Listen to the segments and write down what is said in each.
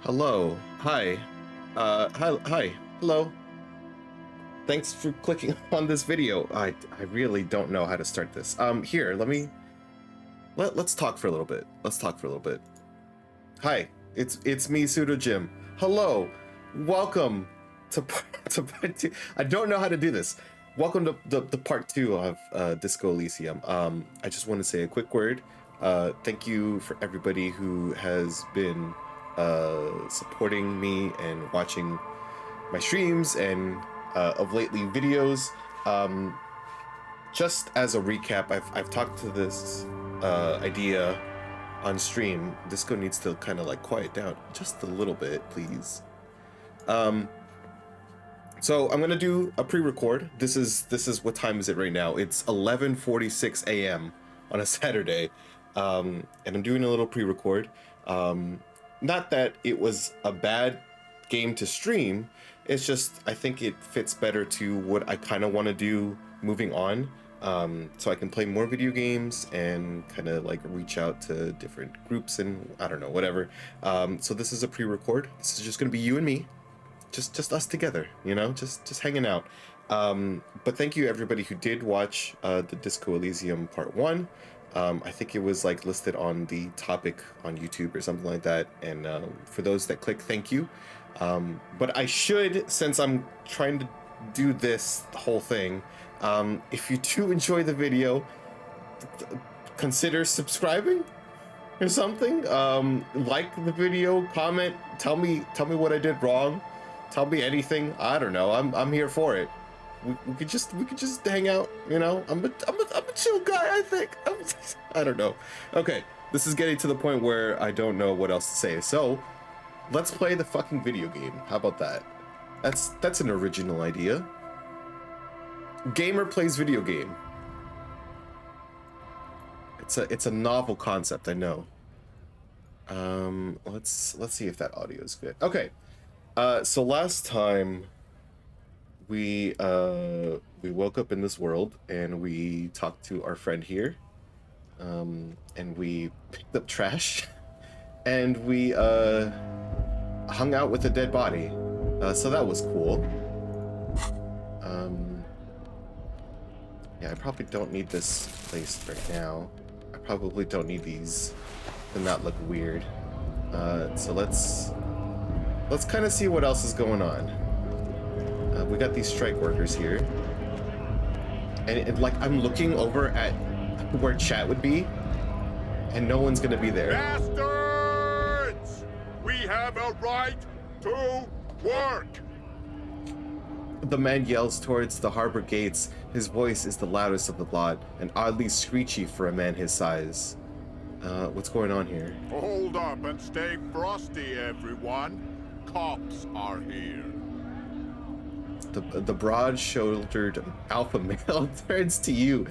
Hello. Hi. Hi. Hello. Thanks for clicking on this video. I really don't know how to start this. Here, let's talk for a little bit. Hi. It's me, pseudojim. Hello. Welcome to part two. I don't know how to do this. Welcome to the part two of Disco Elysium. I just want to say a quick word. Thank you for everybody who has been supporting me and watching my streams and of lately videos. Just as a recap, I've talked to this idea on stream. Disco needs to kind of like quiet down just a little bit, please. So I'm gonna do a pre-record. This is what time is it right now? It's 11:46 a.m. on a Saturday, and I'm doing a little pre-record. Not that it was a bad game to stream, it's just I think it fits better to what I kind of want to do moving on, so I can play more video games and kind of like reach out to different groups and I don't know, whatever. So this is a pre-record. This is just gonna be you and me, just us together, you know, just hanging out. But thank you everybody who did watch the Disco Elysium part 1. I think it was like listed on the topic on YouTube or something like that. And for those that click, thank you. But I should, since I'm trying to do this whole thing, if you do enjoy the video, consider subscribing or something. Like the video, comment, tell me what I did wrong. Tell me anything. I don't know. I'm here for it. We could just hang out, you know. I'm a chill guy, I think. I don't know. Okay, this is getting to the point where I don't know what else to say. So let's play the fucking video game. How about that? That's an original idea. Gamer plays video game. It's a novel concept, I know. Let's see if that audio is good. Okay. So last time we woke up in this world and we talked to our friend here, and we picked up trash and we hung out with a dead body, so that was cool. Yeah, I probably don't need this place right now. I probably don't need these to not look weird, so let's kind of see what else is going on. We got these strike workers here, and like I'm looking over at where chat would be, and no one's gonna be there. Bastards! We have a right to work! The man yells towards the harbor gates. His voice is the loudest of the lot, and oddly screechy for a man his size. What's going on here? Hold up and stay frosty, everyone. Cops are here. The broad-shouldered alpha male turns to you.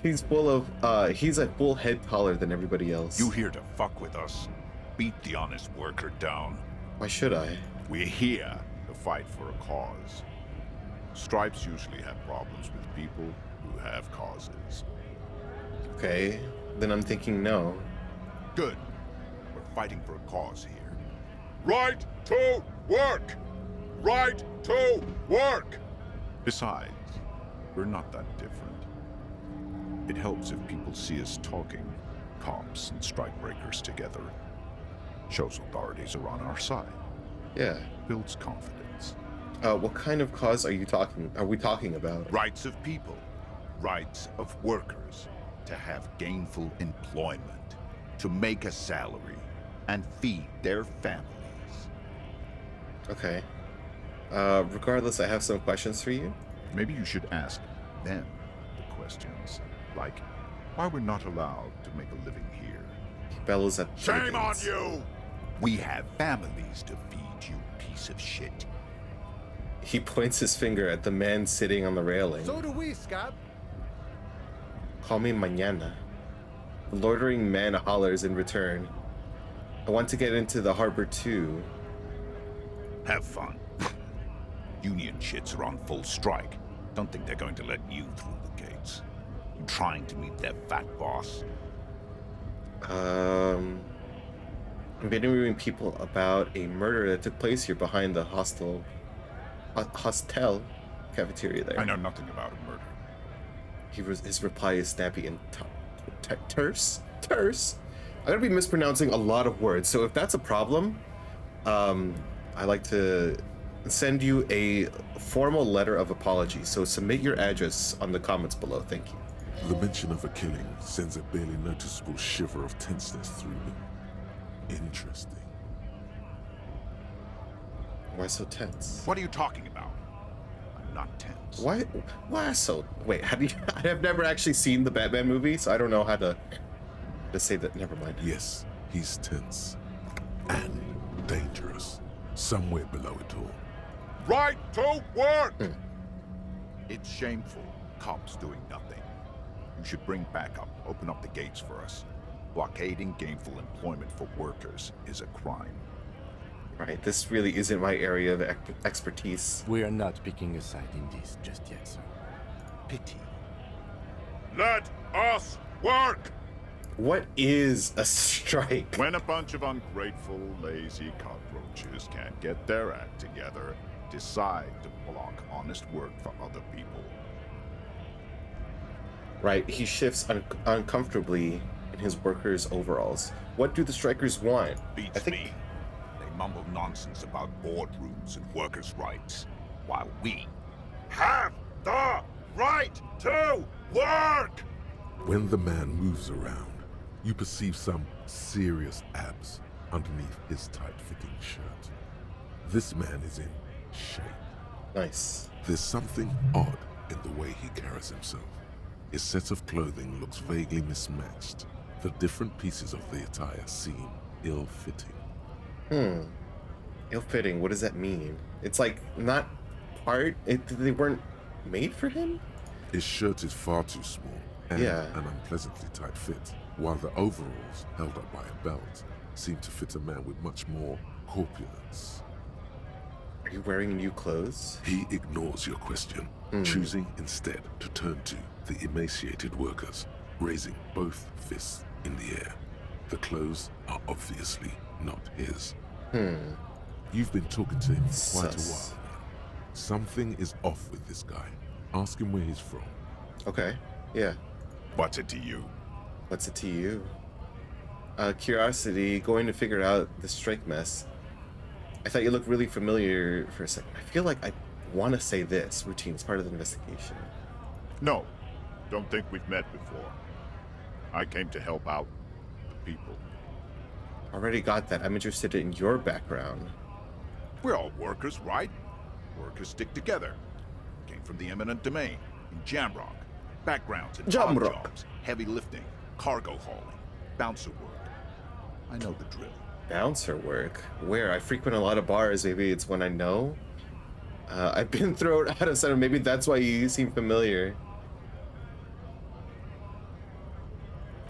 He's a full head taller than everybody else. You here to fuck with us? Beat the honest worker down. Why should I? We're here to fight for a cause. Stripes usually have problems with people who have causes. Okay, then I'm thinking no. Good. We're fighting for a cause here. Right to work! Right to work! Besides, we're not that different. It helps if people see us talking, cops and strikebreakers together. Shows authorities are on our side. Yeah. Builds confidence. What kind of cause are we talking about? Rights of people. Rights of workers. To have gainful employment. To make a salary. And feed their families. Okay. Regardless, I have some questions for you. Maybe you should ask them the questions. Like, why we're not allowed to make a living here. He bellows at Shame on you! We have families to feed, you piece of shit. He points his finger at the man sitting on the railing. So do we, Scott. Call me mañana. The loitering man hollers in return. I want to get into the harbor too. Have fun. Union shits are on full strike. Don't think they're going to let you through the gates. You trying to meet their fat boss? I'm interviewing people about a murder that took place here behind the hostel cafeteria there. I know nothing about a murder. His reply is snappy and terse. Terse. I'm gonna be mispronouncing a lot of words, so if that's a problem, I like to send you a formal letter of apology. So submit your address on the comments below. Thank you. The mention of a killing sends a barely noticeable shiver of tenseness through me. Interesting. Why so tense? What are you talking about? I'm not tense. Why so? Wait, I have never actually seen the Batman movie, so I don't know how to say that. Never mind. Yes, he's tense. And dangerous. Somewhere below it all. Right to work! It's shameful. Cops doing nothing. You should bring backup. Open up the gates for us. Blockading gainful employment for workers is a crime. Right, this really isn't my area of expertise. We are not picking a side in this just yet, sir. Pity. Let us work! What is a strike? When a bunch of ungrateful, lazy cockroaches can't get their act together, decide to block honest work for other people. Right, he shifts uncomfortably in his workers' overalls. What do the strikers want? Beats me. They mumble nonsense about boardrooms and workers' rights, while we Have the right to work! When the man moves around, you perceive some serious abs underneath his tight-fitting shirt. This man is in shape. Nice. There's something odd in the way he carries himself. His set of clothing looks vaguely mismatched. The different pieces of the attire seem ill-fitting. Ill-fitting, what does that mean? It's like not they weren't made for him? His shirt is far too small and Yeah. an unpleasantly tight fit, while the overalls, held up by a belt, seem to fit a man with much more corpulence. Are you wearing new clothes? He ignores your question, choosing instead to turn to the emaciated workers, raising both fists in the air. The clothes are obviously not his. You've been talking to him for quite a Sus. while now. Something is off with this guy. Ask him where he's from. Okay, yeah. What's it to you? What's it to you? Curiosity, going to figure out the strike mess. I thought you looked really familiar for a second. I feel like I want to say this. Routine is part of the investigation. No, don't think we've met before. I came to help out the people. Already got that. I'm interested in your background. We're all workers, right? Workers stick together. Came from the eminent domain in Jamrock. Backgrounds in odd Jamrock. jobs, heavy lifting, cargo hauling, bouncer work. I know the drill. Bouncer work? Where? I frequent a lot of bars. Maybe it's when I know. I've been thrown out of center. Maybe that's why you seem familiar.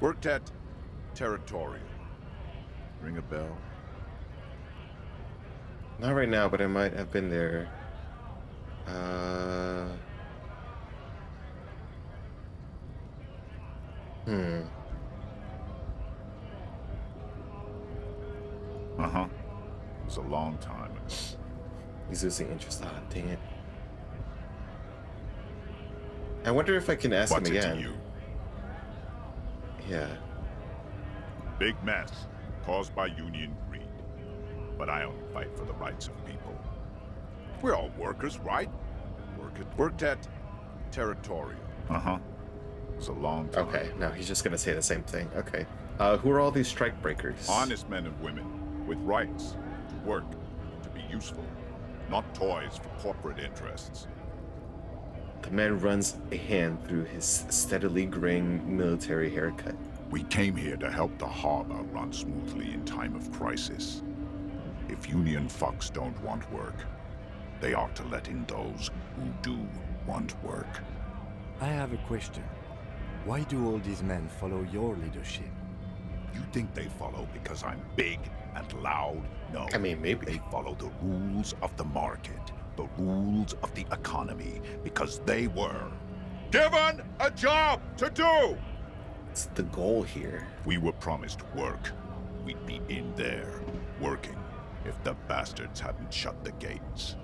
Worked at Territorial. Ring a bell? Not right now, but I might have been there. Uh-huh. It was a long time ago. He's losing interest. Ah, dang it. I wonder if I can ask What's him it again. to you? Yeah. Big mess caused by union greed. But I only fight for the rights of people. We're all workers, right? Worked at Territorial. Uh-huh. It was a long time. Okay, no, he's just gonna say the same thing. Okay. Who are all these strike breakers? Honest men and women with rights to work, to be useful, not toys for corporate interests. The man runs a hand through his steadily graying military haircut. We came here to help the harbor run smoothly in time of crisis. If union fucks don't want work, they ought to let in those who do want work. I have a question. Why do all these men follow your leadership? You think they follow because I'm big and loud? No. I mean, maybe. They follow the rules of the market, the rules of the economy, because they were Given a job to do! It's the goal here. We were promised work. We'd be in there, working, if the bastards hadn't shut the gates.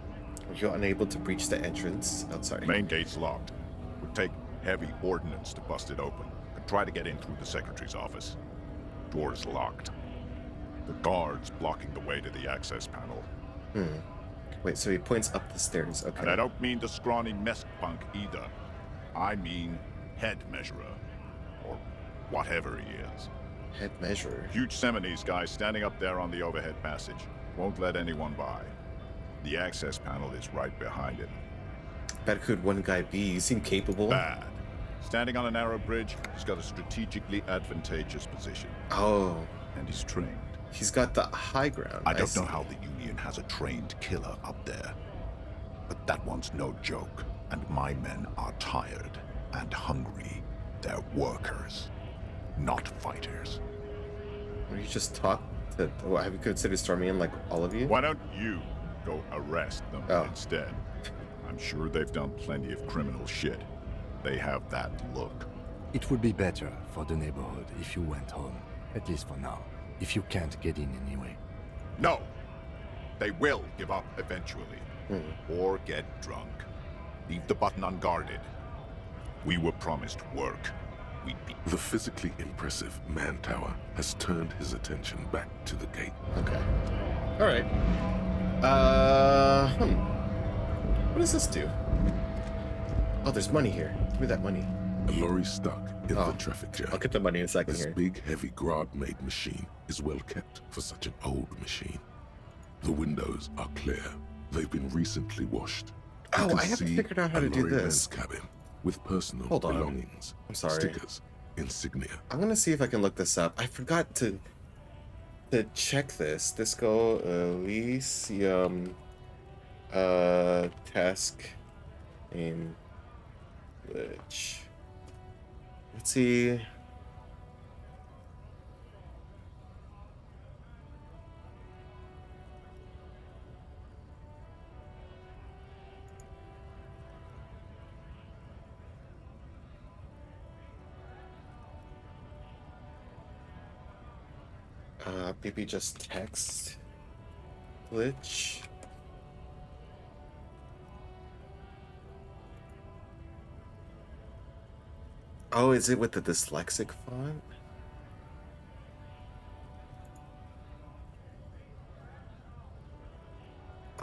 Were you unable to breach the entrance? Oh, sorry. Main gate's locked. Would take heavy ordnance to bust it open. Could try to get in through the secretary's office. Door's locked. The guard's blocking the way to the access panel. Wait, so he points up the stairs. Okay. And I don't mean the scrawny mess punk either. I mean head measurer. Or whatever he is. Head measurer. Huge Seminese guy standing up there on the overhead passage. Won't let anyone by. The access panel is right behind him. That could one guy be? You seem capable. Bad. Standing on a narrow bridge, he's got a strategically advantageous position. Oh. And he's trained. He's got the high ground. I don't see. know how the Union has a trained killer up there. But that one's no joke. And my men are tired and hungry. They're workers, not fighters. Or you just talk to... What, have you considered storming in like all of you? Why don't you go arrest them Oh. instead? I'm sure they've done plenty of criminal shit. They have that look. It would be better for the neighborhood if you went home, at least for now, if you can't get in anyway. No! They will give up eventually. Or get drunk. Leave the button unguarded. We were promised work. We'd be... The physically impressive man tower has turned his attention back to the gate. Okay. Alright. What does this do? Oh, there's money here. Give me that money. A lorry stuck in Oh, the traffic jam. I'll get the money in a second This here. big, heavy Grad-made machine is well kept for such an old machine. The windows are clear. They've been recently washed. You Oh, can I haven't see figured out how a to do lorryman's this. cabin with personal Hold on. belongings, I'm sorry. stickers, insignia. I'm gonna see if I can look this up. I forgot to check this. Disco Elysium task in glitch. Let's see. Maybe just text glitch. Oh, is it with the dyslexic font?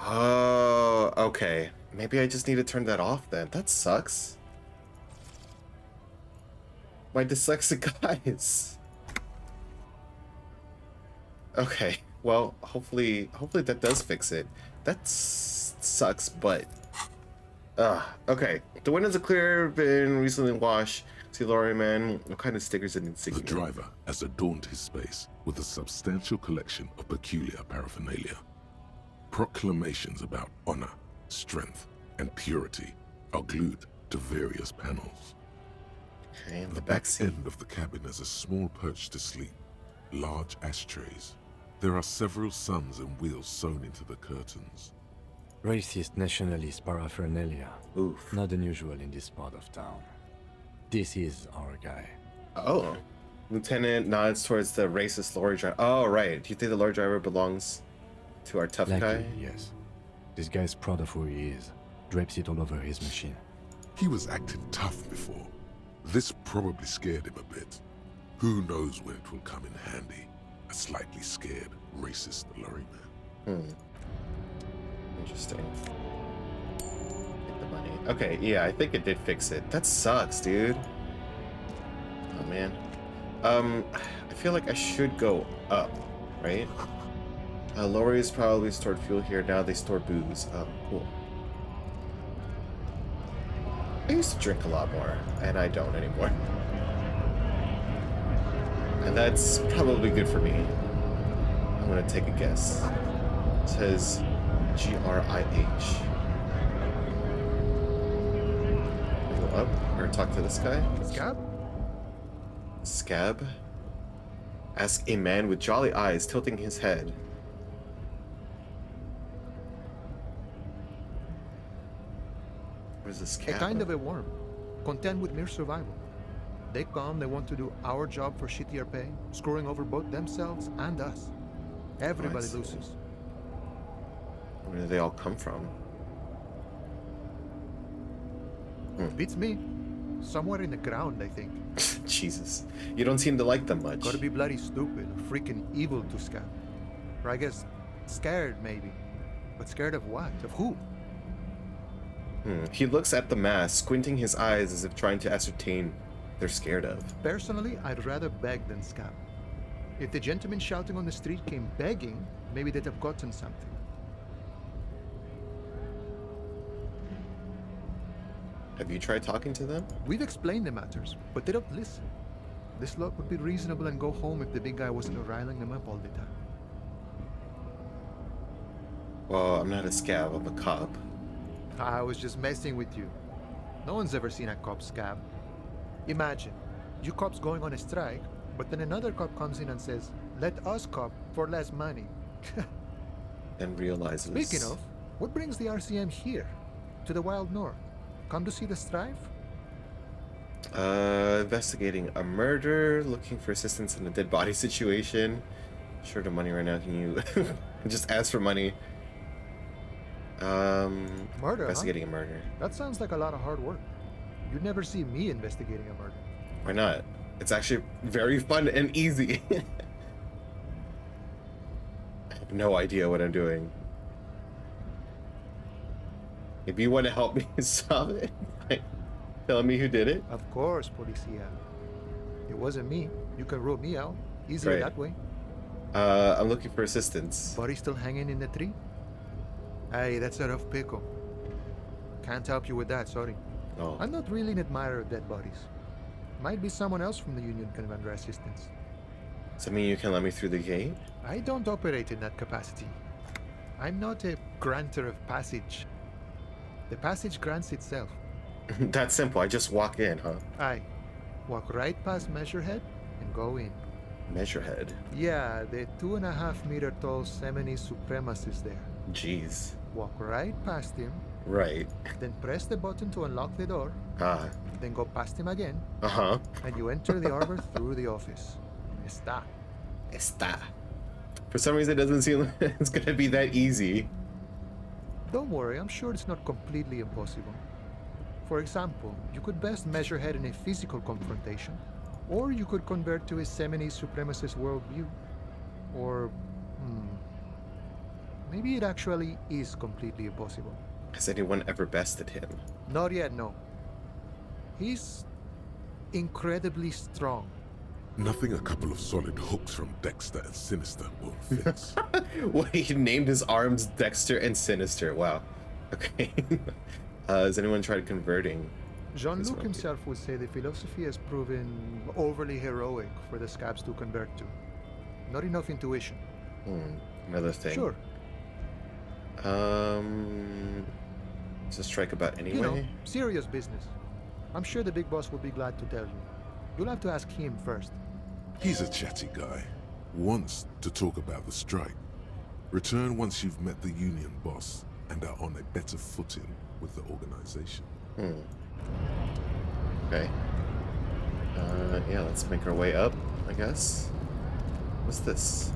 Oh, okay. Maybe I just need to turn that off then. That sucks. My dyslexic eyes. Okay, well, hopefully that does fix it. That sucks, but... okay. The windows are clear, been recently washed. See lorry man, what kind of stickers and The insignia? driver has adorned his space with a substantial collection of peculiar paraphernalia. Proclamations about honor, strength, and purity are glued to various panels. Okay, in The the back back seat. end of the cabin is a small perch to sleep, large ashtrays. There are several suns and wheels sewn into the curtains. Racist nationalist paraphernalia. Oof. Not unusual in this part of town. This is our guy. Oh. Lieutenant nods towards the racist lorry driver. Oh, right. Do you think the lorry driver belongs to our tough Likely, guy? yes. This guy's proud of who he is. Drapes it all over his machine. He was acting tough before. This probably scared him a bit. Who knows when it will come in handy? A slightly scared, racist lorryman. Interesting. Get the money. Okay, yeah, I think it did fix it. That sucks, dude. Oh, man. I feel like I should go up, right? Lorries probably stored fuel here. Now they store booze. Oh, cool. I used to drink a lot more, and I don't anymore. And that's probably good for me. I'm gonna take a guess. It says GRIH. Go up or talk to this guy? Scab? Scab? Ask a man with jolly eyes tilting his head. Where's the A scab? kind of a worm, content with mere survival. They come, they want to do our job for shittier pay, screwing over both themselves and us. Everybody see. loses. Where do they all come from? Beats me. Somewhere in the ground, I think. Jesus. You don't seem to like them much. Gotta be bloody stupid or freaking evil to scab. Or I guess scared, maybe. But scared of what? Of who? He looks at the mask, squinting his eyes as if trying to ascertain they're scared of. Personally, I'd rather beg than scab. If the gentleman shouting on the street came begging, maybe they'd have gotten something. Have you tried talking to them? We've explained the matters, but they don't listen. This lot would be reasonable and go home if the big guy wasn't riling them up all the time. Well, I'm not a scab, I'm a cop. I was just messing with you. No one's ever seen a cop scab. Imagine, you cops going on a strike, but then another cop comes in and says, "Let us cop for less money." Then realizes... Speaking of, what brings the RCM here? To the Wild North? Come to see the strife? Investigating a murder, looking for assistance in a dead body situation. Short of money right now, can you just ask for money? Murder, investigating a murder. That sounds like a lot of hard work. You'd never see me investigating a murder. Why not? It's actually very fun and easy. I have no idea what I'm doing. If you want to help me solve it, tell me who did it. Of course, Policia. It wasn't me. You can rule me out. Easier Right. that way. I'm looking for assistance. Body still hanging in the tree? Hey, that's a rough pickle. Can't help you with that, sorry. Oh, I'm not really an admirer of dead bodies. Might be someone else from the Union can render assistance. does that mean you can let me through the gate? I don't operate in that capacity. I'm not a granter of passage. The passage grants itself. That's simple. I just walk in, huh? Aye. Walk right past Measurehead and go in. Measurehead. Yeah, the 2.5 meter tall Semini supremacist there. Jeez. Walk right past him, Right. then press the button to unlock the door, Ah. then go past him again, Uh-huh. and you enter the arbor through the office. Está. Está. For some reason, it doesn't seem like it's gonna be that easy. Don't worry, I'm sure it's not completely impossible. For example, you could best measure head in a physical confrontation, or you could convert to a Semini supremacist worldview. Or, maybe it actually is completely impossible. Has anyone ever bested him? Not yet, no. He's incredibly strong. Nothing a couple of solid hooks from Dexter and Sinister won't fix. Well, he named his arms Dexter and Sinister. Wow. Okay. Has anyone tried converting? Jean-Luc one, himself would say the philosophy has proven overly heroic for the scabs to convert to. Not enough intuition. Another thing. Sure, Is a strike about anyway? you know, serious business. I'm sure the big boss will be glad to tell you. You'll have to ask him first. He's a chatty guy. Wants to talk about the strike. Return once you've met the union boss and are on a better footing with the organization. Okay. Yeah, let's make our way up, I guess. What's this?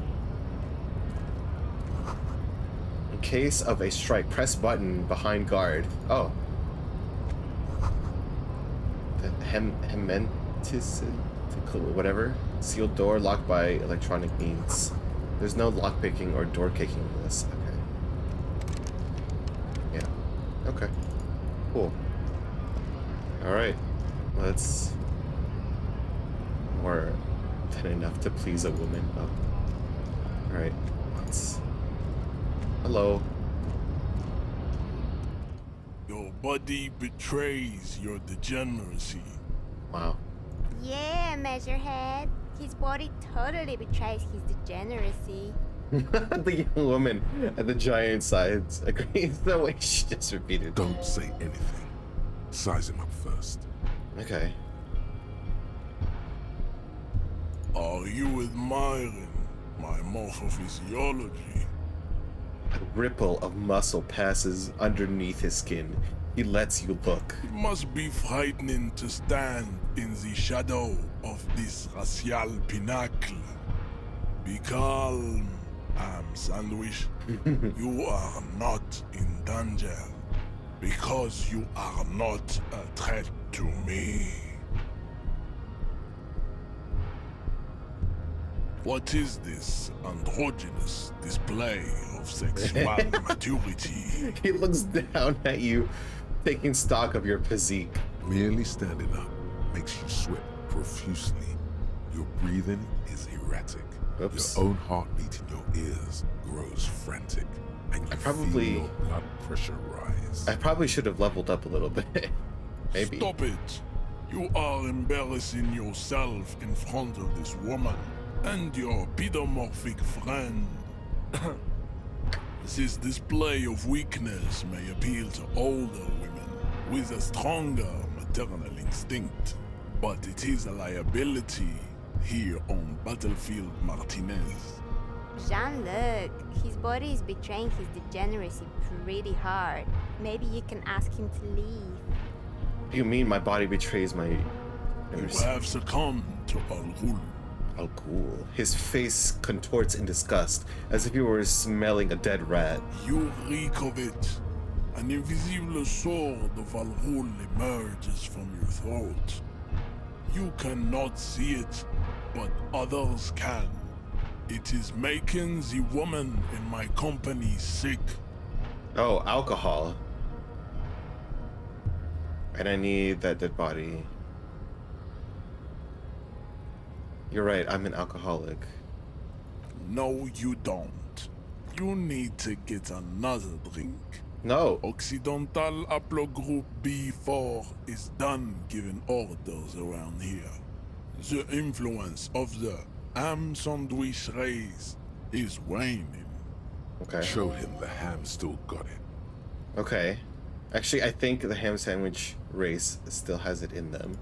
In case of a strike, press button behind guard. Oh. The whatever. Sealed door locked by electronic means. There's no lockpicking or door kicking in this. Okay. Yeah. Okay. Cool. Alright. Let's... More than enough to please a woman. Oh. Alright. Let's... Hello. Your body betrays your degeneracy. Wow. Yeah, Measurehead. His body totally betrays his degeneracy. The young woman at the giant sides agrees the way she just repeated. Don't say anything. Size him up first. Okay. Are you admiring my morphophysiology? A ripple of muscle passes underneath his skin. He lets you look. It must be frightening to stand in the shadow of this racial pinnacle. Be calm Sandwich. You are not in danger because you are not a threat to me. What is this androgynous display of sexual maturity? He looks down at you, taking stock of your physique. Merely standing up makes you sweat profusely. Your breathing is erratic. Oops. Your own heartbeat in your ears grows frantic, and you probably- feel your blood pressure rise. I probably should have leveled up a little bit. Maybe. Stop it. You are embarrassing yourself in front of this woman and your pedomorphic friend. This display of weakness may appeal to older women with a stronger maternal instinct, but it is a liability here on Battlefield Martinez. Jean-Luc, his body is betraying his degeneracy pretty hard. Maybe you can ask him to leave. What do you mean my body betrays my... You have succumbed to Al-Ghul. Oh, cool. His face contorts in disgust, as if he were smelling a dead rat. You reek of it. An invisible sword of Al-Ghul emerges from your throat. You cannot see it, but others can. It is making the woman in my company sick. Oh, alcohol. And I need that dead body. You're right, I'm an alcoholic. No, you don't. You need to get another drink. No. Occidental Haplogroup B4 is done giving orders around here. The influence of the ham sandwich race is waning. Okay. Show him the ham still got it. Okay. Actually, I think the ham sandwich race still has it in them.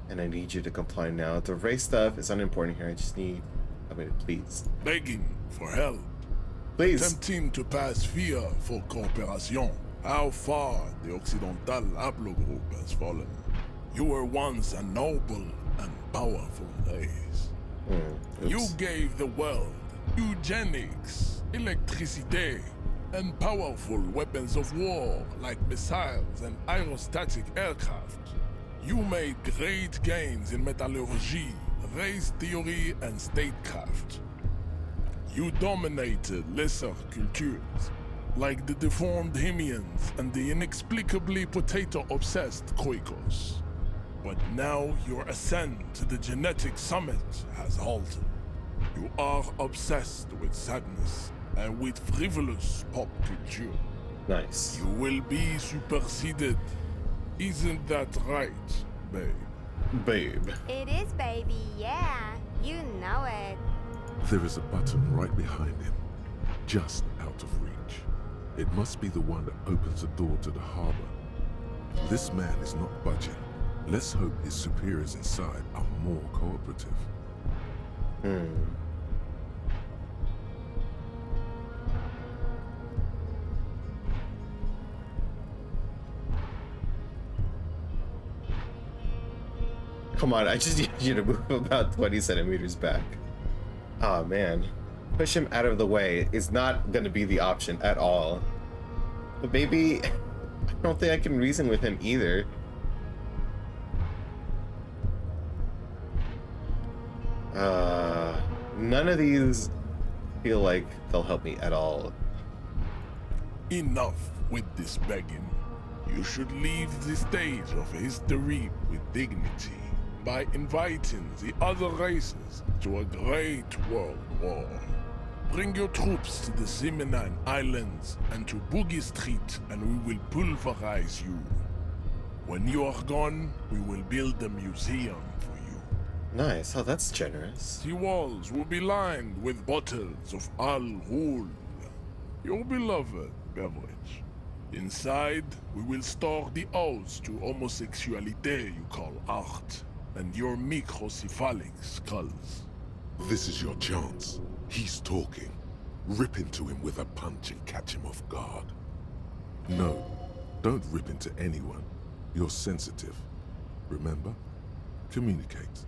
And I need you to comply now. The race stuff is unimportant here. I just need a minute, please. Begging for help. Please. Attempting to pass via for cooperation. How far the Occidental Haplogroup has fallen. You were once a noble and powerful race. Oops. You gave the world eugenics, electricity, and powerful weapons of war like missiles and aerostatic aircraft. You made great gains in metallurgy, race theory, and statecraft. You dominated lesser cultures, like the deformed Hemians and the inexplicably potato-obsessed Khoikos. But now your ascent to the genetic summit has halted. You are obsessed with sadness and with frivolous pop culture. Nice. You will be superseded. Isn't that right, babe? Babe. It is, baby, yeah. You know it. There is a button right behind him, just out of reach. It must be the one that opens the door to the harbor. This man is not budging. Let's hope his superiors inside are more cooperative. Come on, I just need you to move about 20 centimeters back. Oh man. Push him out of the way is not gonna be the option at all. But maybe I don't think I can reason with him either. None of these feel like they'll help me at all. Enough with this begging. You should leave the stage of history with dignity by inviting the other races to a great world war. Bring your troops to the Simonine Islands and to Boogie Street, and we will pulverize you. When you are gone, we will build a museum for you. Nice. Oh, that's generous. The walls will be lined with bottles of Al Ghul, your beloved beverage. Inside, we will store the odes to homosexuality you call art, and your microcephalic skulls. This is your chance. He's talking. Rip into him with a punch and catch him off guard. No, don't rip into anyone. You're sensitive. Remember? Communicate.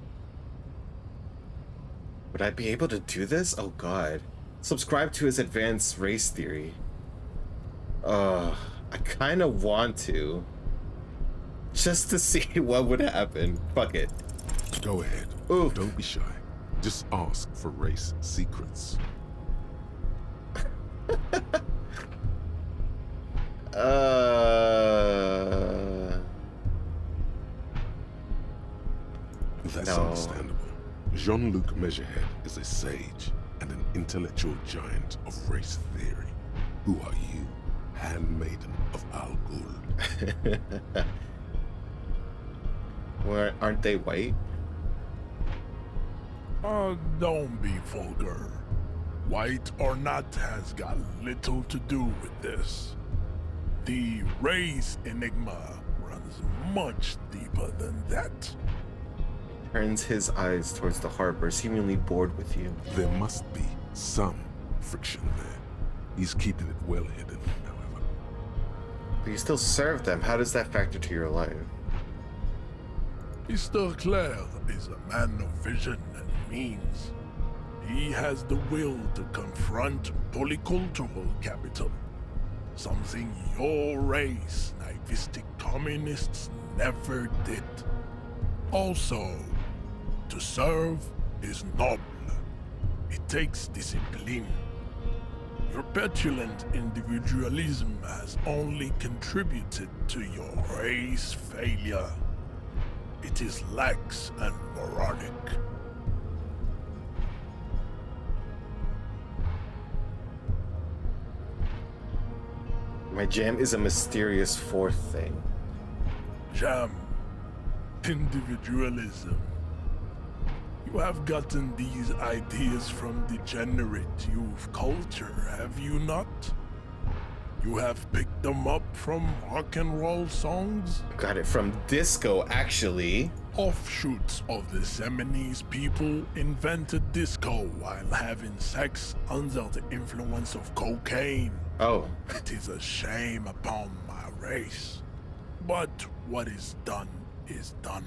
Would I be able to do this? Oh god. Subscribe to his advanced race theory. I kind of want to. Just to see what would happen. Fuck it. Go ahead. Oof. Don't be shy. Just ask for race secrets. That's No. understandable. Jean-Luc Measurehead is a sage and an intellectual giant of race theory. Who are you, handmaiden of Al Ghul? Well, aren't they white? Don't be vulgar. White or not has got little to do with this. The race enigma runs much deeper than that. Turns his eyes towards the harbor, seemingly bored with you. There must be some friction there. He's keeping it well hidden, however. But you still serve them. How does that factor to your life? Mr. Clare is a man of vision and means. He has the will to confront polycultural capital, something your race, naivistic communists, never did. Also, to serve is noble. It takes discipline. Your petulant individualism has only contributed to your race failure. It is lax and moronic. My jam is a mysterious fourth thing. Jam. Individualism. You have gotten these ideas from degenerate youth culture, have you not? You have picked them up from rock and roll songs? Got it from disco, actually. Offshoots of the Seminoles people invented disco while having sex under the influence of cocaine. Oh. It is a shame upon my race. But what is done is done.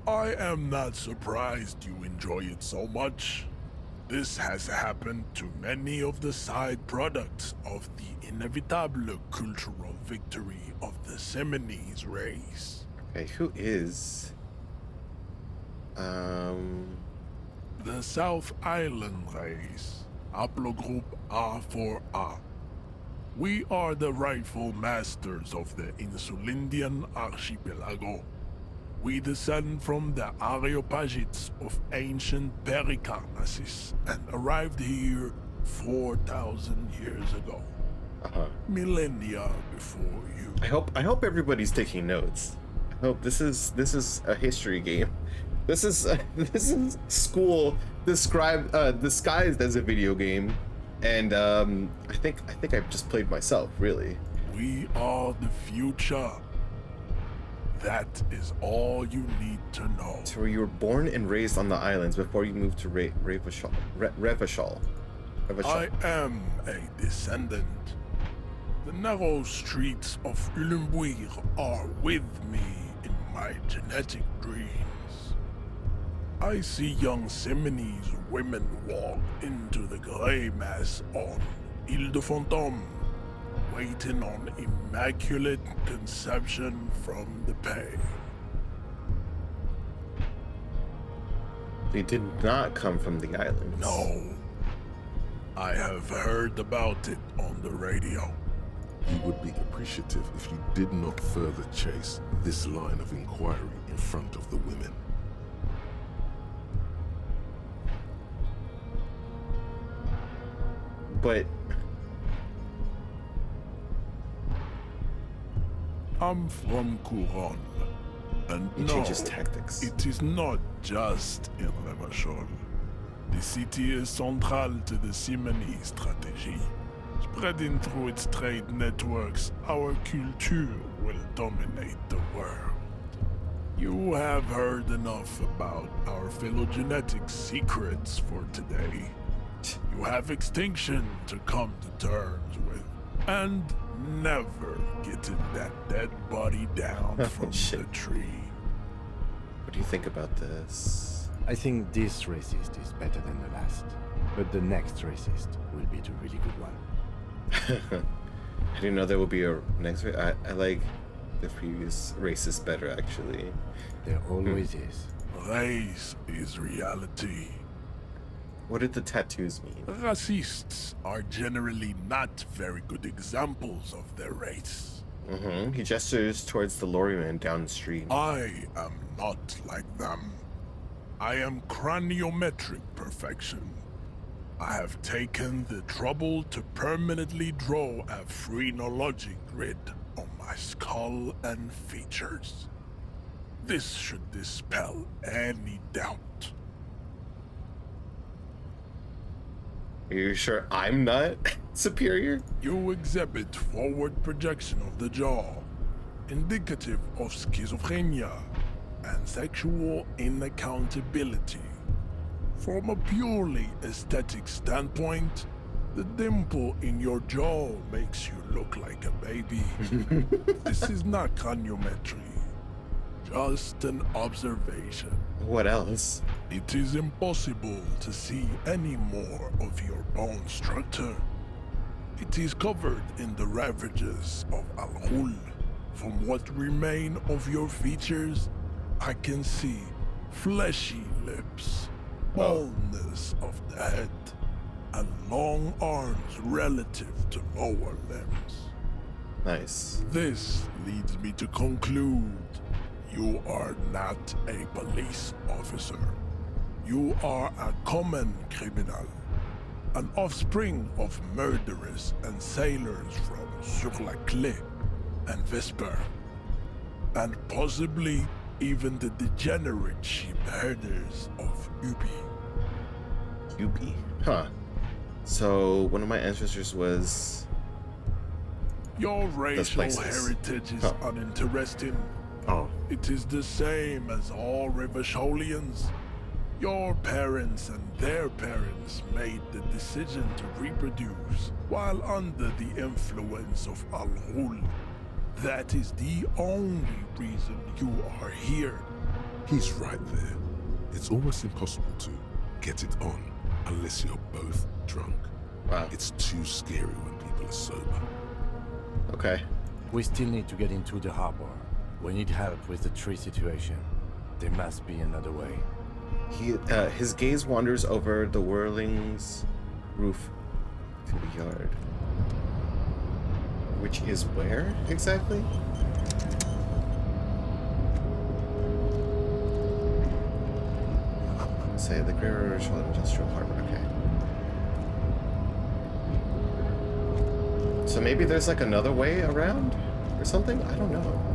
I am not surprised you enjoy it so much. This has happened to many of the side products of the inevitable cultural victory of the Seminoles race. Okay, who is... The South Island race, haplogroup A4A. We are the rightful masters of the Insulindian archipelago. We descend from the Areopagites of ancient Pericarnassus and arrived here 4,000 years ago. Millennia before you. I hope everybody's taking notes. I hope this is a history game. This is school disguised as a video game, and I think I've just played myself, really. We are the future. That is all you need to know. So you were born and raised on the islands before you moved to Revachol. I am a descendant. The narrow streets of Ulumbuir are with me in my genetic dreams. I see young Seminoles women walk into the grey mass on Ile de Fantôme, waiting on immaculate conception from the pay. They did not come from the islands. No. I have heard about it on the radio. He would be appreciative if you did not further chase this line of inquiry in front of the women. But I'm from Couronne, and he no, changes tactics. it is not just in Revachol. The city is central to the Simony strategy. Spreading through its trade networks, our culture will dominate the world. You have heard enough about our phylogenetic secrets for today. You have extinction to come to terms with, and never getting that dead body down from the tree. What do you think about this? I think this racist is better than the last. But the next racist will be the really good one. I didn't know there would be a next. I like the previous racist better, actually. There always is. Race is reality. What did the tattoos mean? Racists are generally not very good examples of their race. He gestures towards the lorryman downstream. I am not like them. I am craniometric perfection. I have taken the trouble to permanently draw a phrenologic grid on my skull and features. This should dispel any doubt. Are you sure I'm not superior? You exhibit forward projection of the jaw, indicative of schizophrenia and sexual inaccountability. From a purely aesthetic standpoint, the dimple in your jaw makes you look like a baby. This is not craniometry, just an observation. What else? It is impossible to see any more of your bone structure. It is covered in the ravages of Al-Ghul. From what remain of your features, I can see fleshy lips, baldness of the head, and long arms relative to lower limbs. Nice. This leads me to conclude you are not a police officer. You are a common criminal, an offspring of murderers and sailors from Sur-la-Clé and Vesper, and possibly even the degenerate sheep herders of Ubi. Ubi. Huh. So one of my ancestors was... Your racial places. heritage is Huh. uninteresting. Oh. It is the same as all Rivasholians. Your parents and their parents made the decision to reproduce while under the influence of Al-Ghul. That is the only reason you are here. He's right there. It's almost impossible to get it on unless you're both drunk. Wow. It's too scary when people are sober. Okay. We still need to get into the harbor. We need help with the tree situation. There must be another way. His gaze wanders over the whirling's roof to the yard. Which is where exactly? Say the Great River Industrial Harbor. Okay. So maybe there's like another way around or something? I don't know.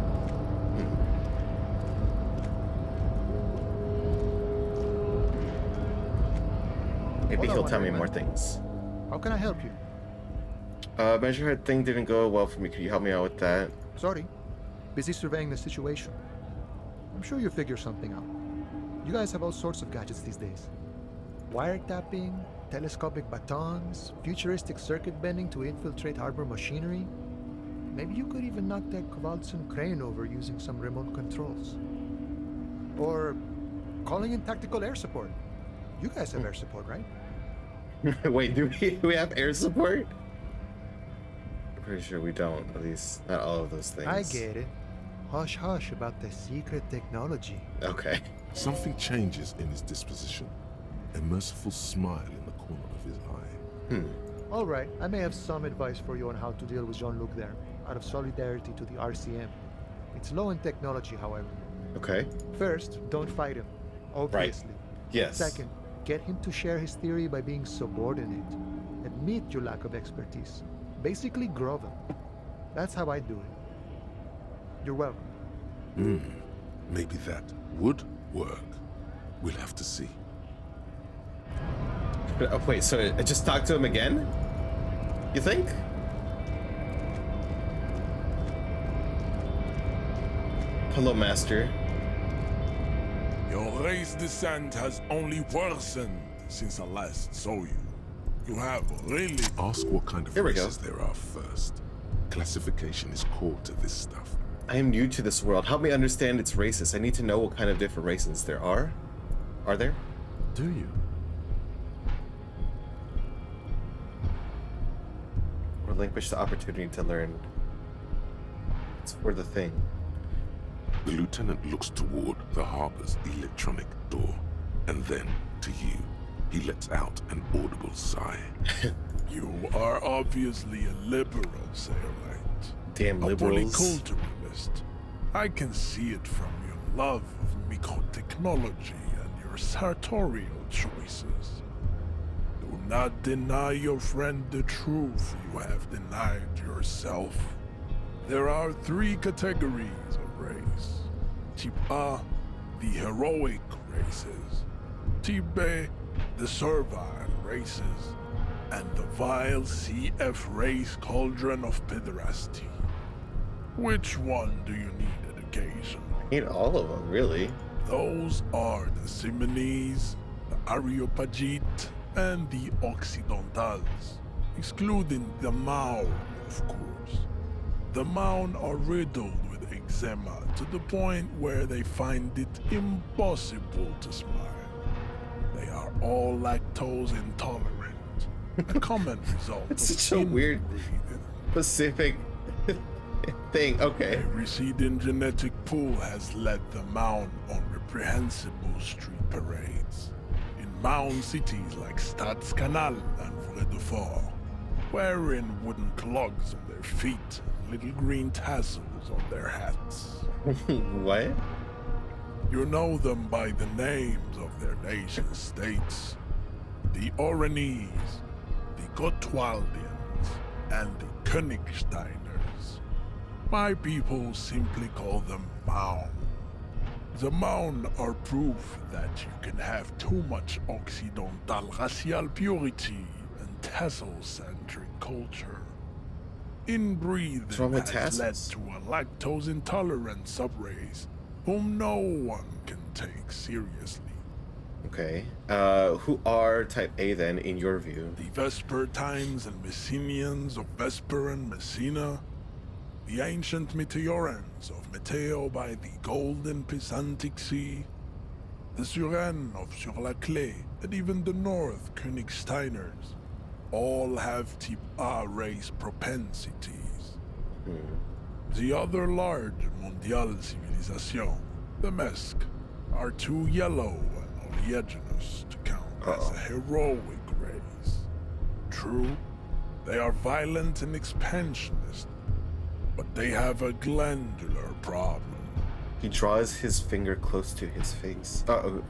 Maybe Hold on he'll tell one me moment. more things. How can I help you? Measure head thing didn't go well for me. Could you help me out with that? Sorry. Busy surveying the situation. I'm sure you'll figure something out. You guys have all sorts of gadgets these days. Wiretapping, telescopic batons, futuristic circuit bending to infiltrate harbor machinery. Maybe you could even knock that Kowalson crane over using some remote controls. Or calling in tactical air support. You guys have air support, right? Wait, do we have air support? I'm pretty sure we don't. At least not all of those things. I get it. Hush hush about the secret technology. Okay. Something changes in his disposition. A merciful smile in the corner of his eye. All right, I may have some advice for you on how to deal with Jean-Luc there, out of solidarity to the RCM. It's low in technology, however. Okay. First, don't fight him, obviously. Yes. Second, get him to share his theory by being subordinate. Admit your lack of expertise. Basically, grovel. That's how I do it. You're welcome. Maybe that would work. We'll have to see. Oh, wait, so I just talked to him again? You think? Hello, Master. Your race descent has only worsened since I last saw you. You have really... Ask what kind of Here we go. races there are first. Classification is core to this stuff. I am new to this world. Help me understand its races. I need to know what kind of different races there are. Are there? Do you? Relinquish the opportunity to learn. It's for the thing. The lieutenant looks toward the harbor's electronic door, and then to you. He lets out an audible sigh. You are obviously a liberal, Sailite. Damn A liberals. polyculturalist. I can see it from your love of microtechnology and your sartorial choices. Do not deny your friend the truth you have denied yourself. There are 3 categories of race. Type A, the heroic races. Type B, the servile races. And the vile CF race cauldron of pederasty. Which one do you need at occasion? I need all of them, really. Those are the Simonese, the Areopagite, and the Occidentals, excluding the Maun, of course. The Maun are riddled with eczema to the point where they find it impossible to smile. They are all lactose intolerant, a common result It's of such a weird inbreeding. Pacific thing. Okay. A receding genetic pool has led the Maun on reprehensible street parades. In Maun cities like Stadskanal and Vredefort, wearing wooden clogs on their feet and little green tassels on their hats. What? You know them by the names of their nation states. The Oranese, the Gotwaldians, and the Königsteiners. My people simply call them Maun. The Maun are proof that you can have too much Occidental racial purity and tassel-centric culture. Inbreeding What's wrong with has led tassels? to a lactose-intolerant subrace whom no one can take seriously. Okay. Who are type A then, in your view? The Vespertines and Messenians of Vesper and Messina, the ancient Meteorans of Meteo by the golden Pisantic Sea, the Suren of Sur-la-Clé, and even the North Königsteiners, all have type A race propensities. The other large mondial civilization, the Mesk, are too yellow and oleaginous to count as a heroic race. True, they are violent and expansionist, but they have a glandular problem. He draws his finger close to his face.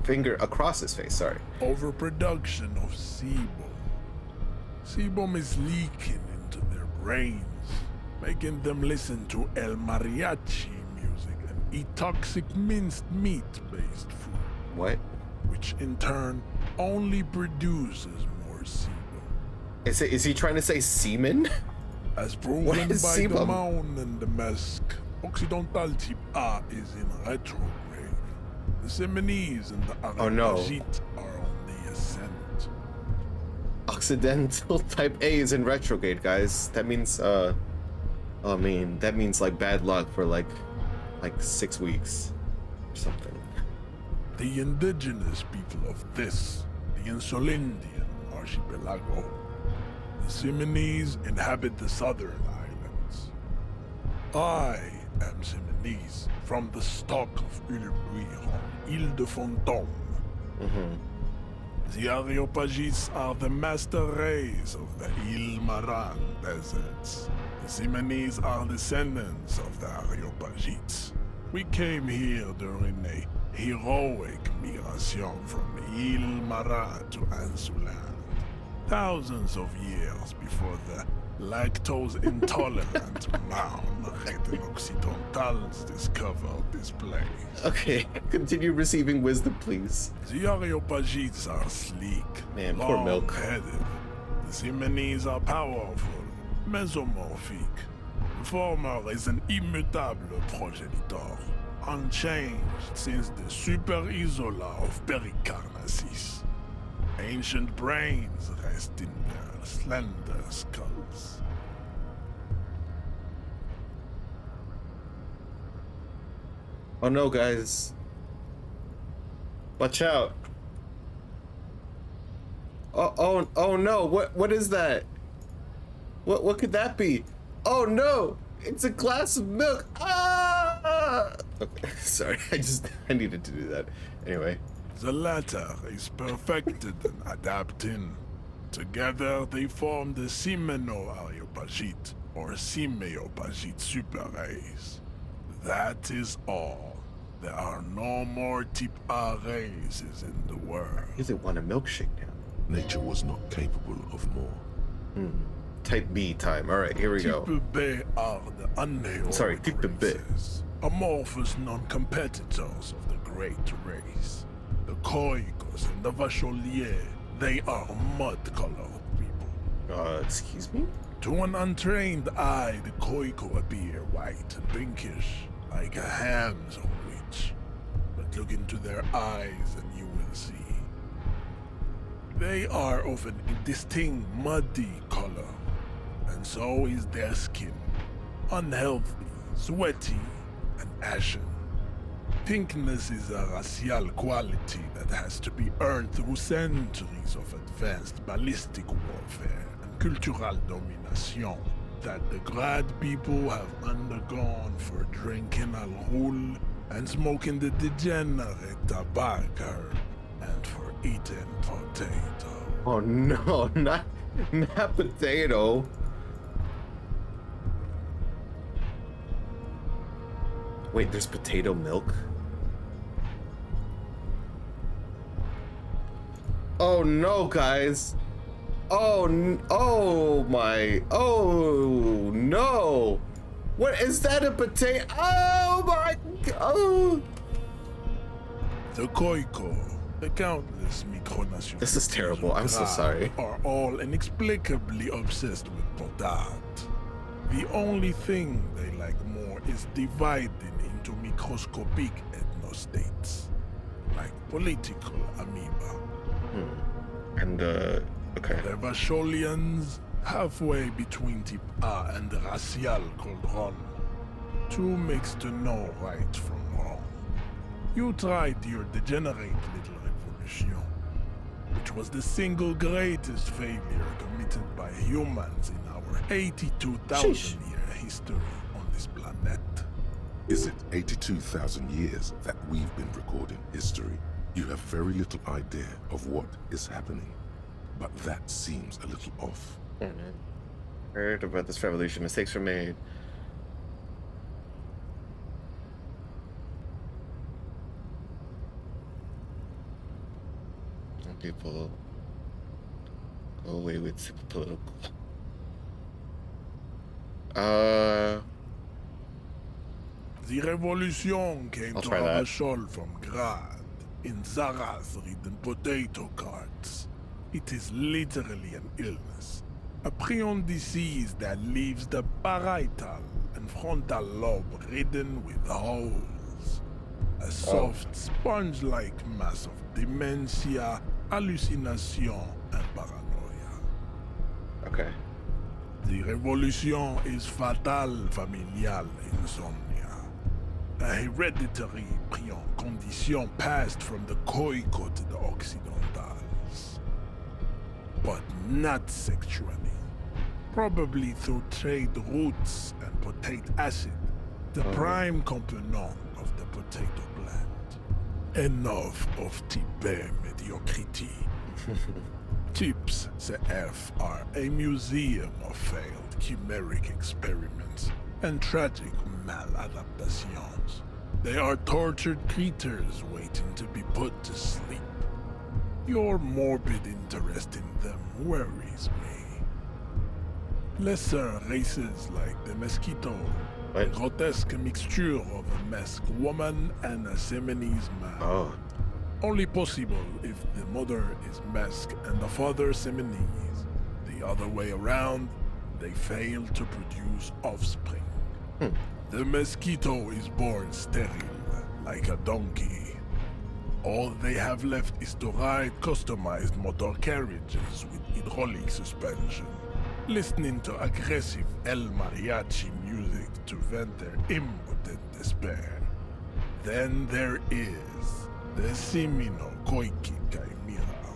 Finger across his face, sorry. Overproduction of sebum. Sebum is leaking into their brains, making them listen to El Mariachi music and eat toxic minced meat-based food, What? which in turn only produces more sebum. Is he trying to say semen? As proven What by is the sebum? Maun and the Mesk, Occidental type A is in retrograde. The Simonese and the Oh, no. Areopagite are on the ascent. Occidental type A is in retrograde, guys. That means, that means like bad luck for like 6 weeks or something. The indigenous people of this, the Insulindian archipelago. The Simonese inhabit the southern islands. I am Simonese, from the stock of Ulmuir on Ile de Fantôme. The Areopagites are the master race of the Ile Maran deserts. The Simonese are descendants of the Areopagites. We came here during a heroic migration from Ile Maran to Ansuland. Thousands of years before the lactose-intolerant Maun and Occidentals discovered this place. Okay, continue receiving wisdom, please. The Areopagites are sleek, Man, poor milk. long-headed. The Simonese are powerful, mesomorphic. The former is an immutable progenitor, unchanged since the Super Isola of Pericarnassus. Ancient brains rest in their slender skulls. Oh no, guys. Watch out. Oh no, what is that? What could that be? Oh no, it's a glass of milk. Ah! Okay, sorry, I needed to do that. Anyway. The latter is perfected and adapting. Together they form the Simeno-Areopagite or Simeopagite superrace. That is all. There are no more type A races in the world. Does it want a milkshake now? Nature was not capable of more. Type B time. All right, here we go. Type B are the unheroic Sorry, type B. races, amorphous non-competitors of the great race. The Koikos and the Vacholier, they are mud-colored people. Excuse me? To an untrained eye, the Koiko appear white and pinkish, like a ham sandwich. But look into their eyes and you will see. They are of an indistinct muddy color, and so is their skin. Unhealthy, sweaty, and ashen. Pinkness is a racial quality that has to be earned through centuries of advanced ballistic warfare and cultural domination that the Grad people have undergone for drinking alcohol and smoking the degenerate tobacco and for eating potato. Oh no, not potato. Wait, there's potato milk? Oh no, guys. Oh my. Oh no. What is that, a potato? Oh my. Oh. The Koiko, the countless micronations. This is terrible. I'm so sorry. Are all inexplicably obsessed with potard. The only thing they like more is dividing into microscopic ethnostates, like political amoeba. And, okay. The Vacholians, halfway between type A and the racial cauldron. Two makes to know right from wrong. You tried your degenerate little revolution, which was the single greatest failure committed by humans in our 82,000-year history on this planet. Is it 82,000 years that we've been recording history? You have very little idea of what is happening, but that seems a little off. Yeah, man. Heard about this revolution. Mistakes were made. And people go away with super political. The revolution came I'll to try that. Vachol from Grad in Zaraz-ridden potato carts. It is literally an illness. A prion disease that leaves the parietal and frontal lobe ridden with holes. A soft, sponge-like mass of dementia, hallucination, and paranoia. Okay. The revolution is fatal familial insomnia. A hereditary prion condition passed from the Koiko to the Occidentals. But not sexually. Probably through trade routes and potate acid, the prime component of the potato plant. Enough of type mediocrity. Types CF are a museum of failed chimeric experiments and tragic maladaptations. They are tortured creatures waiting to be put to sleep. Your morbid interest in them worries me. Lesser races like the mosquito, a grotesque mixture of a masked woman and a Semenese man. Oh. Only possible if the mother is masked and the father Semenese. The other way around, they fail to produce offspring. The mosquito is born sterile, like a donkey. All they have left is to ride customized motor carriages with hydraulic suspension, listening to aggressive El Mariachi music to vent their impotent despair. Then there is the Simino Koiki Chimera,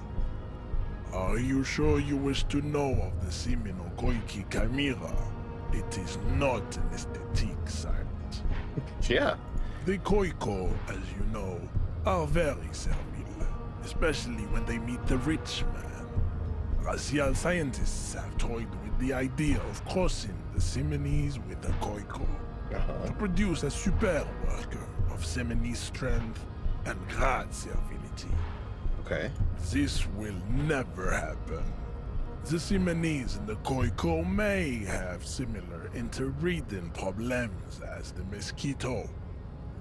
Are you sure you wish to know of the Semino Koiki Chimera? It is not an aesthetic site. Yeah. The Koiko, as you know, are very servile, especially when they meet the rich man. Racial scientists have toyed with the idea of crossing the Semines with the Koiko to produce a super worker of Semini strength and great servility. Okay. This will never happen. The Simonese and the Koiko may have similar interbreeding problems as the mosquito.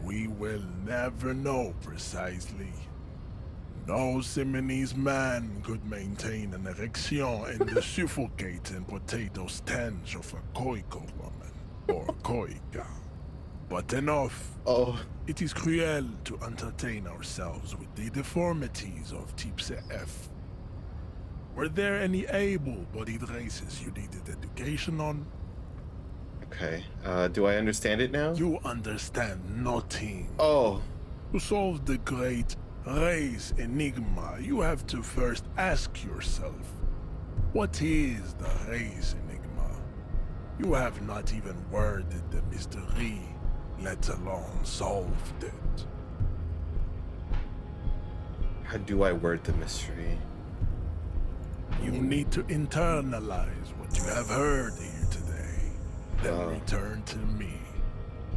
We will never know precisely. No Simonese man could maintain an erection in the suffocating potato stench of a Koiko woman or Koika. But enough. Oh. It is cruel to entertain ourselves with the deformities of Type F. Were there any able-bodied races you needed education on? Okay. Do I understand it now? You understand nothing. Oh. To solve the great race enigma, you have to first ask yourself, what is the race enigma? You have not even worded the mystery, let alone solved it. How do I word the mystery? You need to internalize what you have heard here today, then return to me.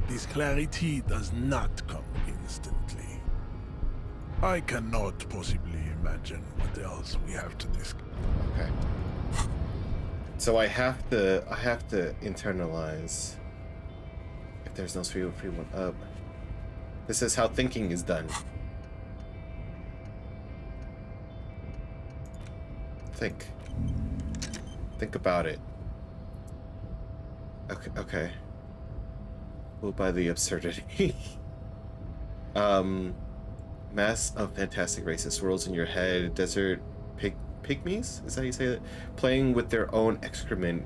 This clarity does not come instantly. I cannot possibly imagine what else we have to discuss. Okay. So I have to internalize. If there's no free one up. This is how thinking is done. Think about it. Okay. Fooled by the absurdity. Mass of fantastic races swirls in your head. Desert pygmies? Is that how you say that? Playing with their own excrement.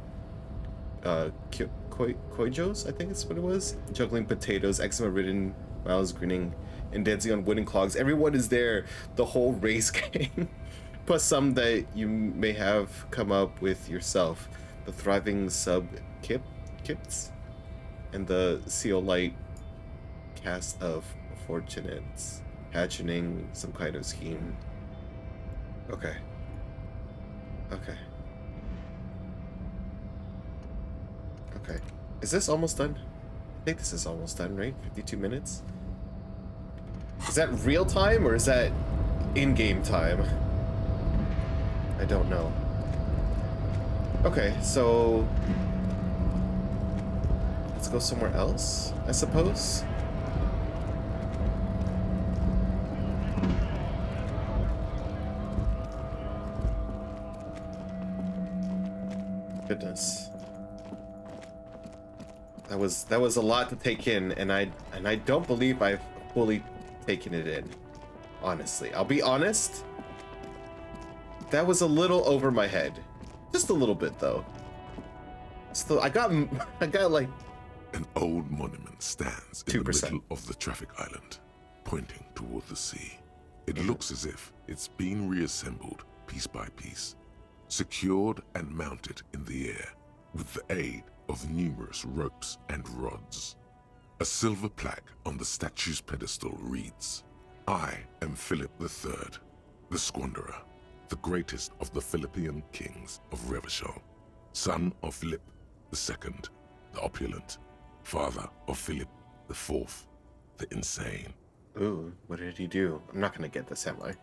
Koijos, I think it's what it was. Juggling potatoes, eczema-ridden mouths grinning, and dancing on wooden clogs. Everyone is there. The whole race game. Plus some that you may have come up with yourself. The thriving sub-kips and the Seolite cast of fortunates hatching some kind of scheme. Okay. Is this almost done? I think this is almost done, right? 52 minutes? Is that real time or is that in-game time? I don't know. Okay, so let's go somewhere else, I suppose. Goodness. That was a lot to take in, and I don't believe I've fully taken it in. Honestly, I'll be honest. That was a little over my head. Just a little bit, though. Still, I got like... An old monument stands in 2%. the middle of the traffic island, pointing toward the sea. It looks as if it's been reassembled piece by piece, secured and mounted in the air with the aid of numerous ropes and rods. A silver plaque on the statue's pedestal reads, "I am Philip III, the Squanderer, the greatest of the Philippian kings of Revachol, son of Philip II, the opulent, father of Philip IV, the insane." Ooh, what did he do? I'm not gonna get this, am I?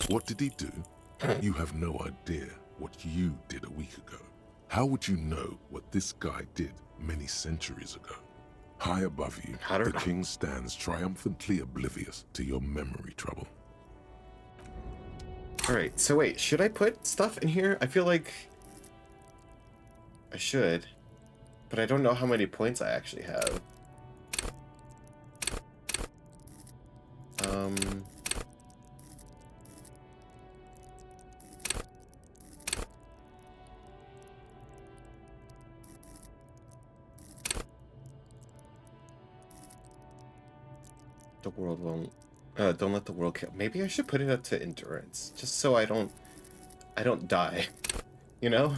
What did he do? You have no idea what you did a week ago. How would you know what this guy did many centuries ago? High above you, the king stands triumphantly oblivious to your memory trouble. Alright, so wait, should I put stuff in here? I feel like I should, but I don't know how many points I actually have. The world won't. Don't let the world kill. Maybe I should put it up to endurance, just so I don't I don't die, you know?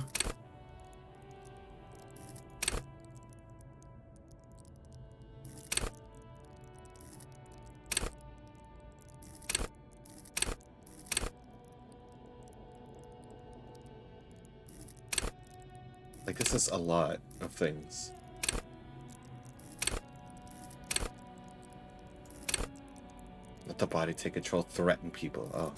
Like, this is a lot of things. Let the body take control, threaten people. Oh.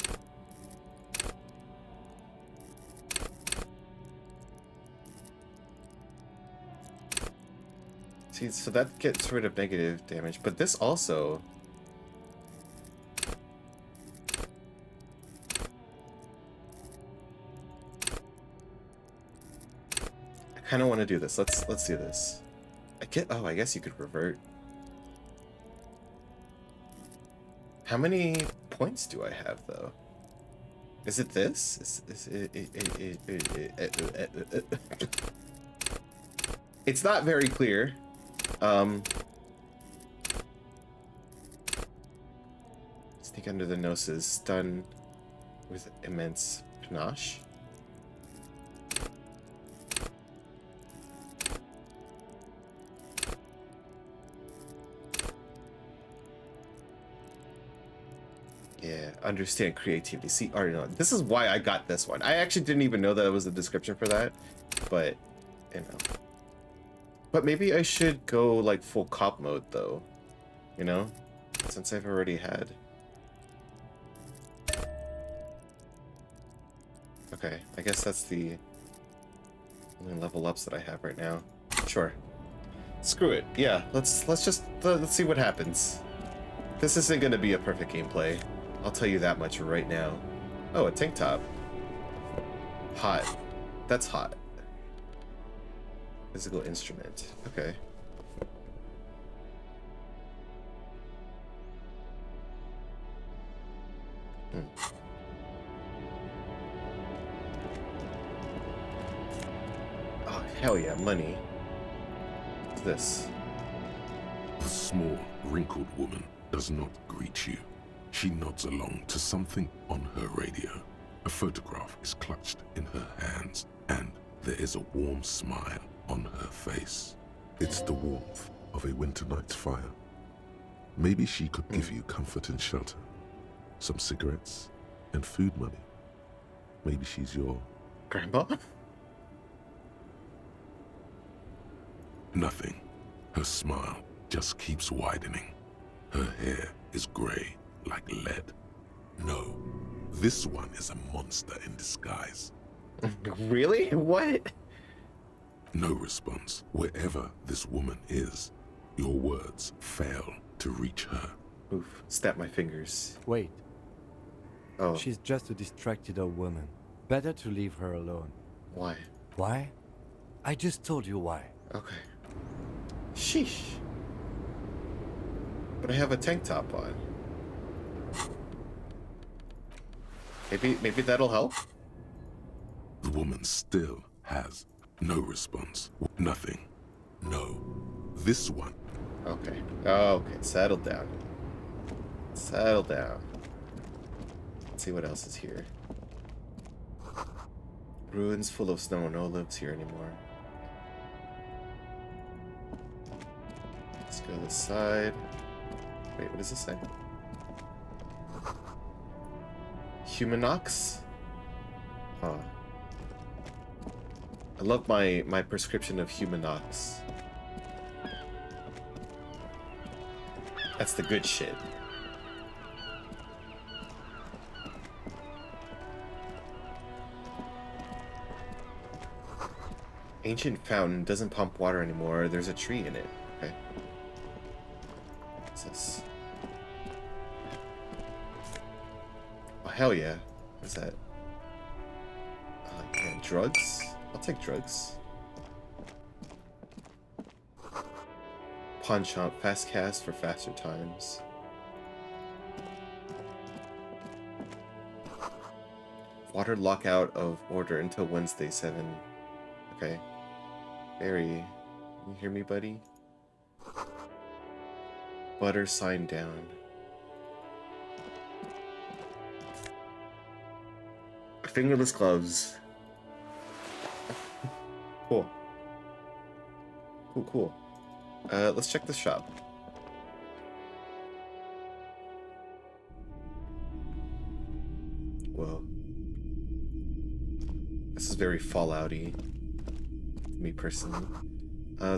See, so that gets rid of negative damage, but this also... I kind of want to do this. Let's do this. I guess you could revert. How many points do I have, though? Is it this? It's not very clear. Sneak under the noses, stun with immense panache. Yeah, understand creativity. See, already know. This is why I got this one. I actually didn't even know that was a description for that, but you know. But maybe I should go like full cop mode though, you know, since I've already had. Okay, I guess that's the only level ups that I have right now. Sure. Screw it. Yeah, let's see what happens. This isn't gonna be a perfect gameplay. I'll tell you that much right now. Oh, a tank top. Hot. That's hot. Physical instrument. Okay. Oh, hell yeah, money. What's this? The small, wrinkled woman does not greet you. She nods along to something on her radio. A photograph is clutched in her hands, and there is a warm smile on her face. It's the warmth of a winter night's fire. Maybe she could give you comfort and shelter, some cigarettes, and food money. Maybe she's your... Grandma? Nothing. Her smile just keeps widening. Her hair is gray like lead. No, this one is a monster in disguise. Really? What? No response. Wherever this woman is, your words fail to reach her. Oof. Snap my fingers. Wait, Oh, she's just a distracted old woman. Better to leave her alone. why? Why? I just told you why. Okay. Sheesh. But I have a tank top on. Maybe that'll help? The woman still has no response. Nothing. No. This one. Okay. Okay, settle down. Settle down. Let's see what else is here. Ruins full of snow. No lives here anymore. Let's go this side. Wait, what does this say? Humanox? Huh. I love my prescription of Humanox. That's the good shit. Ancient fountain doesn't pump water anymore. There's a tree in it. Okay. What's this? Oh, hell yeah. What's that? Yeah, drugs? I'll take drugs. Pawn shop, fast cast for faster times. Water lockout of order until Wednesday 7. Okay. Barry, you hear me, buddy? Butter sign down. fingerless gloves. Cool. Cool. Let's check the shop. Whoa. This is very Fallout-y. Me personally.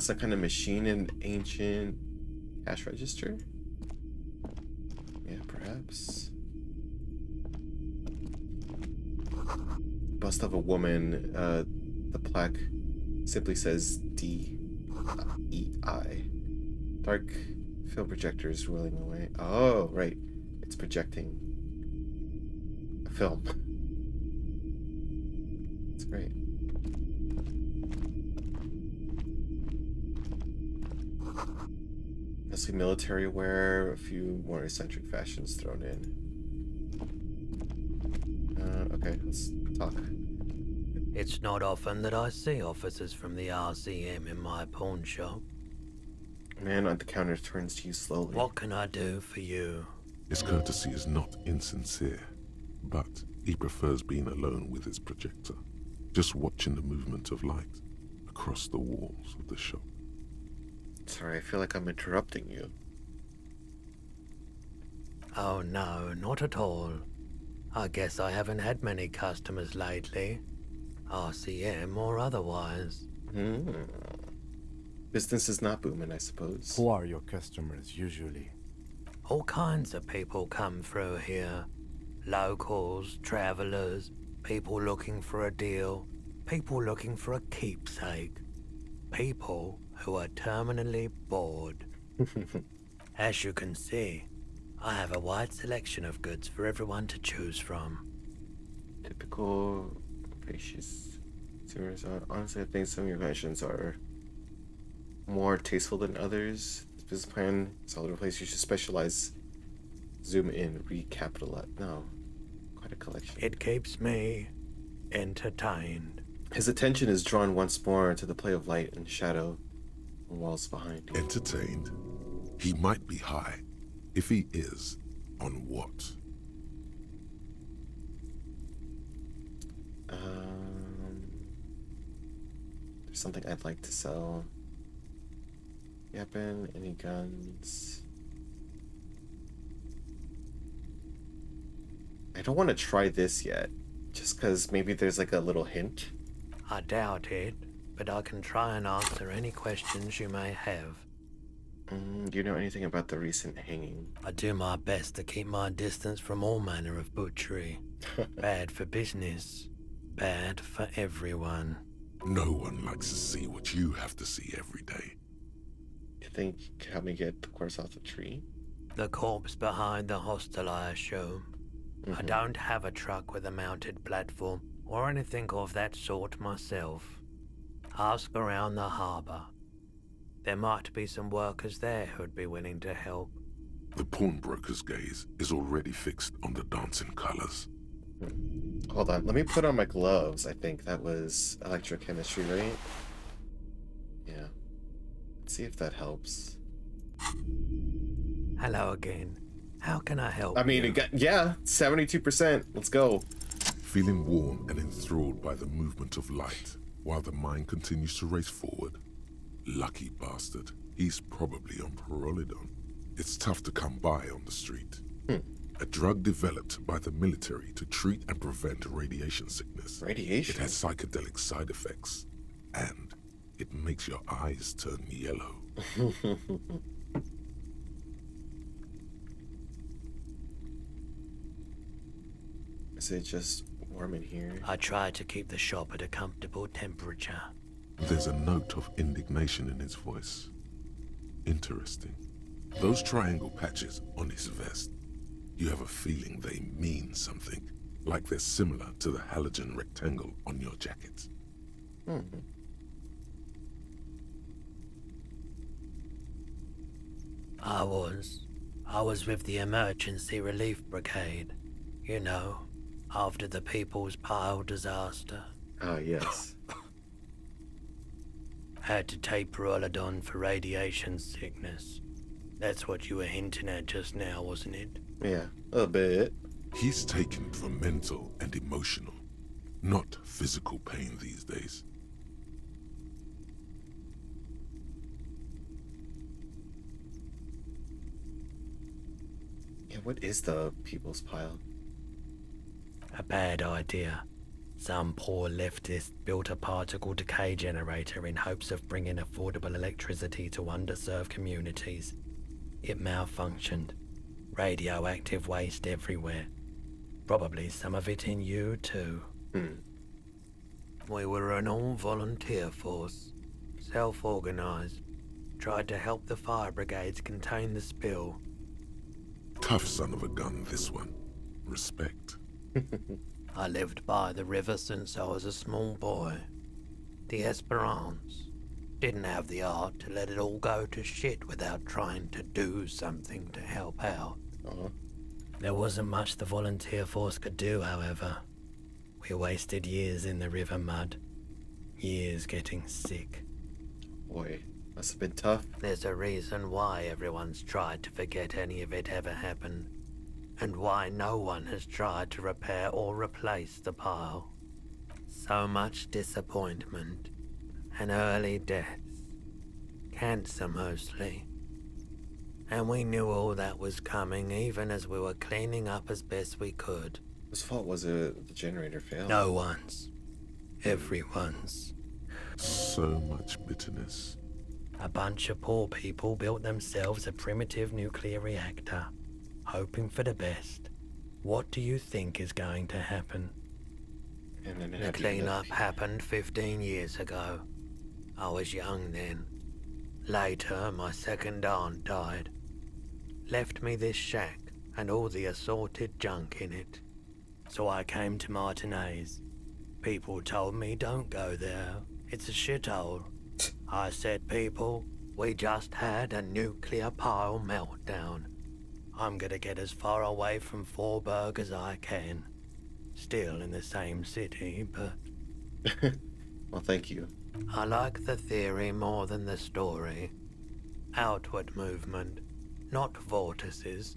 Some kind of machine in ancient cash register? Yeah, perhaps. Bust of a woman. The plaque simply says D-E-I. Dark film projectors rolling away. Oh, right. It's projecting a film. That's great. Mostly military wear, a few more eccentric fashions thrown in. Okay, let's talk. It's not often that I see officers from the RCM in my pawn shop. Man at the counter turns to you slowly. What can I do for you? His courtesy is not insincere, but he prefers being alone with his projector, just watching the movement of light across the walls of the shop. Sorry, I feel like I'm interrupting you. Oh no, not at all. I guess I haven't had many customers lately. RCM or otherwise. Business is not booming, I suppose. Who are your customers usually? All kinds of people come through here. Locals, travelers, people looking for a deal, people looking for a keepsake. People who are terminally bored. As you can see, I have a wide selection of goods for everyone to choose from. Typical gracious consumers. Honestly, I think some of your questions are more tasteful than others. This business plan is all over the place. You should specialize. Zoom in, recapitalize. No, quite a collection. It keeps me entertained. His attention is drawn once more to the play of light and shadow on walls behind you. Entertained? He might be high. If he is, on what? There's something I'd like to sell. Yappin, any guns? I don't want to try this yet, just because maybe there's like a little hint. I doubt it, but I can try and answer any questions you may have. Do you know anything about the recent hanging? I do my best to keep my distance from all manner of butchery. Bad for business, bad for everyone. No one likes to see what you have to see every day. You think you can help me get the corpse off the tree? The corpse behind the hostel, I assume. I don't have a truck with a mounted platform or anything of that sort myself. Ask around the harbour. There might be some workers there who'd be willing to help. The pawnbroker's gaze is already fixed on the dancing colors. Hold on, let me put on my gloves. I think that was electrochemistry, right? Yeah. Let's see if that helps. Hello again. How can I help I mean, you? it got, yeah, 72%. Let's go. Feeling warm and enthralled by the movement of light, while the mind continues to race forward. Lucky bastard. He's probably on Pyrrolidon. It's tough to come by on the street. A drug developed by the military to treat and prevent radiation sickness. Radiation? It has psychedelic side effects, and it makes your eyes turn yellow. Is it just warm in here? I try to keep the shop at a comfortable temperature. There's a note of indignation in his voice. Interesting. Those triangle patches on his vest, you have a feeling they mean something, like they're similar to the halogen rectangle on your jacket. I was with the Emergency Relief Brigade. You know, after the People's Pile disaster. Ah, yes. Had to take Pyrrolidon for radiation sickness. That's what you were hinting at just now, wasn't it? Yeah, a bit. He's taken for mental and emotional. not physical pain these days. Yeah, what is the people's pile? A bad idea. Some poor leftist built a particle decay generator in hopes of bringing affordable electricity to underserved communities. It malfunctioned. Radioactive waste everywhere. Probably some of it in you too. We were an all-volunteer force. Self-organized. Tried to help the fire brigades contain the spill. Tough son of a gun, this one. Respect. I lived by the river since I was a small boy. The Esperance. Didn't have the art to let it all go to shit without trying to do something to help out. There wasn't much the volunteer force could do, however. We wasted years in the river mud. Years getting sick. Boy, must have been tough. There's a reason why everyone's tried to forget any of it ever happened. And why no one has tried to repair or replace the pile. So much disappointment. And early deaths. Cancer mostly. And we knew all that was coming even as we were cleaning up as best we could. Whose fault was it the generator failed? No one's. Everyone's. So much bitterness. A bunch of poor people built themselves a primitive nuclear reactor, hoping for the best. What do you think is going to happen? And then it The had to cleanup happened 15 years ago. I was young then. Later, my second aunt died. Left me this shack and all the assorted junk in it. So I came to Martinez. People told me don't go there. It's a shithole. I said, people, we just had a nuclear pile meltdown. I'm gonna get as far away from Forberg as I can. Still in the same city, but... Well, thank you. I like the theory more than the story. Outward movement, not vortices.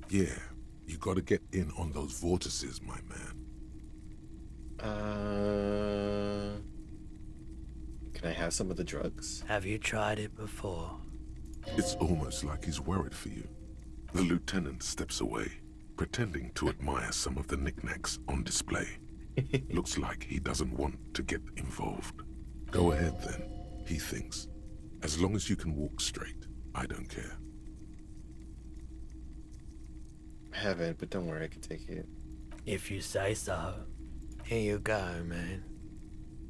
Yeah, you gotta get in on those vortices, my man. Can I have some of the drugs? Have you tried it before? It's almost like he's worried for you. The lieutenant steps away, pretending to admire some of the knickknacks on display. Looks like he doesn't want to get involved. Go ahead then, he thinks. As long as you can walk straight, I don't care. I haven't, but don't worry, I can take it. If you say so. Here you go, man.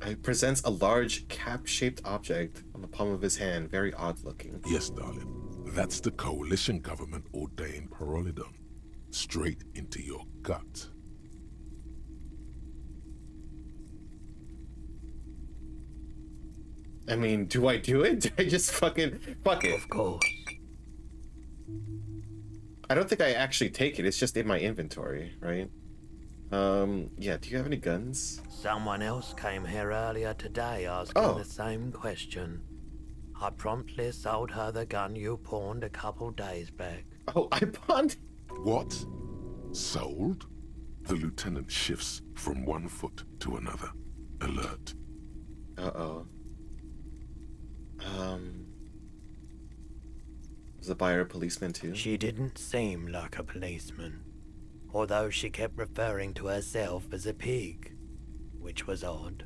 He presents a large cap-shaped object on the palm of his hand, very odd-looking. Yes, darling. That's the coalition government ordained Parolidon. Straight into your gut. I mean, do I do it? Do I just fucking... Fuck it. Of course. I don't think I actually take it. It's just in my inventory, right? Yeah, do you have any guns? Someone else came here earlier today asking the same question. I promptly sold her the gun you pawned a couple days back. Oh, I pawned... What? Sold? The lieutenant shifts from one foot to another. Alert. Uh-oh. Was the buyer a policeman too? She didn't seem like a policeman, although she kept referring to herself as a pig, which was odd.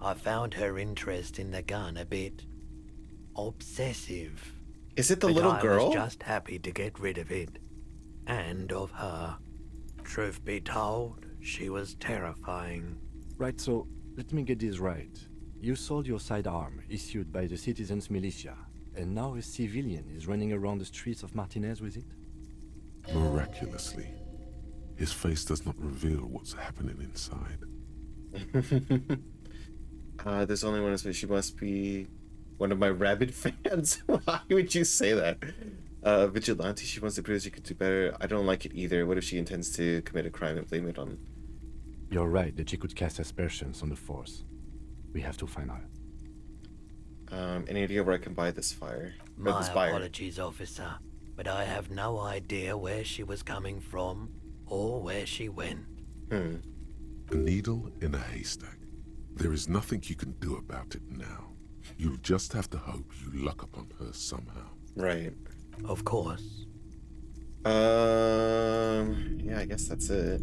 I found her interest in the gun a bit obsessive. Is it the little girl? I was just happy to get rid of it, and of her. Truth be told, she was terrifying. Right, so let me get this right. You sold your sidearm, issued by the citizens' militia, and now a civilian is running around the streets of Martinez with it? Miraculously, his face does not reveal what's happening inside. There's only one. She must be one of my rabid fans. Why would you say that? Vigilante, she wants to prove she could do better. I don't like it either. What if she intends to commit a crime and blame it on... You're right that she could cast aspersions on the force. We have to find her. Any idea where I can buy this fire? My apologies, officer, but I have no idea where she was coming from or where she went. A needle in a haystack. There is nothing you can do about it now. You'll just have to hope you luck upon her somehow. Right. Of course. Yeah, I guess that's it.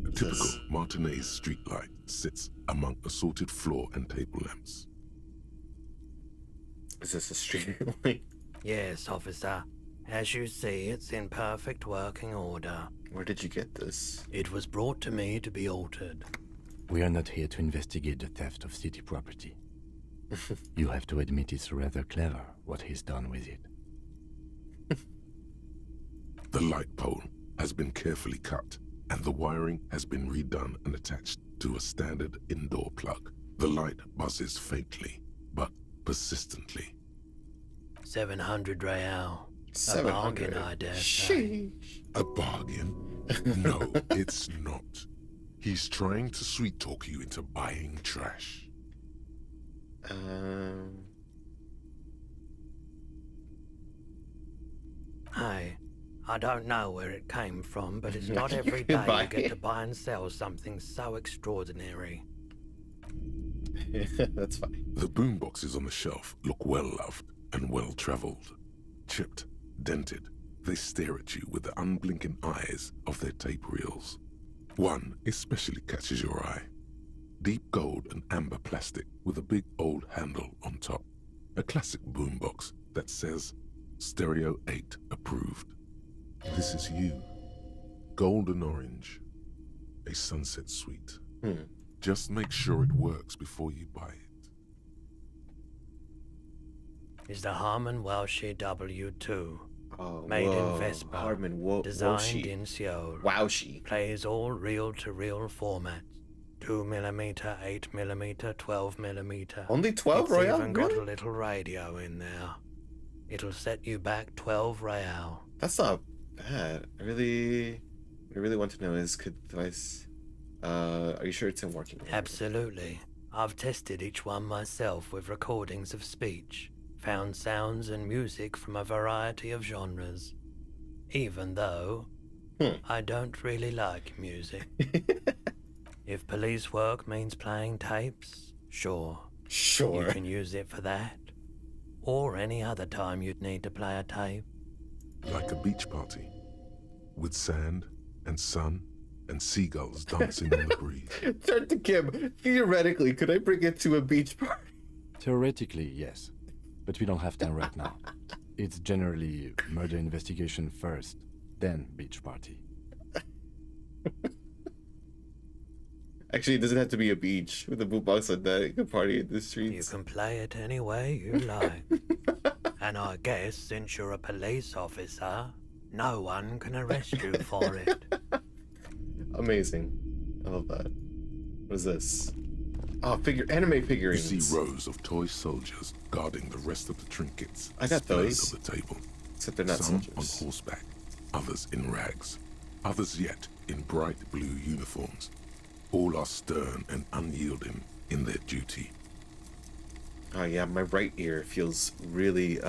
A typical Martinez streetlight sits among assorted floor and table lamps. Is this a street light? Yes, officer. As you see, it's in perfect working order. Where did you get this? It was brought to me to be altered. We are not here to investigate the theft of city property. You have to admit it's rather clever what he's done with it. The light pole has been carefully cut, and the wiring has been redone and attached to a standard indoor plug. The light buzzes faintly, but persistently. 700 real. A 700. bargain, I dare say. Sheesh. A bargain? No, it's not. He's trying to sweet-talk you into buying trash. Hey, I don't know where it came from, but it's not You every can day buy you get it. to buy and sell something so extraordinary. That's fine. The boomboxes on the shelf look well-loved and well-traveled. Chipped, dented, they stare at you with the unblinking eyes of their tape reels. One especially catches your eye. Deep gold and amber plastic with a big old handle on top. A classic boombox that says, Stereo 8 approved. This is you. Golden orange. A sunset suite. Just make sure it works before you buy it. Is the Harman Welsh W2. Oh, Made whoa. in Vespa. Harman Designed Woshi. in Seoul. Wowshi. Plays all reel-to-reel formats. 2mm, 8mm, 12mm. Only 12 It's Royale? even got Really? a little radio in there. It'll set you back 12 real. That's not bad. What I really want to know is, could the device... are you sure it's in working order? Absolutely. I've tested each one myself with recordings of speech, found sounds and music from a variety of genres. Even though I don't really like music. If police work means playing tapes, sure. Sure. You can use it for that. Or any other time you'd need to play a tape. Like a beach party. With sand and sun and seagulls dancing on the breeze. Turn to Kim. Theoretically, could I bring it to a beach party? Theoretically, yes. But we don't have time right now. It's generally murder investigation first, then beach party. Actually, it doesn't have to be a beach with a boombox like that. You can party in the You streets. can play it any way you like. And I guess since you're a police officer, no one can arrest you for it. Amazing. I love that. What is this? Oh, anime You figurines. see rows of toy soldiers guarding the rest of the trinkets I got displayed those. on the table. Except they're not Some soldiers. on horseback, others in rags, others yet in bright blue uniforms. All are stern and unyielding in their duty. Oh yeah, my right ear feels really,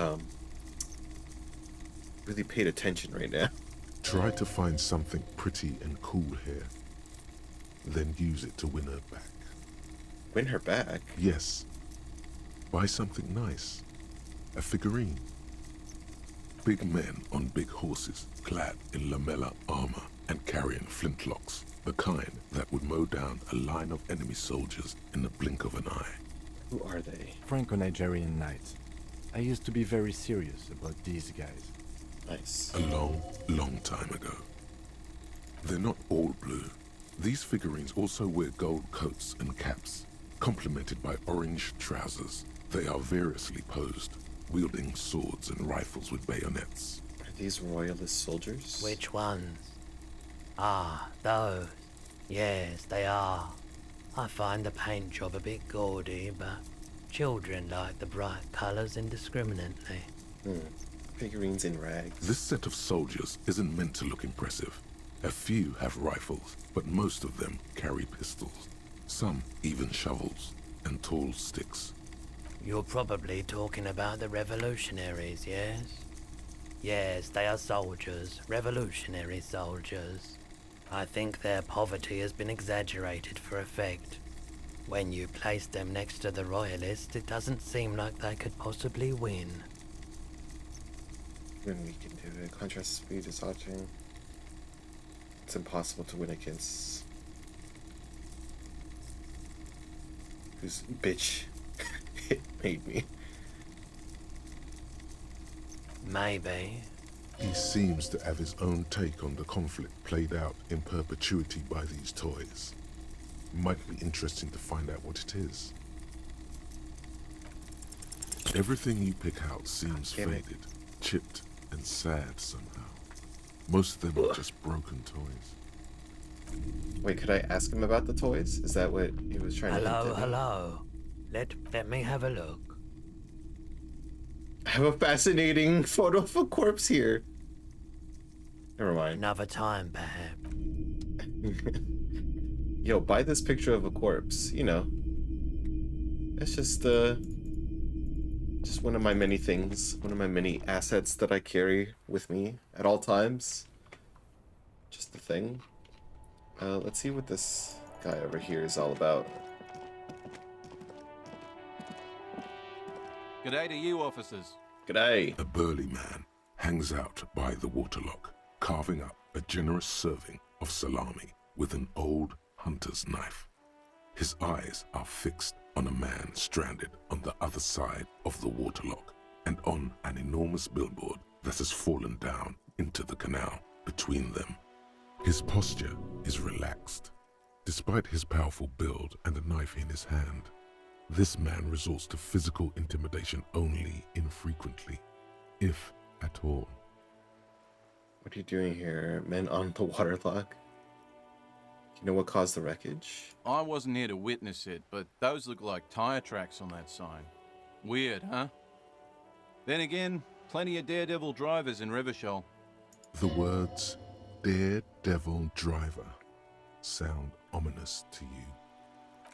really paid attention right now. Try to find something pretty and cool here. Then use it to win her back. Win her back. Yes. Buy something nice. A figurine. Big men on big horses, clad in lamella armor and carrying flintlocks. The kind that would mow down a line of enemy soldiers in the blink of an eye. Who are they? Franco-Nigerian knights. I used to be very serious about these guys. Nice. A long, long time ago. They're not all blue. These figurines also wear gold coats and caps, complemented by orange trousers. They are variously posed, wielding swords and rifles with bayonets. Are these royalist soldiers? Which ones? Ah, those. Yes, they are. I find the paint job a bit gaudy, but children like the bright colours indiscriminately. Figurines in rags. This set of soldiers isn't meant to look impressive. A few have rifles, but most of them carry pistols. Some even shovels and tall sticks. You're probably talking about the revolutionaries, yes? Yes, they are soldiers, revolutionary soldiers. I think their poverty has been exaggerated for effect. When you place them next to the Royalists, it doesn't seem like they could possibly win. When we can do it. Contrast speed is dodging. It's impossible to win against. Who's bitch? It made me. Maybe. He seems to have his own take on the conflict played out in perpetuity by these toys. Might be interesting to find out what it is. Everything you pick out seems faded, chipped, and sad somehow. Most of them are just broken toys. Wait, could I ask him about the toys? Is that what he was trying to Hello, hint at? hello. Let me have a look. I have a fascinating photo of a corpse here. Never mind. Another time, perhaps. Yo, buy this picture of a corpse. You know, it's just one of my many things, one of my many assets that I carry with me at all times. Just a thing. Let's see what this guy over here is all about. G'day to you, officers. G'day. A burly man hangs out by the waterlock, carving up a generous serving of salami with an old hunter's knife. His eyes are fixed on a man stranded on the other side of the waterlock and on an enormous billboard that has fallen down into the canal between them. His posture is relaxed. Despite his powerful build and the knife in his hand, this man resorts to physical intimidation only infrequently, if at all. What are you doing here? Men on the waterlock? Do you know what caused the wreckage? I wasn't here to witness it, but those look like tire tracks on that sign. Weird, huh? Then again, plenty of daredevil drivers in Rivershoal. The words "daredevil driver" sound ominous to you.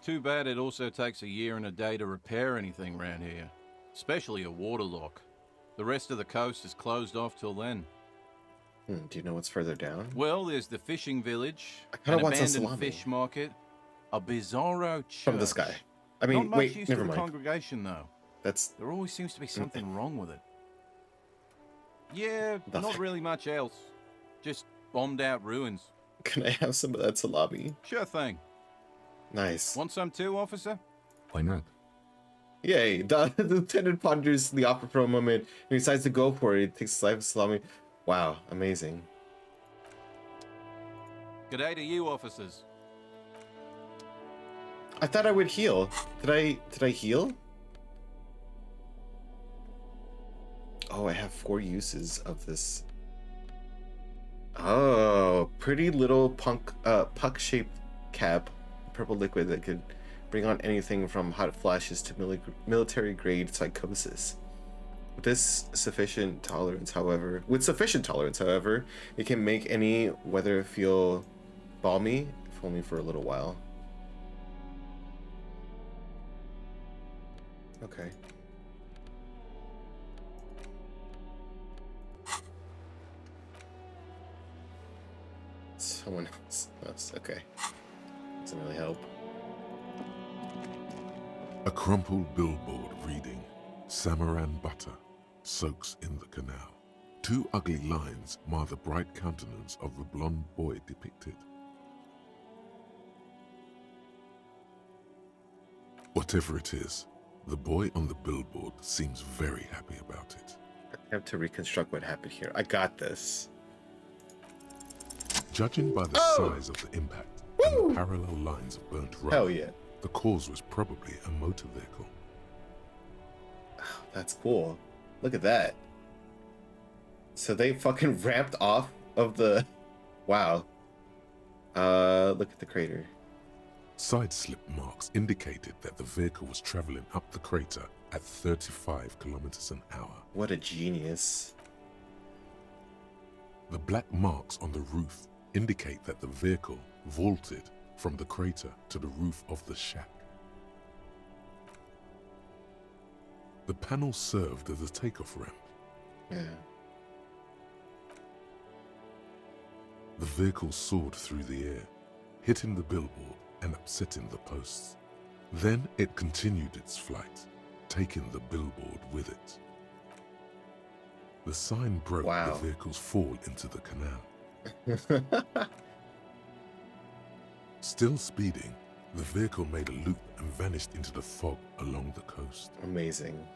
Too bad it also takes a year and a day to repair anything around here, especially a waterlock. The rest of the coast is closed off till then. Do you know what's further down? Well, there's the fishing village, I kinda an want some abandoned salami. fish market, a bizarro church. From this guy. I mean, Not much wait, use never to the mind. congregation, though. That's There always seems to be something wrong with it. Yeah, not Nothing. really much else. Just bombed out ruins. Can I have some of that salami? Sure thing. Nice. Want some too, officer? Why not? Yay. The lieutenant ponders the offer for a moment and decides to go for it. He takes a slice of salami. Wow, amazing. G'day to you, officers. I thought I would heal. Did I heal? Oh, I have 4 uses of this. Oh, pretty little puck-shaped cap, purple liquid that could bring on anything from hot flashes to military-grade psychosis. With sufficient tolerance, however, it can make any weather feel balmy, if only for a little while. Okay. Someone else. Okay. Doesn't really help. A crumpled billboard reading, "Samaran butter soaks in the canal." 2 ugly lines mar the bright countenance of the blonde boy depicted. Whatever it is, the boy on the billboard seems very happy about it. I have to reconstruct what happened here. I got this. Judging by the size of the impact and the parallel lines of burnt rock, Hell yeah. the cause was probably a motor vehicle. Oh, that's cool. Look at that. So they fucking ramped off of the... Wow. Look at the crater. Side slip marks indicated that the vehicle was traveling up the crater at 35 kilometers an hour. What a genius. The black marks on the roof indicate that the vehicle vaulted from the crater to the roof of the shack. The panel served as a takeoff ramp. Yeah. The vehicle soared through the air, hitting the billboard and upsetting the posts. Then it continued its flight, taking the billboard with it. The sign broke Wow. the vehicle's fall into the canal. Still speeding, the vehicle made a loop and vanished into the fog along the coast. Amazing.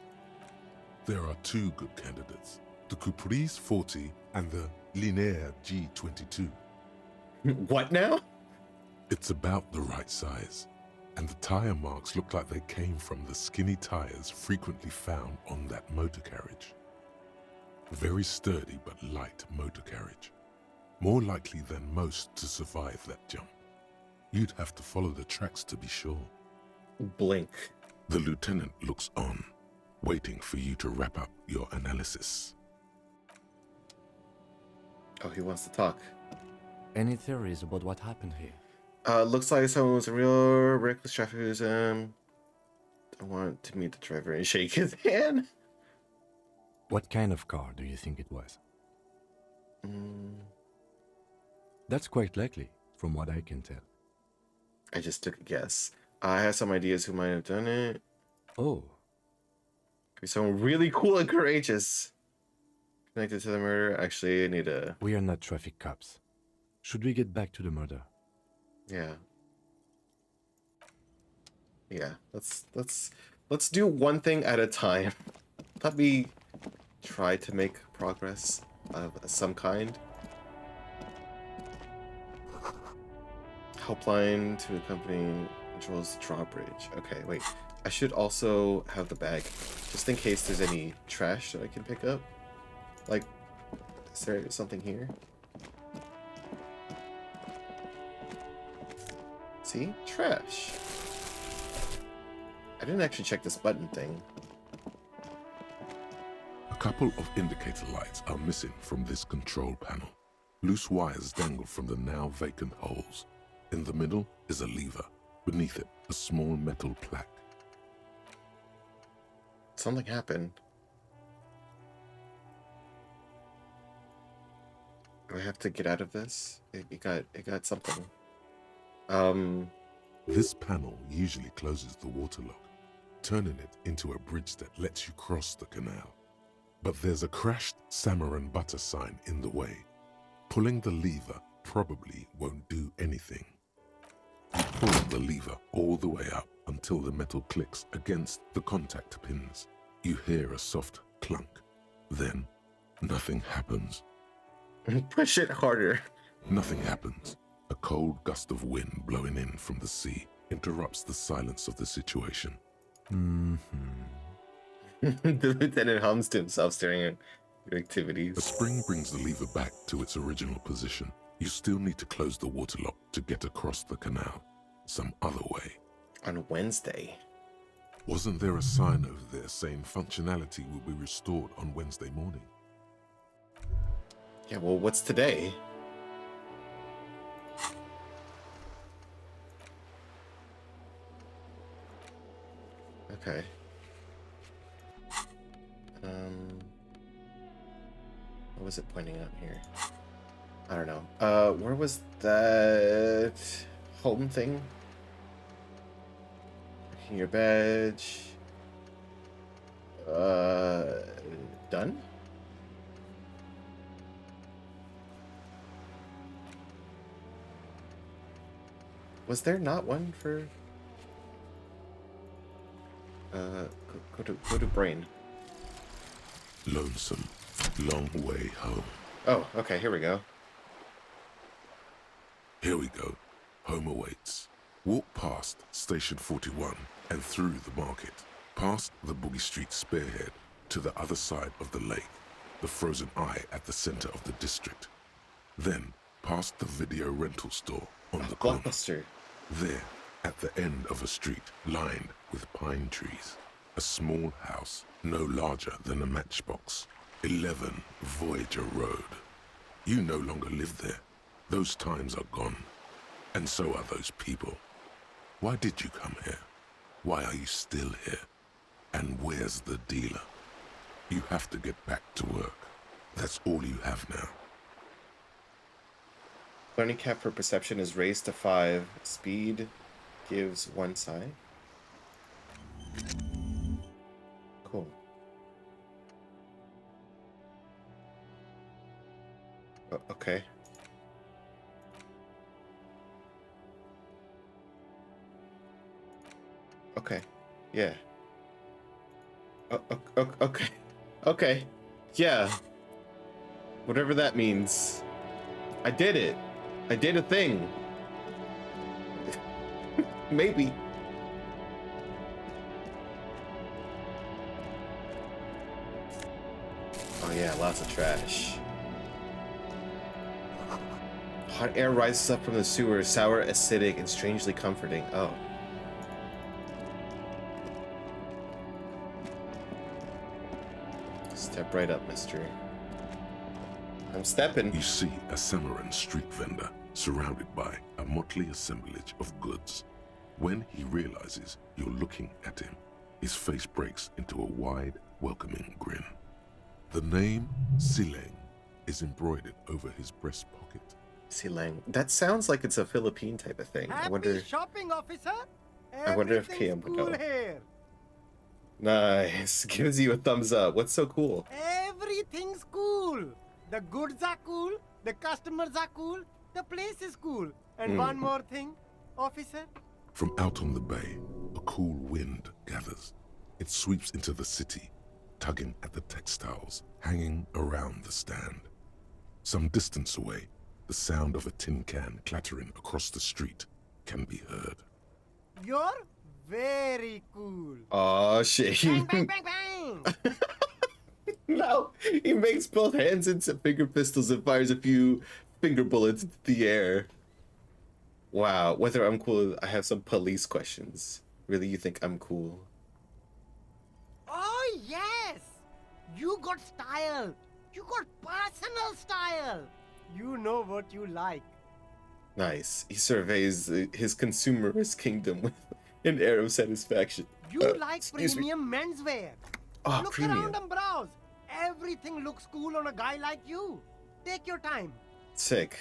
There are two good candidates, the Caprice 40 and the Linear G22. What now? It's about the right size, and the tire marks look like they came from the skinny tires frequently found on that motor carriage. Very sturdy but light motor carriage, more likely than most to survive that jump. You'd have to follow the tracks to be sure. Blink. The lieutenant looks on, waiting for you to wrap up your analysis. Oh, he wants to talk. Any theories about what happened here? Looks like someone was a real reckless traffic who's I want to meet the driver and shake his hand. What kind of car do you think it was? That's quite likely, from what I can tell. I just took a guess. I have some ideas who might have done it. Oh, Could be someone really cool and courageous. Connected to the murder. Actually, I need a... we are not traffic cops. Should we get back to the murder? Yeah. Yeah, let's do one thing at a time. Let me try to make progress of some kind. Helpline to accompany controls the drawbridge. Okay, wait. I should also have the bag, just in case there's any trash that I can pick up. Like, is there something here? See? Trash. I didn't actually check this button thing. A couple of indicator lights are missing from this control panel. Loose wires dangle from the now vacant holes. In the middle is a lever. Beneath it, a small metal plaque. Something happened. Do I have to get out of this? It got something. This panel usually closes the water lock, turning it into a bridge that lets you cross the canal. But there's a crashed salmon and butter sign in the way. Pulling the lever probably won't do anything. You pull the lever all the way up until the metal clicks against the contact pins. You hear a soft clunk. Then, nothing happens. Push it harder. Nothing happens. A cold gust of wind blowing in from the sea interrupts the silence of the situation. The lieutenant hums to himself, staring at your A activities. spring brings the lever back to its original position. You still need to close the water lock to get across the canal. Some other way. On Wednesday. Wasn't there a sign over there saying functionality will be restored on Wednesday morning? Yeah, well, what's today? Okay. What was it pointing out here? I don't know. Where was that home thing? Checking your badge. Done? Was there not one for go to brain? Lonesome. Long way home. Oh, okay, here we go. Here we go. Home awaits. Walk past Station 41 and through the market, past the Boogie Street spearhead to the other side of the lake, the frozen eye at the center of the district. Then past the video rental store on the corner. Blockbuster. There, at the end of a street lined with pine trees, a small house no larger than a matchbox. 11 Voyager Road. You no longer live there. Those times are gone. And so are those people. Why did you come here? Why are you still here? And where's the dealer? You have to get back to work. That's all you have now. Learning cap for perception is raised to 5. Speed gives 1 psi. Cool. Okay. Okay. Yeah. Okay. Okay. Yeah. Whatever that means. I did it. I did a thing. Maybe. Oh yeah, lots of trash. Hot air rises up from the sewer, sour, acidic, and strangely comforting. Oh. Step right up, mister. I'm stepping. You see a Samaran street vendor surrounded by a motley assemblage of goods. When he realizes you're looking at him, his face breaks into a wide, welcoming grin. The name Sileng is embroidered over his breast pocket. Sileng. That sounds like it's a Philippine type of thing. Happy shopping, officer. I wonder if PM would know. Nice. Gives you a thumbs up. What's so cool? Everything's cool. The goods are cool. The customers are cool. The place is cool. And one more thing, officer. From out on the bay, a cool wind gathers. It sweeps into the city, tugging at the textiles hanging around the stand. Some distance away, the sound of a tin can clattering across the street can be heard. You're very cool. Oh shit. Bang, bang, bang, bang. No, he makes both hands into finger pistols and fires a few finger bullets into the air. Wow, whether I'm cool, I have some police questions. Really, you think I'm cool? Oh, yes. You got style. You got personal style. You know what you like. Nice. He surveys his consumerist kingdom with an air of satisfaction. You like premium menswear. Oh, Look premium. around and browse. Everything looks cool on a guy like you. Take your time. Sick.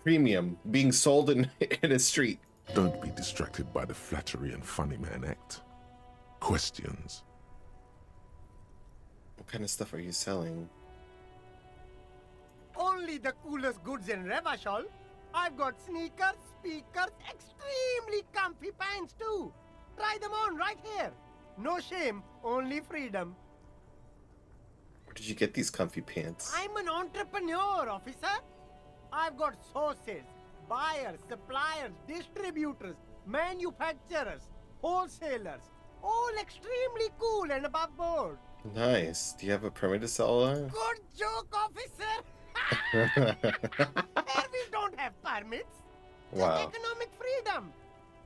Premium being sold in a street. Don't be distracted by the flattery and funny man act. Questions. What kind of stuff are you selling? Only the coolest goods in Revachol. I've got sneakers, speakers, extremely comfy pants too. Try them on right here. No shame, only freedom. Where did you get these comfy pants? I'm an entrepreneur, officer. I've got sources, buyers, suppliers, distributors, manufacturers, wholesalers, all extremely cool and above board. Nice. Do you have a permit to sell that? Good joke, officer. Here we don't have permits. Wow. Just economic freedom.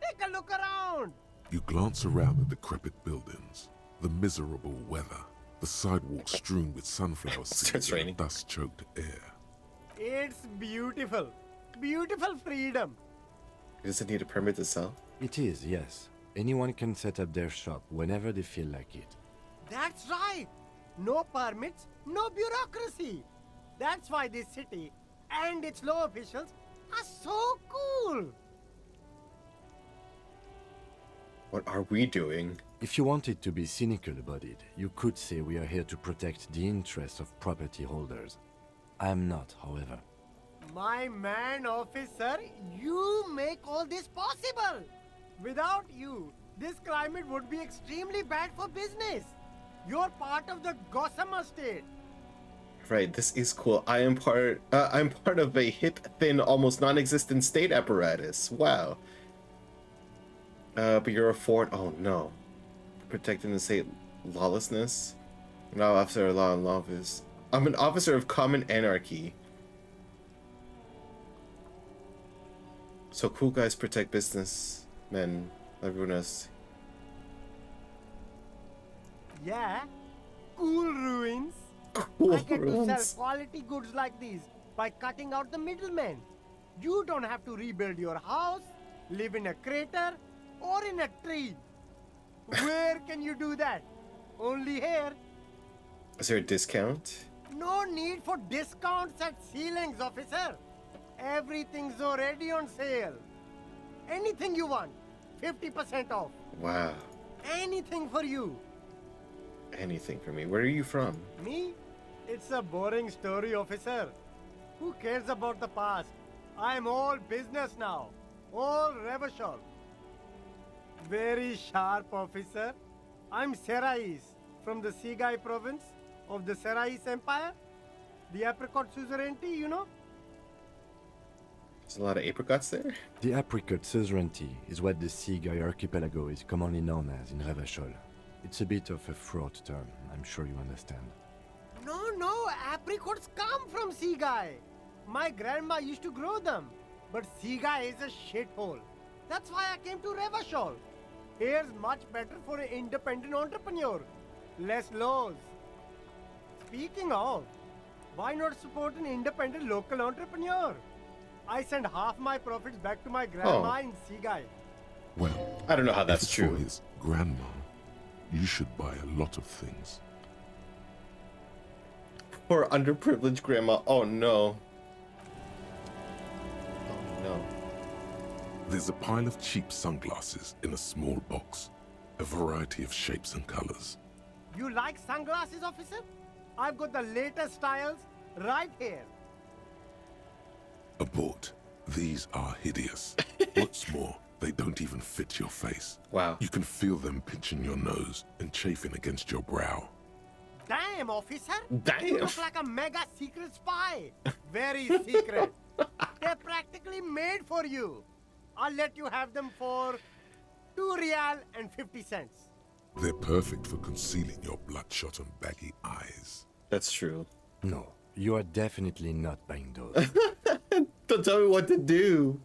Take a look around. You glance around the decrepit buildings, the miserable weather, the sidewalks strewn with sunflower seeds and dust-choked air. It's beautiful. Beautiful freedom. He doesn't need a permit to sell? It is, yes. Anyone can set up their shop whenever they feel like it. That's right. No permits, no bureaucracy. That's why this city and its law officials are so cool. What are we doing? If you wanted to be cynical about it, you could say we are here to protect the interests of property holders. I am not, however. My man, officer, you make all this possible. Without you, this climate would be extremely bad for business. You're part of the Gossamer state. Right, this is cool. I'm part of a hip, thin, almost non-existent state apparatus. Wow. But you're a foreign. Oh no. Protecting the state lawlessness. No officer of law and lawless. I'm an officer of common anarchy. So cool guys protect businessmen. Everyone else. Yeah, cool ruins. Cool I get ruins. to sell quality goods like these by cutting out the middlemen. You don't have to rebuild your house, live in a crater, or in a tree. Where can you do that? Only here. Is there a discount? No need for discounts at ceilings, officer. Everything's already on sale. Anything you want, 50% off. Wow. Anything for you. Anything for me. Where are you from? Me? It's a boring story, officer. Who cares about the past? I'm all business now. All Revachol. Very sharp, officer. I'm Serais from the Sigai province of the Serais Empire. The apricot suzerainty, you know? There's a lot of apricots there. The apricot suzerainty is what the Sigai archipelago is commonly known as in Revachol. It's a bit of a fraught term, I'm sure you understand. No, apricots come from Sigai. My grandma used to grow them. But Sigai is a shithole. That's why I came to Revachol. Here's much better for an independent entrepreneur. Less laws. Speaking of, why not support an independent local entrepreneur? I send half my profits back to my grandma in Sigai. Well, I don't know how that's if it's true. for his grandma, you should buy a lot of things. Poor underprivileged grandma. Oh no. Oh no. There's a pile of cheap sunglasses in a small box, a variety of shapes and colors. You like sunglasses, officer? I've got the latest styles right here. Abort. These are hideous. What's more, they don't even fit your face. Wow. You can feel them pinching your nose and chafing against your brow. Damn, officer! Damn. You look like a mega secret spy. Very secret. They're practically made for you. I'll let you have them for 2 real and 50 cents. They're perfect for concealing your bloodshot and baggy eyes. That's true. No, you are definitely not buying those. Don't tell me what to do.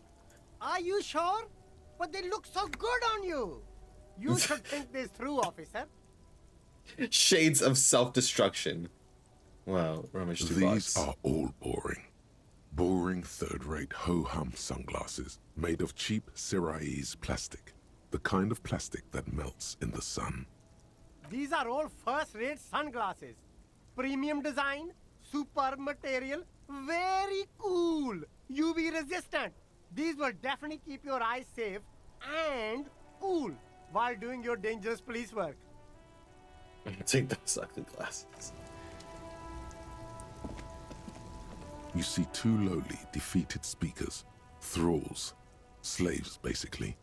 Are you sure? But they look so good on you. You should think this through, officer. Shades of self-destruction. Wow, rummage $2. These are all boring. Boring third-rate ho-hum sunglasses made of cheap Serais plastic. The kind of plastic that melts in the sun. These are all first-rate sunglasses. Premium design, superb material, very cool. UV resistant. These will definitely keep your eyes safe and cool while doing your dangerous police work. Take those ugly glasses. You see 2 lowly, defeated speakers, thralls, slaves basically,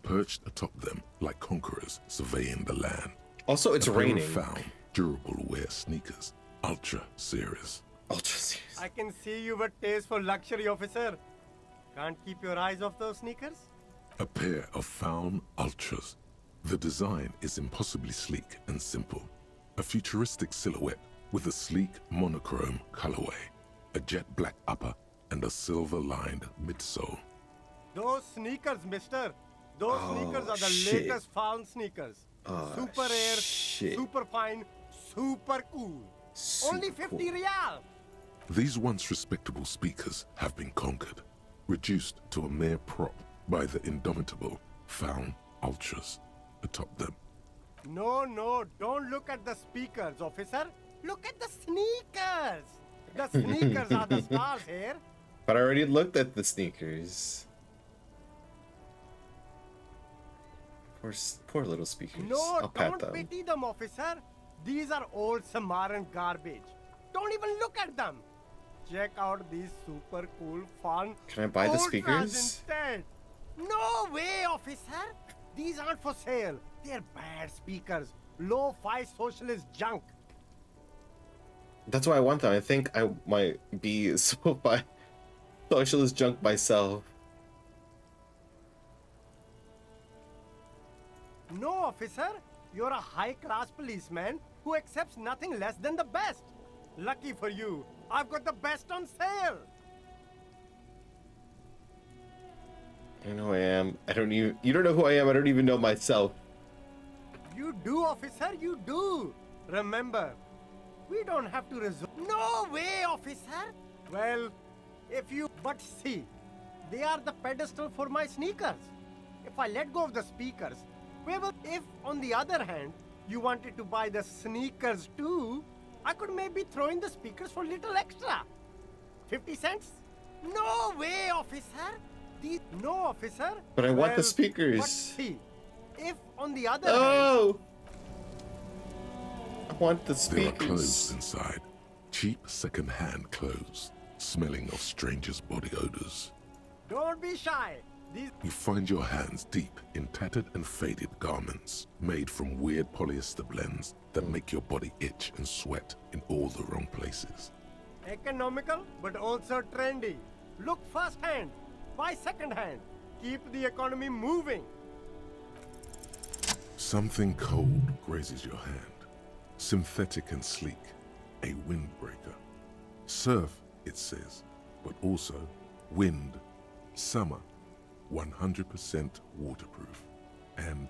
perched atop them like conquerors surveying the land. Also, it's A pair of raining. found, durable wear sneakers, ultra series. Ultra serious. I can see you have a taste for luxury, officer. Can't keep your eyes off those sneakers? A pair of found ultras. The design is impossibly sleek and simple. A futuristic silhouette with a sleek monochrome colorway, a jet black upper, and a silver-lined midsole. Those sneakers, mister. Those sneakers are the shit. latest found sneakers. Oh, super rare, shit. super fine, super cool. Only Super 50 cool. real. These once respectable speakers have been conquered, reduced to a mere prop by the indomitable found ultras atop them. No, don't look at the speakers, officer. Look at the sneakers. The sneakers are the stars here. But I already looked at the sneakers. Poor little speakers. No, I'll pat don't them. pity them, officer. These are old Samaran garbage. Don't even look at them. Check out these super cool, fun. Can I buy the ultras speakers? instead. No way, officer. These aren't for sale. They're bad speakers. Low-fi socialist junk. That's why I want them. I think I might be socialist junk myself. No, officer. You're a high-class policeman who accepts nothing less than the best. Lucky for you, I've got the best on sale. I know who I am. You don't know who I am. I don't even know myself. You do, officer, you do. Remember, we don't have to resort. No way, officer. Well, but see, they are the pedestal for my sneakers. If I let go of the speakers, if on the other hand, you wanted to buy the sneakers too, I could maybe throw in the speakers for little extra. 50 cents? No way, officer. No, officer. But I want the But speakers. see, if on the other hand, Oh! I want the There are clothes speakers. inside. Cheap second-hand clothes, smelling of strangers' body odors. don't be shy. You find your hands deep in tattered and faded garments made from weird polyester blends that make your body itch and sweat in all the wrong places. Economical, but also trendy. Look first hand, buy second hand. Keep the economy moving. Something cold grazes your hand. Synthetic and sleek, a windbreaker. Surf, it says, but also wind, summer, 100% waterproof, and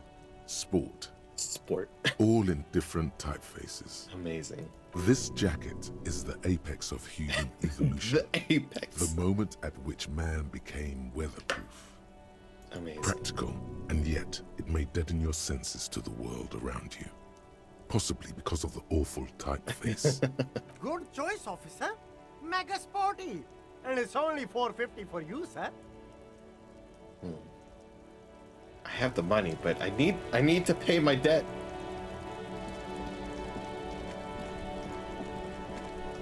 sport. Sport. All in different typefaces. Amazing. This jacket is the apex of human evolution. The apex. The moment at which man became weatherproof. Amazing. Practical, and yet it may deaden your senses to the world around you. Possibly because of the awful typeface. Good choice, officer. Mega sporty. And it's only $4.50 for you, sir. I have the money, but I need to pay my debt.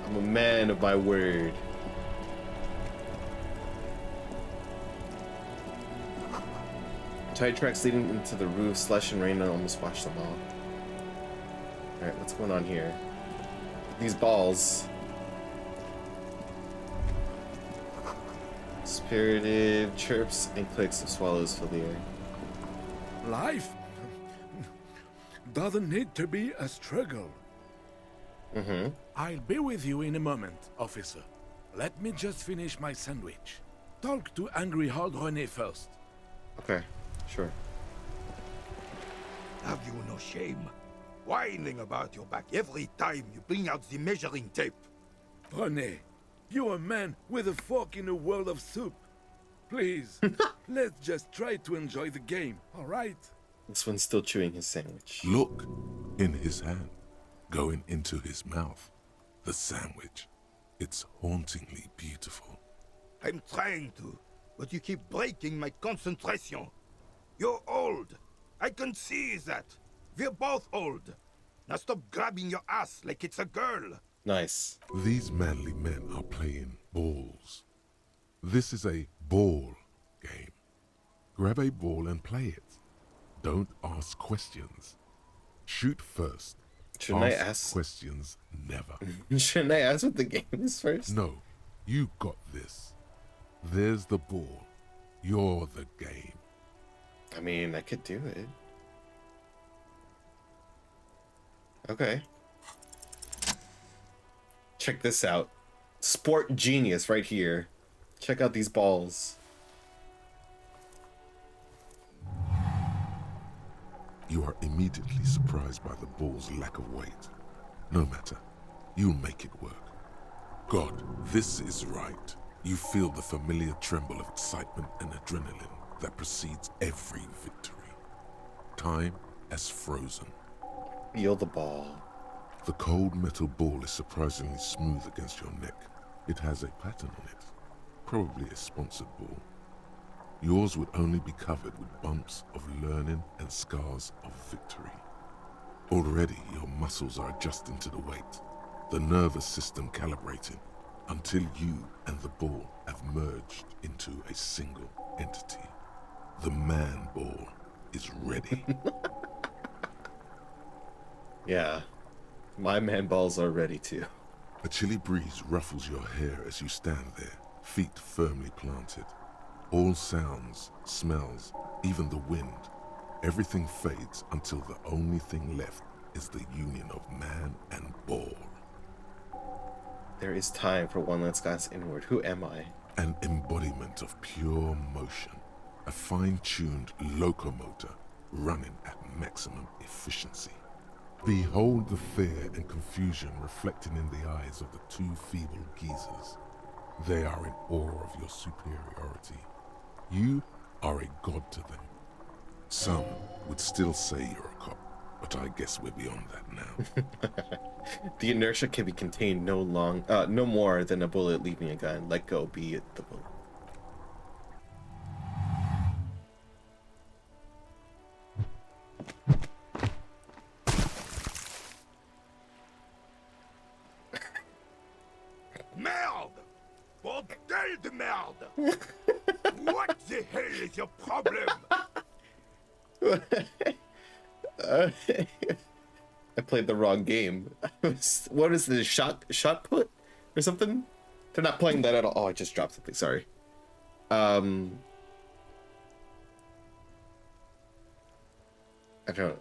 I'm a man of my word. Tire tracks leading into the roof, slush and rain almost washed them all. Alright, what's going on here? These balls. Spirited chirps and clicks of swallows fill the air. Life doesn't need to be a struggle. I'll be with you in a moment, officer. Let me just finish my sandwich. Talk to Angry Hard René first. Okay, sure. Have you no shame? Whining about your back every time you bring out the measuring tape. René, you're a man with a fork in a world of soup. Please, let's just try to enjoy the game, all right? This one's still chewing his sandwich. Look, in his hand, going into his mouth. The sandwich. It's hauntingly beautiful. I'm trying to, but you keep breaking my concentration. You're old. I can see that. We're both old. Now stop grabbing your ass like it's a girl. Nice. These manly men are playing balls. This is a ball game. Grab a ball and play it. Don't ask questions. Shoot first. Shouldn't I ask? Questions never. Shouldn't I ask what the game is first? No, you got this. There's the ball. You're the game. I mean, I could do it. Okay. Check this out. Sport genius right here. Check out these balls. You are immediately surprised by the ball's lack of weight. No matter, you'll make it work. God, this is right. You feel the familiar tremble of excitement and adrenaline that precedes every victory. Time has frozen. Feel the ball. The cold metal ball is surprisingly smooth against your neck. It has a pattern on it, probably a sponsored ball. Yours would only be covered with bumps of learning and scars of victory. Already your muscles are adjusting to the weight, the nervous system calibrating, until you and the ball have merged into a single entity. The man ball is ready. Yeah. My man balls are ready too. A chilly breeze ruffles your hair as you stand there, feet firmly planted. All sounds, smells, even the wind, everything fades until the only thing left is the union of man and ball. There is time for one last glance inward. Who am I? An embodiment of pure motion, a fine-tuned locomotor running at maximum efficiency. Behold the fear and confusion reflecting in the eyes of the two feeble geezers. They are in awe of your superiority. You are a god to them. Some would still say you're a cop, but I guess we're beyond that now. The inertia can be contained no more than a bullet leaving a gun. Let go, be it the bullet. Merde! Bordel de merde! What the hell is your problem? I played the wrong game. What is this, shot put or something? They're not playing that at all. Oh, I just dropped something. Sorry. I don't.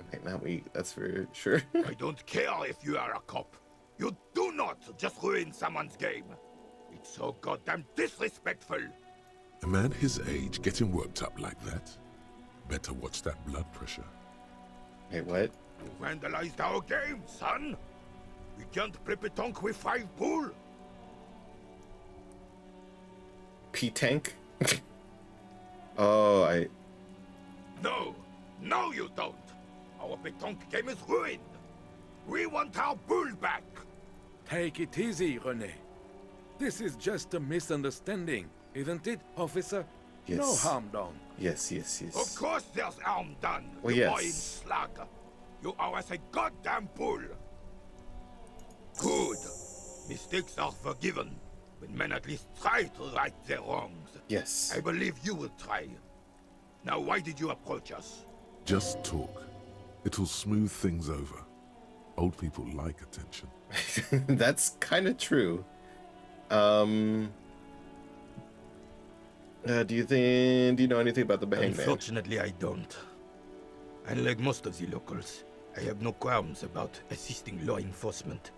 Okay, not we. That's for sure. I don't care if you are a cop. You do not just ruin someone's game. It's so goddamn disrespectful. A man his age getting worked up like that? Better watch that blood pressure. Wait, what? You vandalized our game, son. We can't play petanque with 5 pool. P-Tank? Oh, No, you don't. Our petanque game is ruined. We want our bull back. Take it easy, René. This is just a misunderstanding, isn't it, officer? Yes. No harm done. Yes. Of course there's harm done. Well, you yes. boy in slag. You owe us a goddamn bull. Good. Mistakes are forgiven when men at least try to right their wrongs. Yes. I believe you will try. Now, why did you approach us? Just talk. It'll smooth things over. Old people like attention. That's kind of true. Do you know anything about the hangman? Unfortunately, I don't. Unlike most of the locals, I have no qualms about assisting law enforcement.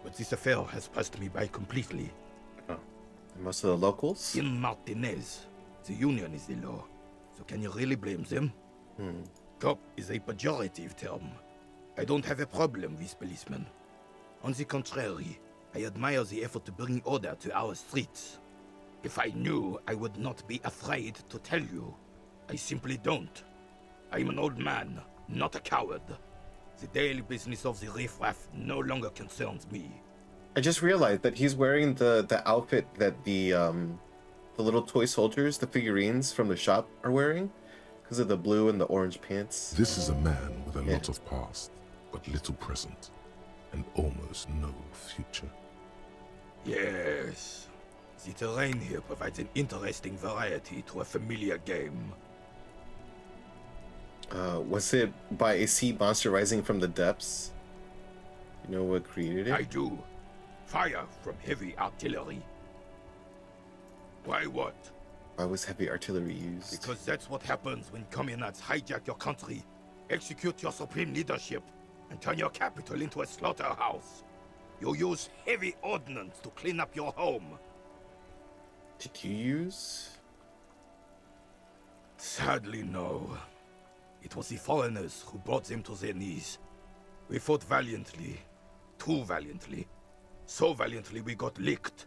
But this affair has passed me by completely. Oh. And most of the locals? In Martinez, the union is the law. So can you really blame them? Cop is a pejorative term. I don't have a problem with policemen. On the contrary, I admire the effort to bring order to our streets. If I knew, I would not be afraid to tell you. I simply don't. I'm an old man, not a coward. The daily business of the riffraff no longer concerns me. I just realized that he's wearing the outfit that the little toy soldiers, the figurines from the shop, are wearing, because of the blue and the orange pants. This is a man with a lot of past, but little present, and almost no future. Yes. The terrain here provides an interesting variety to a familiar game. Was it by a sea monster rising from the depths? You know what created it? I do. Fire from heavy artillery. Why what? Why was heavy artillery used? Because that's what happens when communards hijack your country, execute your supreme leadership, and turn your capital into a slaughterhouse. You use heavy ordnance to clean up your home. Did you use? Sadly, no. It was the foreigners who brought them to their knees. We fought valiantly. Too valiantly. So valiantly we got licked.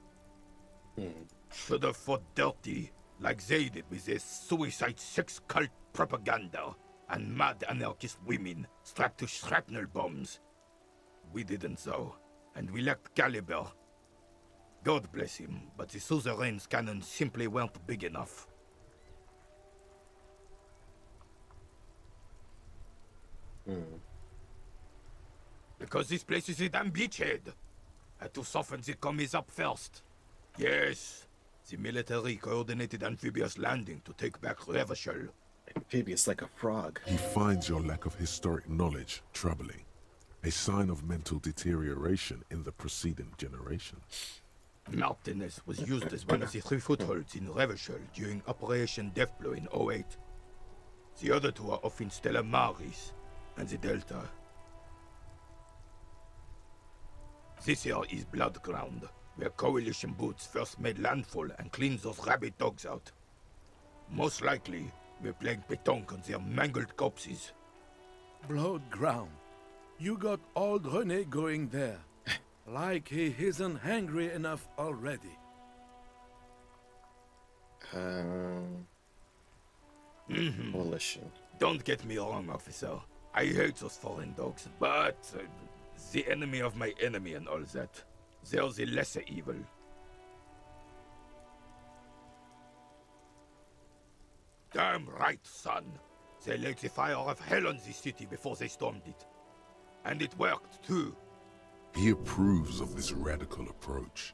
Should have fought dirty, like they did with their suicide sex cult propaganda and mad anarchist women strapped to shrapnel bombs. We didn't though, and we lacked caliber. God bless him, but the suzerain's cannons simply weren't big enough. Because this place is a damn beachhead. Had to soften the commies up first. Yes, the military coordinated amphibious landing to take back Revachol. Amphibious like a frog. He finds your lack of historic knowledge troubling, a sign of mental deterioration in the preceding generation. Martinez was used as one of the 3 footholds in Revachol during Operation Deathblow in 08. The other 2 are off in Stella Maris and the Delta. This here is Blood Ground, where Coalition boots first made landfall and cleaned those rabid dogs out. Most likely, we're playing petanque on their mangled corpses. Blood ground. You got old René going there. Like he isn't hungry enough already. Coalition. Don't get me wrong, officer. I hate those foreign dogs, but the enemy of my enemy and all that, they're the lesser evil. Damn right, son. They lit the fire of hell on the city before they stormed it. And it worked, too. He approves of this radical approach,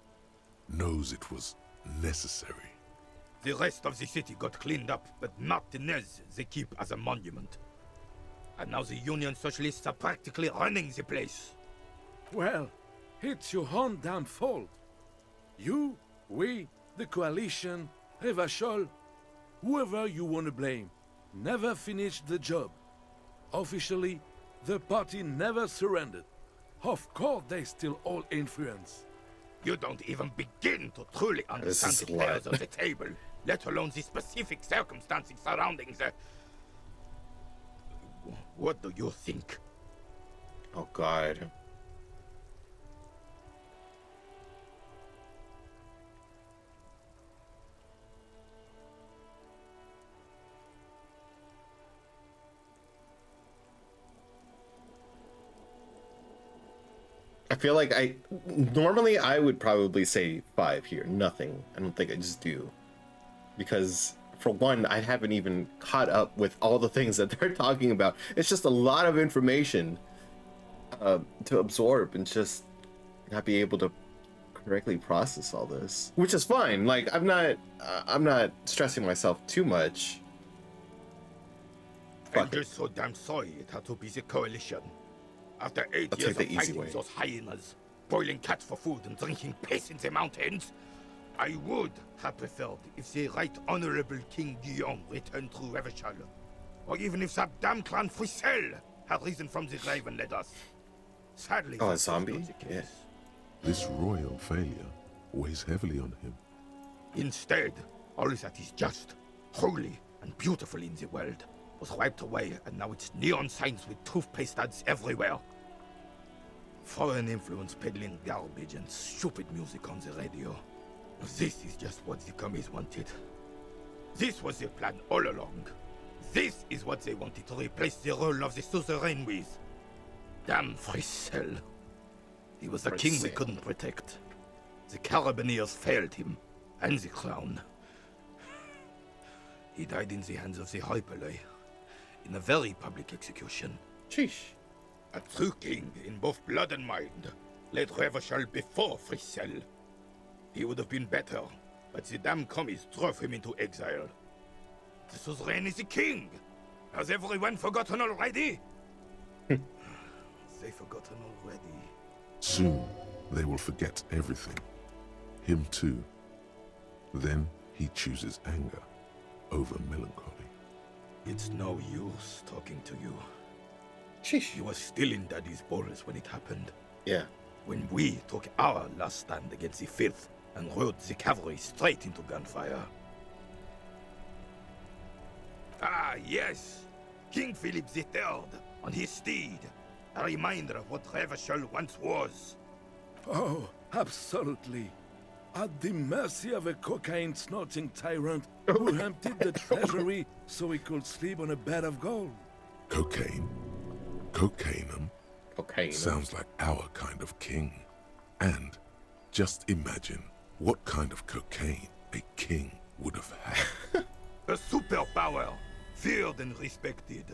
knows it was necessary. The rest of the city got cleaned up, but Martinez they keep as a monument. And now the Union Socialists are practically running the place. Well, it's your own damn fault. You, we, the coalition, Revachol, whoever you want to blame, never finished the job. Officially, the party never surrendered. Of course, they still all influence. You don't even begin to truly understand the players of the table, let alone the specific circumstances surrounding the... What do you think? Oh, God. I feel like normally I would probably say 5 here. Nothing. I don't think I just do. Because for one, I haven't even caught up with all the things that they're talking about. It's just a lot of information to absorb and just not be able to correctly process all this, which is fine. Like I'm not stressing myself too much. I'm just so damn sorry it had to be the coalition. After 8 years of fighting those hyenas, boiling cats for food and drinking piss in the mountains, I would have preferred if the Right Honorable King Guillaume returned through Revachol, or even if that damn clan Frissel had risen from the grave and led us. Sadly, a zombie? Yeah. This royal failure weighs heavily on him. Instead, all that is just, holy, and beautiful in the world was wiped away, and now it's neon signs with toothpaste ads everywhere. Foreign influence peddling garbage and stupid music on the radio. This is just what the commies wanted. This was their plan all along. This is what they wanted to replace the role of the suzerain with. Damn Frissel. He was the king we couldn't protect. The Carabineers failed him, and the crown. He died in the hands of the Hyperlay, in a very public execution. Sheesh. A true king in both blood and mind led Revachol before Frissel. He would have been better, but the damn commies drove him into exile. The suzerain is the king! Has everyone forgotten already? They forgotten already. Soon, they will forget everything. Him too. Then he chooses anger over melancholy. It's no use talking to you. Sheesh. You were still in Daddy's balls when it happened. Yeah. When we took our last stand against the filth and rode the cavalry straight into gunfire. Ah, yes! King Philip III, on his steed. A reminder of what Revachol once was. Oh, absolutely. At the mercy of a cocaine-snorting tyrant who emptied the treasury so he could sleep on a bed of gold. Cocaine. Cocainum. Cocaine. Sounds like our kind of king. And just imagine what kind of cocaine a king would have had. A superpower, feared and respected.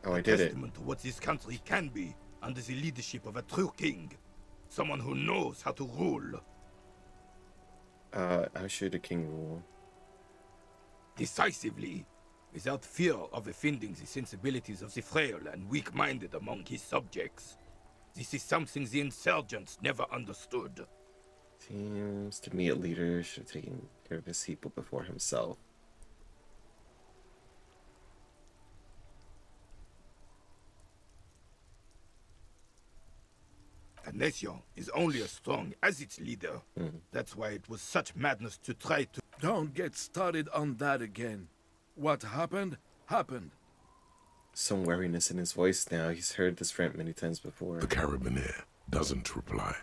Oh, I did it. Testament to what this country can be under the leadership of a true king. Someone who knows how to rule. How should a king rule? Decisively, without fear of offending the sensibilities of the frail and weak-minded among his subjects. This is something the insurgents never understood. Seems to me a leader should have taken care of his people before himself. A nation is only as strong as its leader. That's why it was such madness to try to... Don't get started on that again. What happened, happened. Some wariness in his voice now. He's heard this rant many times before. The Carabineer doesn't reply,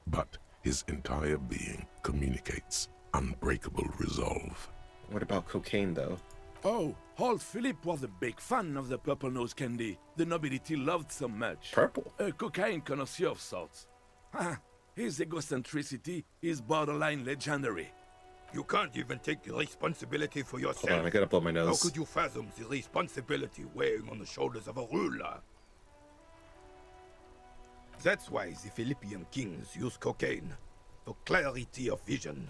but his entire being communicates unbreakable resolve. What about cocaine, though? Oh, old Philip was a big fan of the purple nose candy the nobility loved so much. Purple? A cocaine connoisseur of sorts. His egocentricity is borderline legendary. You can't even take responsibility for yourself. Hold on, I gotta blow my nose. How could you fathom the responsibility weighing on the shoulders of a ruler? That's why the Philippian kings use cocaine, for clarity of vision,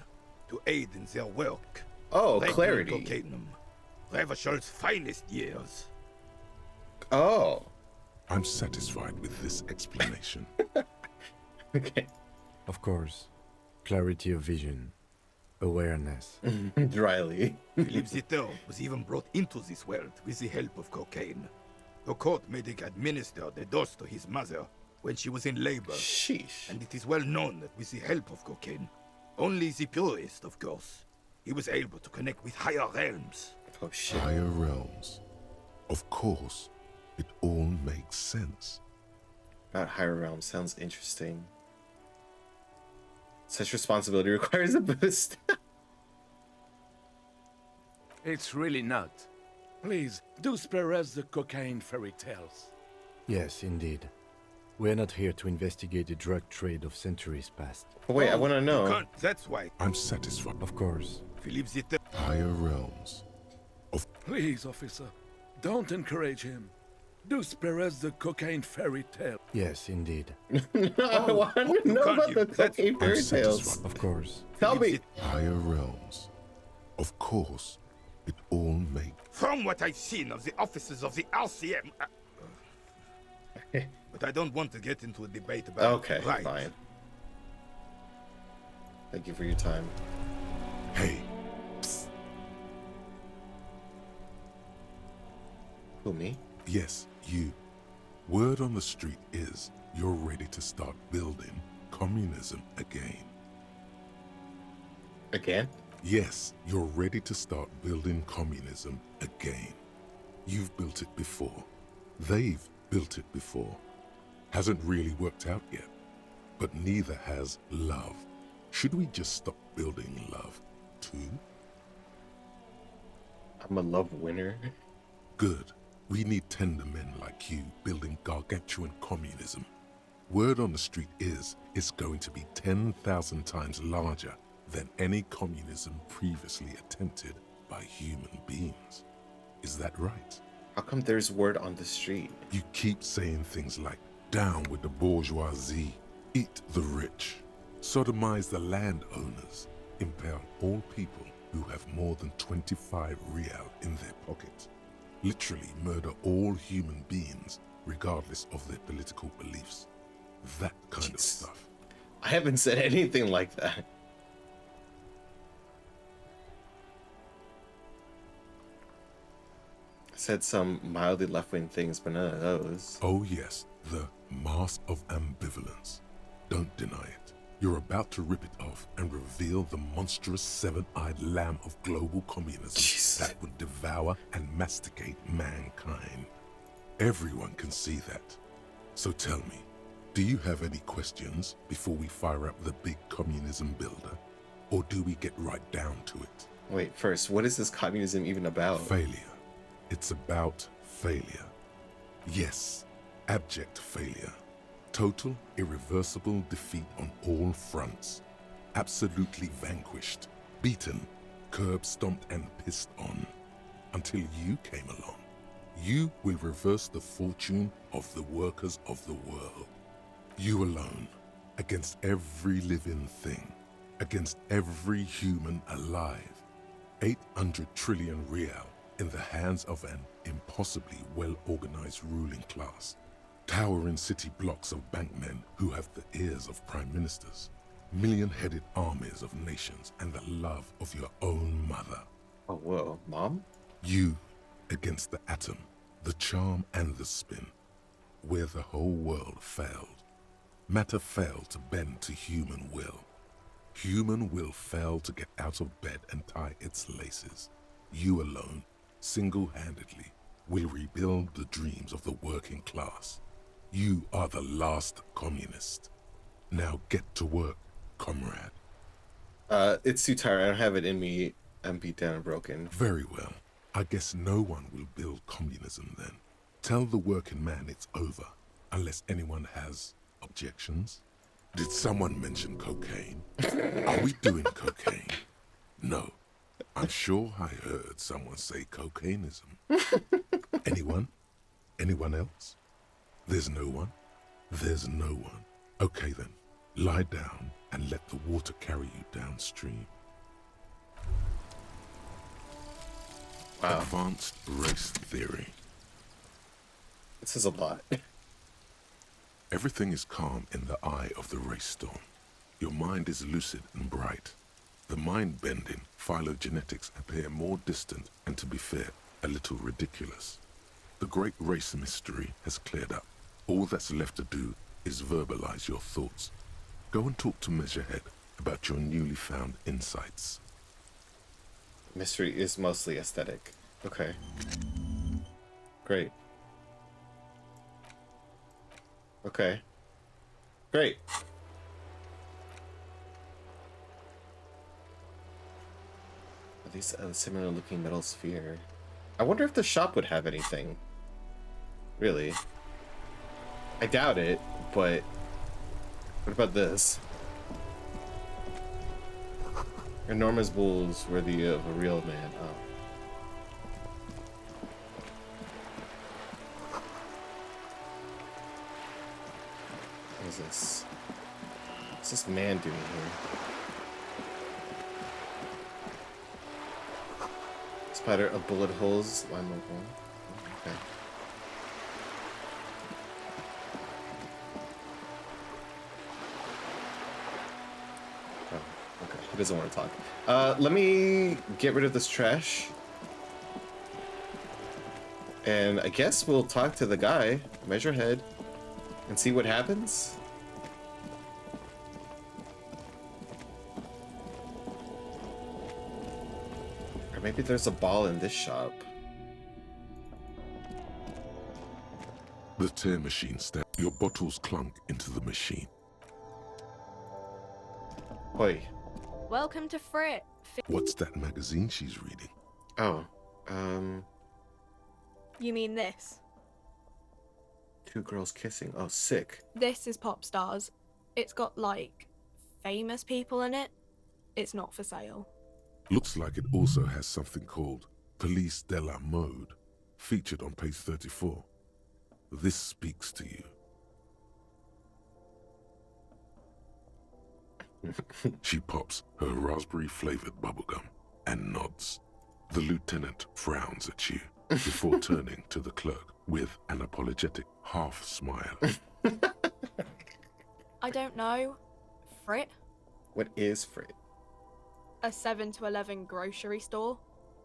to aid in their work. Oh, Regular clarity. Cocaine, Revachol's finest years. Oh. I'm satisfied with this explanation. Okay. Of course. Clarity of vision. Awareness. Dryly. Philip III was even brought into this world with the help of cocaine. The court made him administer the dose to his mother when she was in labor. Sheesh. And it is well known that with the help of cocaine, only the purest, of course, he was able to connect with higher realms. Oh shit. Higher realms. Of course, it all makes sense. About higher realms sounds interesting. Such responsibility requires a boost. It's really not. Please, do spare us the cocaine fairy tales. Yes, indeed. We're not here to investigate the drug trade of centuries past. Wait, I want to You know. can't, that's why. I'm satisfied. Of course. Philip III. Higher realms. Please, officer, don't encourage him. Do spare us the cocaine fairy tale. Yes, indeed. I want to know about the cocaine fairy tales. satisfied. Of course. Tell me. Higher realms. Of course, it all makes... From what I've seen of the officers of the Elysium... but I don't want to get into a debate about Okay, right. fine. Thank you for your time. Hey, Who, me? yes, you. Word on the street is you're ready to start building communism again. Again? Yes, you're ready to start building communism again. You've built it before. They've built it before. Hasn't really worked out yet. But neither has love. Should we just stop building love, too? I'm a love winner. Good. We need tender men like you building gargantuan communism. Word on the street is it's going to be 10,000 times larger than any communism previously attempted by human beings. Is that right? How come there's word on the street? You keep saying things like, down with the bourgeoisie, eat the rich, sodomize the landowners, impale all people who have more than 25 real in their pocket, literally murder all human beings regardless of their political beliefs. That kind of stuff. I haven't said anything like that. I said some mildly left-wing things, but none of those. Oh yes, the mask of ambivalence. Don't deny it. You're about to rip it off and reveal the monstrous seven-eyed lamb of global communism that would devour and masticate mankind. Everyone can see that. So tell me, do you have any questions before we fire up the big communism builder? Or do we get right down to it? Wait, first, what is this communism even about? Failure. It's about failure. Yes, abject failure. Total, irreversible defeat on all fronts. Absolutely vanquished, beaten, curb-stomped and pissed on. Until you came along. You will reverse the fortune of the workers of the world. You alone, against every living thing, against every human alive. 800 trillion real in the hands of an impossibly well-organized ruling class. Towering city blocks of bankmen who have the ears of prime ministers. Million-headed armies of nations and the love of your own mother. Oh, whoa, Mom? You against the atom, the charm and the spin. Where the whole world failed. Matter failed to bend to human will. Human will failed to get out of bed and tie its laces. You alone, single-handedly, will rebuild the dreams of the working class. You are the last communist. Now get to work, comrade. It's too tired. I don't have it in me. I'm beat down and broken. Very well. I guess no one will build communism then. Tell the working man it's over, unless anyone has objections. Did someone mention cocaine? Are we doing cocaine? No. I'm sure I heard someone say cocainism. Anyone? Anyone else? There's no one? There's no one. Okay then, lie down and let the water carry you downstream. Wow. Advanced race theory. This is a lot. Everything is calm in the eye of the race storm. Your mind is lucid and bright. The mind-bending phylogenetics appear more distant and, to be fair, a little ridiculous. The great race mystery has cleared up. All that's left to do is verbalize your thoughts. Go and talk to Measurehead about your newly found insights. Mystery is mostly aesthetic. Okay. Great. Okay. Great. At least a similar looking metal sphere. I wonder if the shop would have anything. Really? I doubt it, but what about this? Enormous bulls worthy of a real man. Oh. What is this? What's this man doing here? Spider of bullet holes. Line of one. Okay. He doesn't want to talk. Let me get rid of this trash. And I guess we'll talk to the guy, Measurehead, and see what happens. Or maybe there's a ball in this shop. The tear machine step. Your bottles clunk into the machine. Oi. Welcome to Frit. What's that magazine she's reading? Oh, You mean this? two girls kissing. Oh, sick. This is Pop Stars. It's got, like, famous people in it. It's not for sale. Looks like it also has something called Police de la Mode, featured on page 34. This speaks to you. She pops her raspberry-flavored bubblegum and nods. The lieutenant frowns at you before turning to the clerk with an apologetic half-smile. I don't know. Frit? What is Frit? A 7 to 11 grocery store.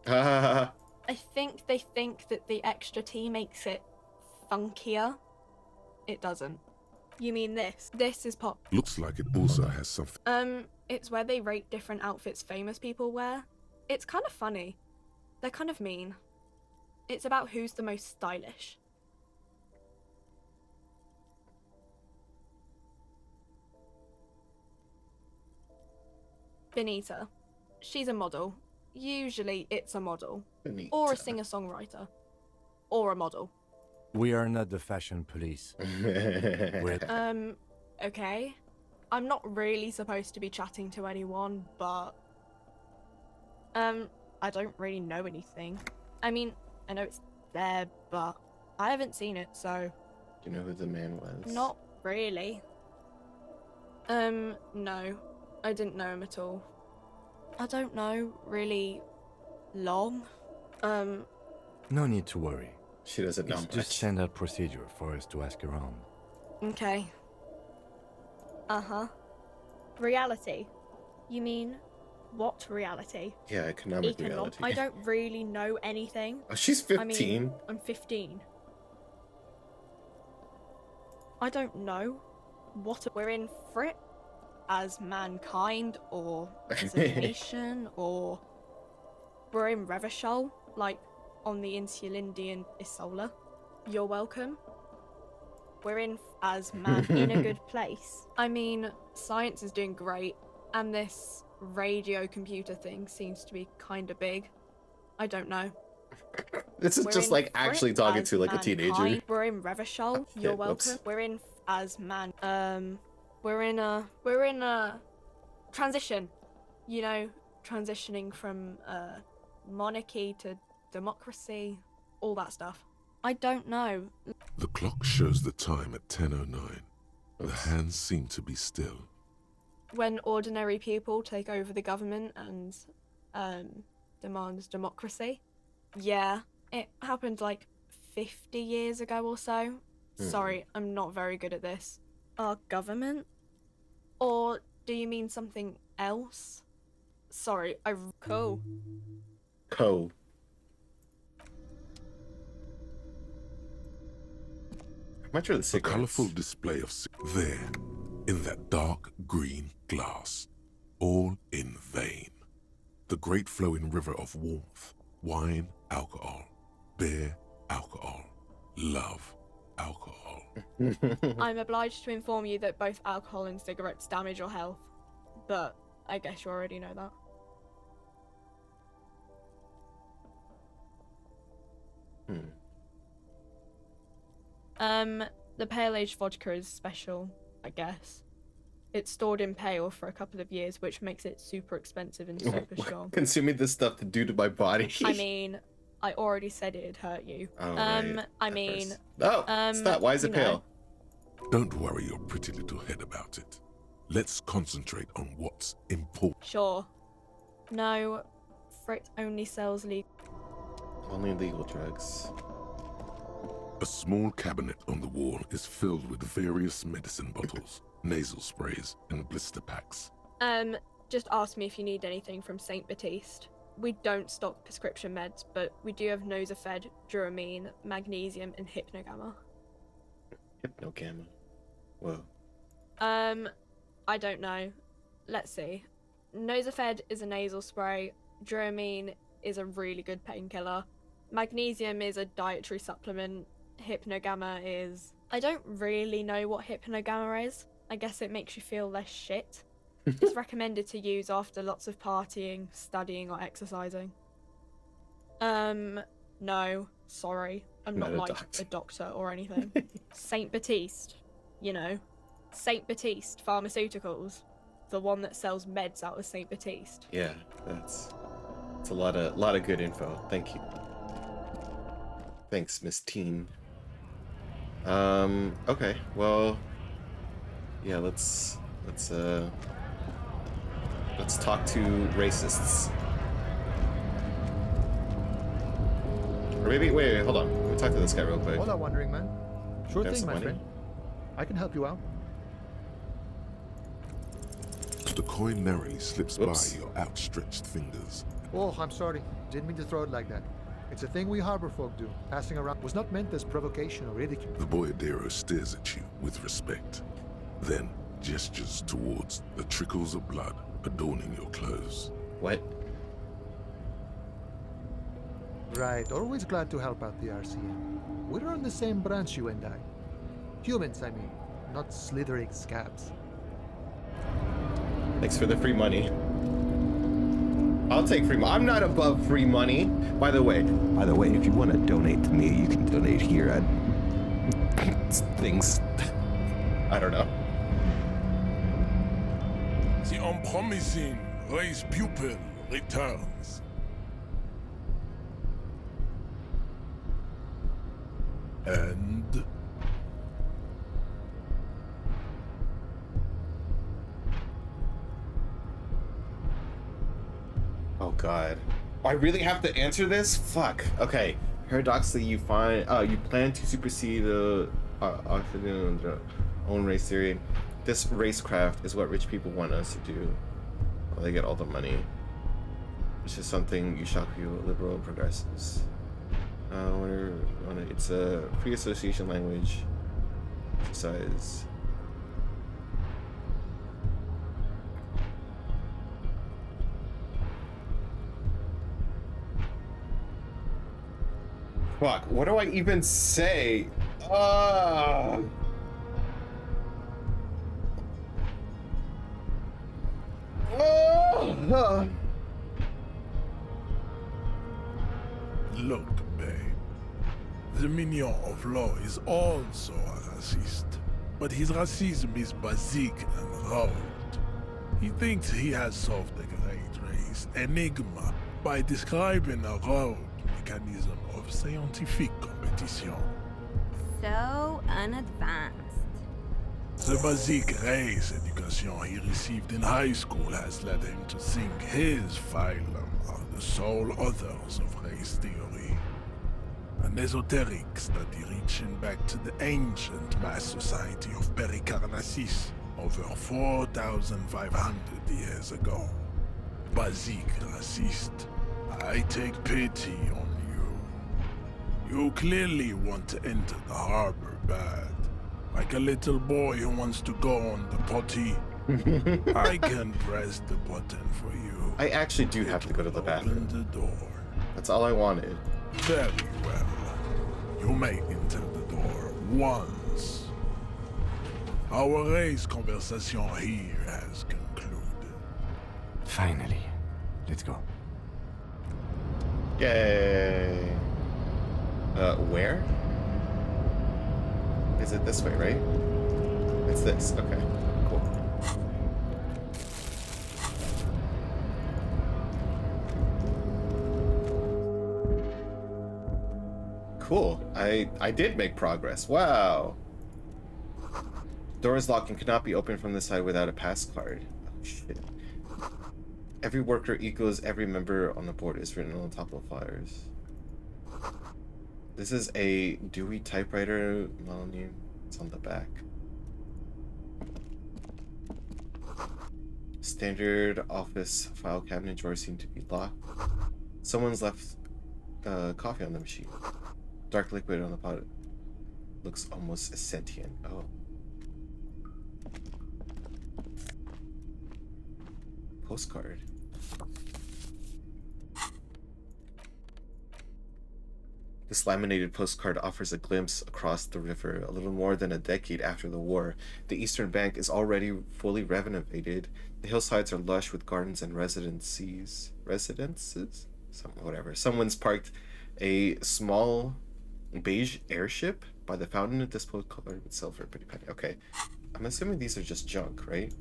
Ah. I think they think that the extra tea makes it funkier. It doesn't. You mean this? This is Pop. Looks like it also has something. It's where they rate different outfits famous people wear. It's kind of funny. They're kind of mean. It's about who's the most stylish. Benita. She's a model. Usually it's a model. Benita. Or a singer-songwriter. Or a model. We are not the fashion police. We're... Okay. I'm not really supposed to be chatting to anyone, but... I don't really know anything. I mean, I know it's there, but I haven't seen it, so... Do you know who the man was? Not really. No. I didn't know him at all. I don't know, really... long. No need to worry. She doesn't know It's much. just standard procedure for us to ask around. Okay. Uh-huh. Reality? You mean, what reality? Yeah, economic reality. I don't really know anything. Oh, she's 15. I mean, I'm 15. I don't know what we're in Frit as mankind, or as a nation, or we're in Revachol, like on the Insulindian Isola. You're welcome. We're in as man in a good place. I mean, science is doing great, and this radio computer thing seems to be kinda big. I don't know. This is We're just in like actually Frick talking as to like a teenager. mankind. We're in Revachol. You're whoops. welcome. We're in as man. We're in a transition. You know, transitioning from monarchy to democracy, all that stuff. I don't know. The clock shows the time at 10:09. The hands seem to be still. When ordinary people take over the government and demand democracy. Yeah, it happened like 50 years ago or so. Sorry, I'm not very good at this. Our government? Or do you mean something else? Sorry, cool. Co. How much are the A cigarettes? colorful display of there, in that dark green glass, all in vain. The great flowing river of warmth, wine, alcohol, beer, alcohol, love, alcohol. I'm obliged to inform you that both alcohol and cigarettes damage your health, but I guess you already know that. The pale age vodka is special, I guess. It's stored in pale for a couple of years, which makes it super expensive and super strong. Consuming this stuff to do to my body. I mean, I already said it'd hurt you. Oh, right. I mean... Stop. Why is it pale? Don't worry your pretty little head about it. Let's concentrate on what's important. Sure. No, Frick only sells Only legal drugs. A small cabinet on the wall is filled with various medicine bottles, nasal sprays, and blister packs. Just ask me if you need anything from St. Baptiste. We don't stock prescription meds, but we do have Nosafed, Duramine, Magnesium, and Hypnogamma. Hypnogamma? Whoa. I don't know. Let's see. Nosafed is a nasal spray. Duramine is a really good painkiller. Magnesium is a dietary supplement. Hypnogamma is... I don't really know what Hypnogamma is. I guess it makes you feel less shit. It's recommended to use after lots of partying, studying, or exercising. No, sorry. I'm not like a doctor or anything. St. Baptiste, you know. St. Baptiste Pharmaceuticals. The one that sells meds out of St. Baptiste. Yeah, that's a lot of good info. Thank you. Thanks, Miss Teen. Okay, well, yeah, let's talk to racists. Or maybe wait, hold on. Let me talk to this guy real quick. Hola, wandering man. Sure Have thing, some my money? friend. I can help you out. The coin narrowly slips Oops. by your outstretched fingers. Oh, I'm sorry. Didn't mean to throw it like that. It's a thing we harbor folk do. Passing around was not meant as provocation or ridicule. The boyardero stares at you with respect, then gestures towards the trickles of blood adorning your clothes. What? Right, always glad to help out the RCM. We're on the same branch, you and I. Humans, I mean, not slithering scabs. Thanks for the free money. I'll take free money. I'm not above free money. By the way, if you want to donate to me, you can donate here at things. I don't know. The unpromising race pupil returns. And Oh god. I really have to answer this? Fuck. Okay. Paradoxically, you plan to supersede the own race theory. This racecraft is what rich people want us to do. Well, they get all the money. Which is something you shock people, liberal and progressives. It's a free association language exercise. Fuck, what do I even say? Look, babe. The mignon of law is also a racist. But his racism is basic and road. He thinks he has solved the great race enigma by describing a road mechanism of scientific competition. So unadvanced. The basic race education he received in high school has led him to think his phylum are the sole authors of race theory. An esoteric study reaching back to the ancient mass society of Pericarnassus over 4,500 years ago. Basic racist, I take pity on you. You clearly want to enter the harbor bad. Like a little boy who wants to go on the potty. I can press the button for you. I actually do have to go to the bathroom. Open the door. That's all I wanted. Very well. You may enter the door once. Our race conversation here has concluded. Finally. Let's go. Yay. Where? Is it this way, right? It's this. Okay. Cool. Cool. I did make progress. Wow. Door is locked and cannot be opened from the side without a pass card. Oh shit. Every worker equals every member on the board is written on the top of flyers. This is a Dewey typewriter model name. It's on the back. Standard office file cabinet drawers seem to be locked. Someone's left coffee on the machine. Dark liquid on the pot looks almost sentient. Oh. Postcard. This laminated postcard offers a glimpse across the river. A little more than a decade after the war, the eastern bank is already fully renovated. The hillsides are lush with gardens and residences? Whatever. Someone's parked a small beige airship by the fountain of disposed colored with silver. Pretty penny. Okay. I'm assuming these are just junk, right?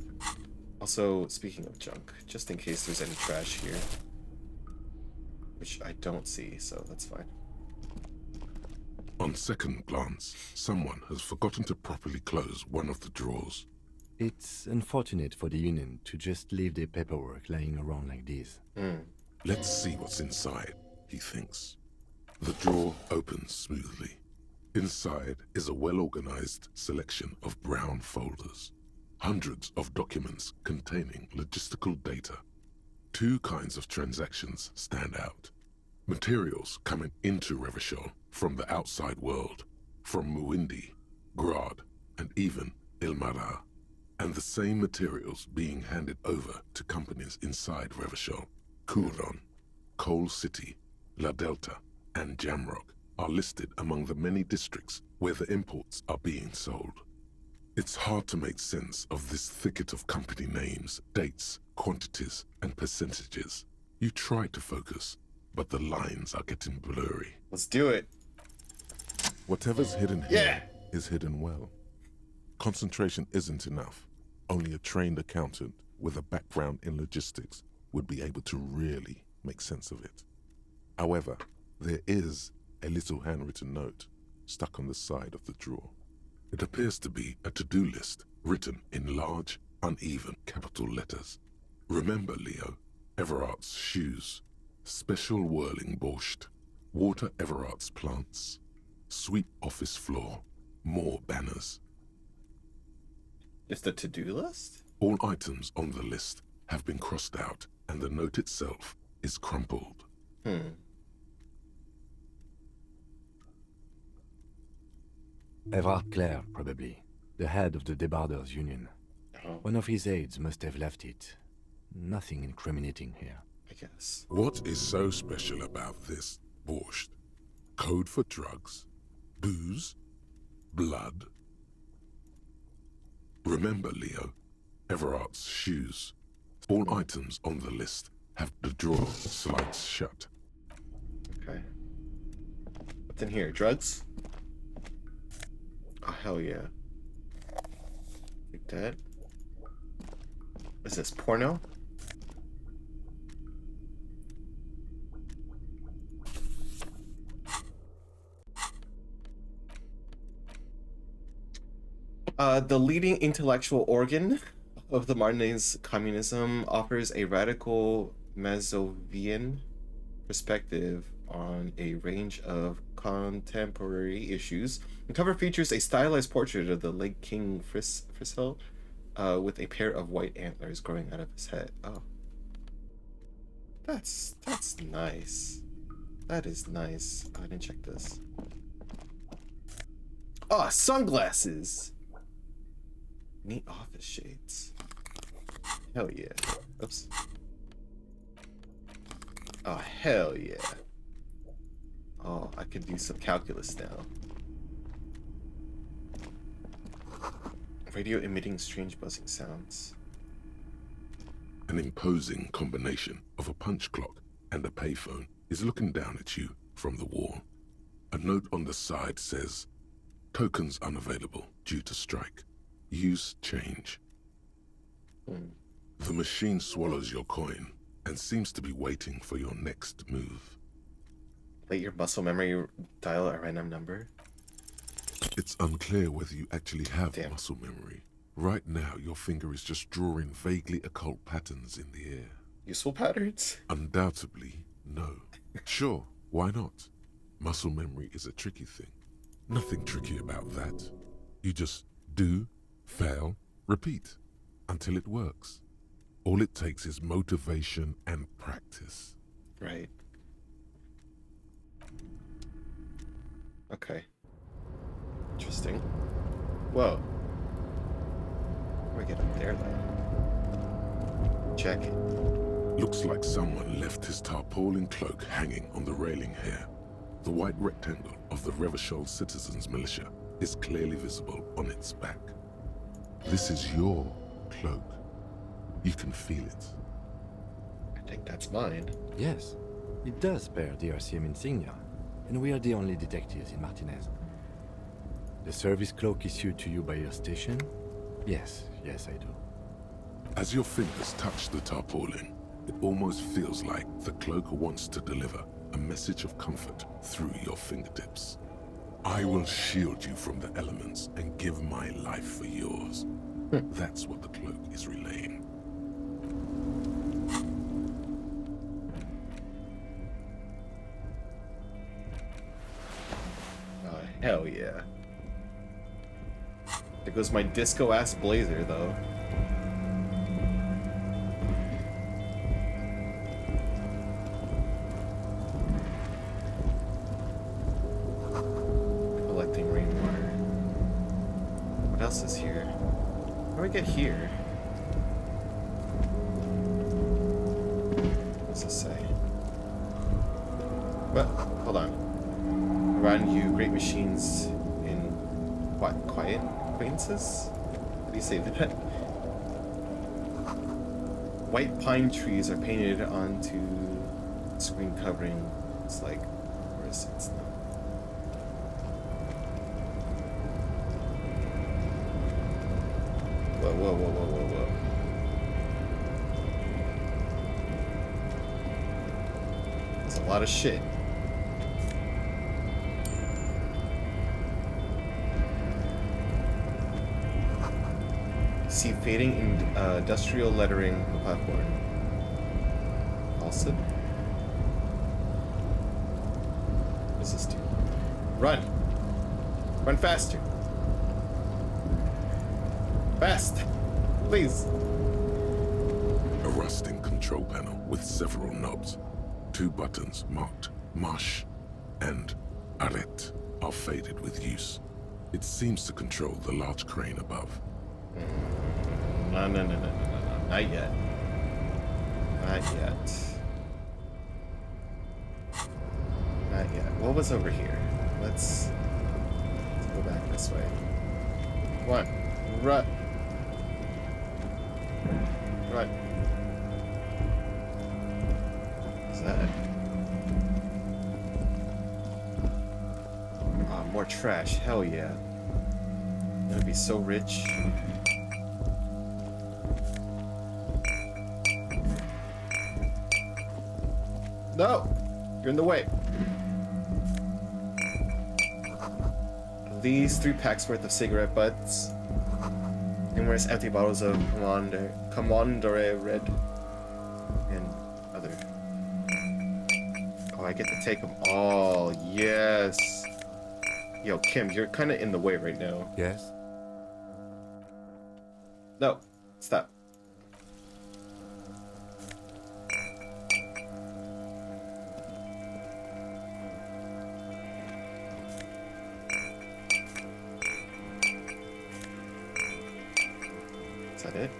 Also, speaking of junk, just in case there's any trash here. Which I don't see, so that's fine. On second glance, someone has forgotten to properly close one of the drawers. It's unfortunate for the Union to just leave their paperwork lying around like this. Let's see what's inside, he thinks. The drawer opens smoothly. Inside is a well-organized selection of brown folders. Hundreds of documents containing logistical data. Two kinds of transactions stand out. Materials coming into Revachol from the outside world, from Muindi, Grad, and even Ilmara, and the same materials being handed over to companies inside Revachol. Kuron, Coal City, La Delta, and Jamrock are listed among the many districts where the imports are being sold. It's hard to make sense of this thicket of company names, dates, quantities, and percentages. You try to focus, but the lines are getting blurry. Let's do it. Whatever's hidden here is hidden well. Concentration isn't enough. Only a trained accountant with a background in logistics would be able to really make sense of it. However, there is a little handwritten note stuck on the side of the drawer. It appears to be a to-do list written in large, uneven capital letters. Remember, Leo, Everart's shoes, special whirling borscht, water Everart's plants, sweep office floor, more banners. Just a to-do list? All items on the list have been crossed out, and the note itself is crumpled. Everard Clare, probably. The head of the Debarders Union. Oh. One of his aides must have left it. Nothing incriminating here. I guess. What is so special about this borscht? Code for drugs? Booze? Blood? Remember, Leo, Everart's shoes. All items on the list have the drawer slides shut. Okay. What's in here? Drugs? Oh, hell yeah. Like that. Is this porno? The leading intellectual organ of the Martinez communism offers a radical Mazovian perspective on a range of contemporary issues. The cover features a stylized portrait of the late King Fritzl with a pair of white antlers growing out of his head. Oh. That's nice. That is nice. I didn't check this. Oh, sunglasses! Neat office shades. Hell yeah. Oops. Oh, hell yeah. Oh, I can do some calculus now. Radio emitting strange buzzing sounds. An imposing combination of a punch clock and a payphone is looking down at you from the wall. A note on the side says, "Tokens unavailable due to strike. Use change." The machine swallows your coin and seems to be waiting for your next move. Let your muscle memory dial a random number. It's unclear whether you actually have muscle memory. Right now, your finger is just drawing vaguely occult patterns in the air. Useful patterns? Undoubtedly, no. Sure, why not? Muscle memory is a tricky thing. Nothing tricky about that. You just do, fail, repeat, until it works. All it takes is motivation and practice. Right. Okay. Interesting. Whoa. How do I get up there, then? Check. Looks like someone left his tarpaulin cloak hanging on the railing here. The white rectangle of the Revachol Citizens Militia is clearly visible on its back. This is your cloak. You can feel it. I think that's mine. Yes, it does bear the Elysium insignia, and we are the only detectives in Martinez. The service cloak issued to you by your station? Yes, I do. As your fingers touch the tarpaulin, it almost feels like the cloak wants to deliver a message of comfort through your fingertips. I will shield you from the elements and give my life for yours. That's what the cloak is relaying. Oh, hell yeah. There goes my disco-ass blazer, though. Collecting rainwater. What else is here? How do I get here? What does this say? What? Hold on. Around you, great machines in what? Quiet acquaintances? How do you say that? White pine trees are painted onto screen covering. It's like, where is it? It's not. Whoa. That's a lot of shit. See fading industrial lettering on the platform. Also, what does this do? Run! Run faster! Fast! Please! A rusting control panel with several knobs. 2 buttons marked Marche and Arrête are faded with use. It seems to control the large crane above. No. Not yet. Not yet. Not yet. What was over here? Let's go back this way. Come on. Run. Run. What's that? more trash. Hell yeah. I'm gonna be so rich. No! You're in the way. At least 3 packs worth of cigarette butts. Numerous empty bottles of Commandore Red. And other. Oh, I get to take them all. Yes. Yo, Kim, you're kind of in the way right now. Yes? No. Stop. Is that it?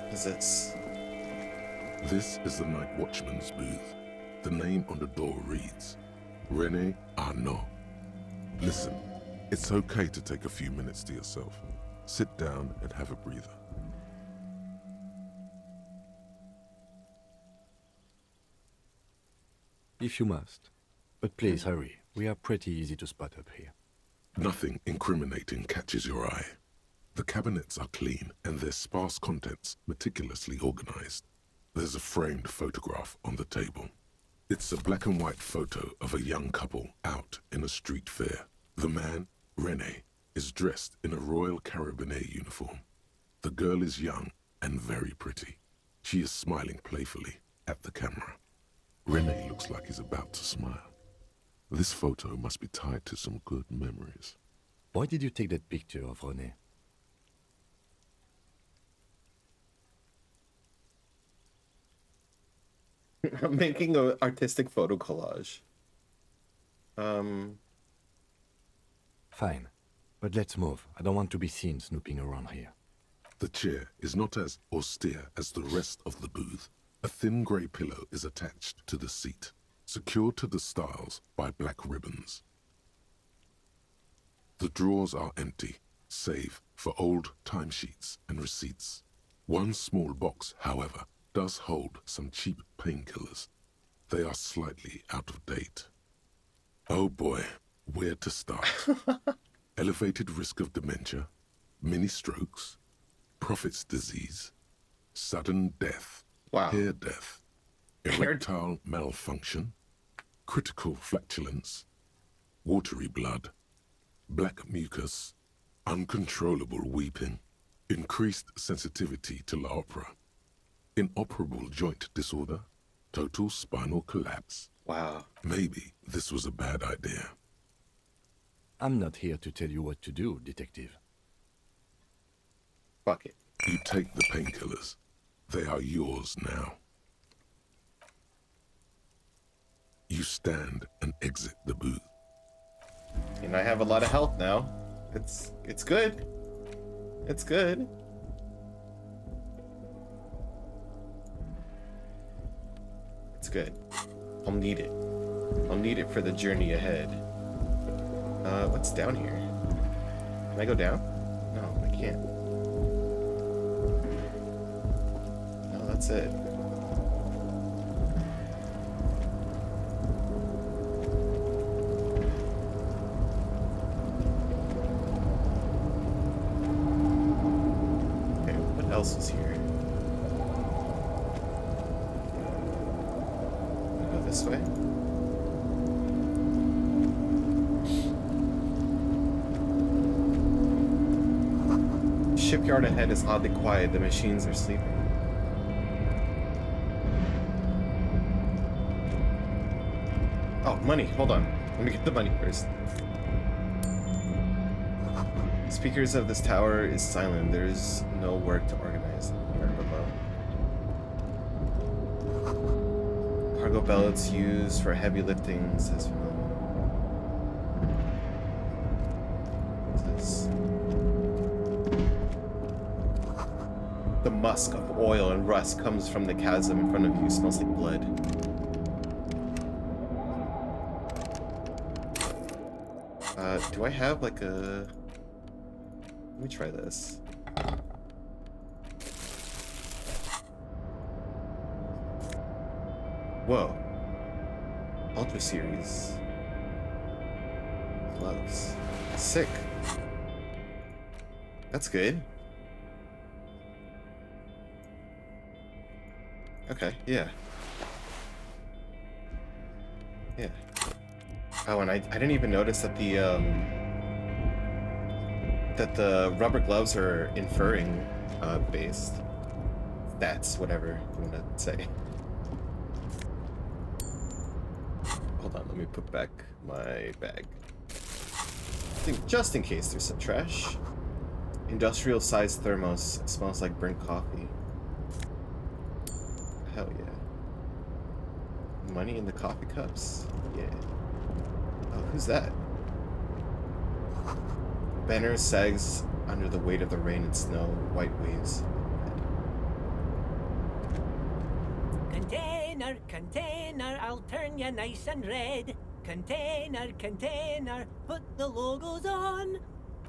What is this? This is the Night Watchman's booth. The name on the door reads, Rene Arnaud. Listen, it's okay to take a few minutes to yourself. Sit down and have a breather. If you must. But please hurry. We are pretty easy to spot up here. Nothing incriminating catches your eye. The cabinets are clean and their sparse contents meticulously organized. There's a framed photograph on the table. It's a black and white photo of a young couple out in a street fair. The man, Rene, is dressed in a Royal Carabinier uniform. The girl is young and very pretty. She is smiling playfully at the camera. Rene looks like he's about to smile. This photo must be tied to some good memories. Why did you take that picture of Rene? I'm making an artistic photo collage. Fine. But let's move. I don't want to be seen snooping around here. The chair is not as austere as the rest of the booth. A thin grey pillow is attached to the seat, secured to the stiles by black ribbons. The drawers are empty, save for old timesheets and receipts. One small box, however, does hold some cheap painkillers. They are slightly out of date. Oh boy, where to start? Elevated risk of dementia, mini strokes, prophet's disease, sudden death, hair death, erectile malfunction, critical flatulence, watery blood, black mucus, uncontrollable weeping, increased sensitivity to la opera, inoperable joint disorder, total spinal collapse. Wow. Maybe this was a bad idea. I'm not here to tell you what to do, detective. Fuck it. You take the painkillers. They are yours now. You stand and exit the booth. And I have a lot of health now. It's good. It's good. It's good. I'll need it. I'll need it for the journey ahead. What's down here? Can I go down? No, I can't. No, that's it. Okay, what else is here? Go this way. Shipyard ahead is oddly quiet. The machines are sleeping. Oh, money. Hold on. Let me get the money first. Speakers of this tower is silent. There's no work to organize here below. Cargo belts used for heavy lifting, says familiar. What's this? The musk of oil and rust comes from the chasm in front of you. Smells like blood. Do I have like a... Let me try this. Whoa. Ultra Series. gloves. Sick. That's good. Okay, yeah. Yeah. Oh, and I didn't even notice that the rubber gloves are inferring based. That's whatever you want to say. Hold on, let me put back my bag. I think just in case there's some trash. Industrial sized thermos. It smells like burnt coffee. Hell yeah. Money in the coffee cups? Yeah. Oh, who's that? Banner sags under the weight of the rain and snow. White waves. Container, container, I'll turn you nice and red. Container, container, put the logos on.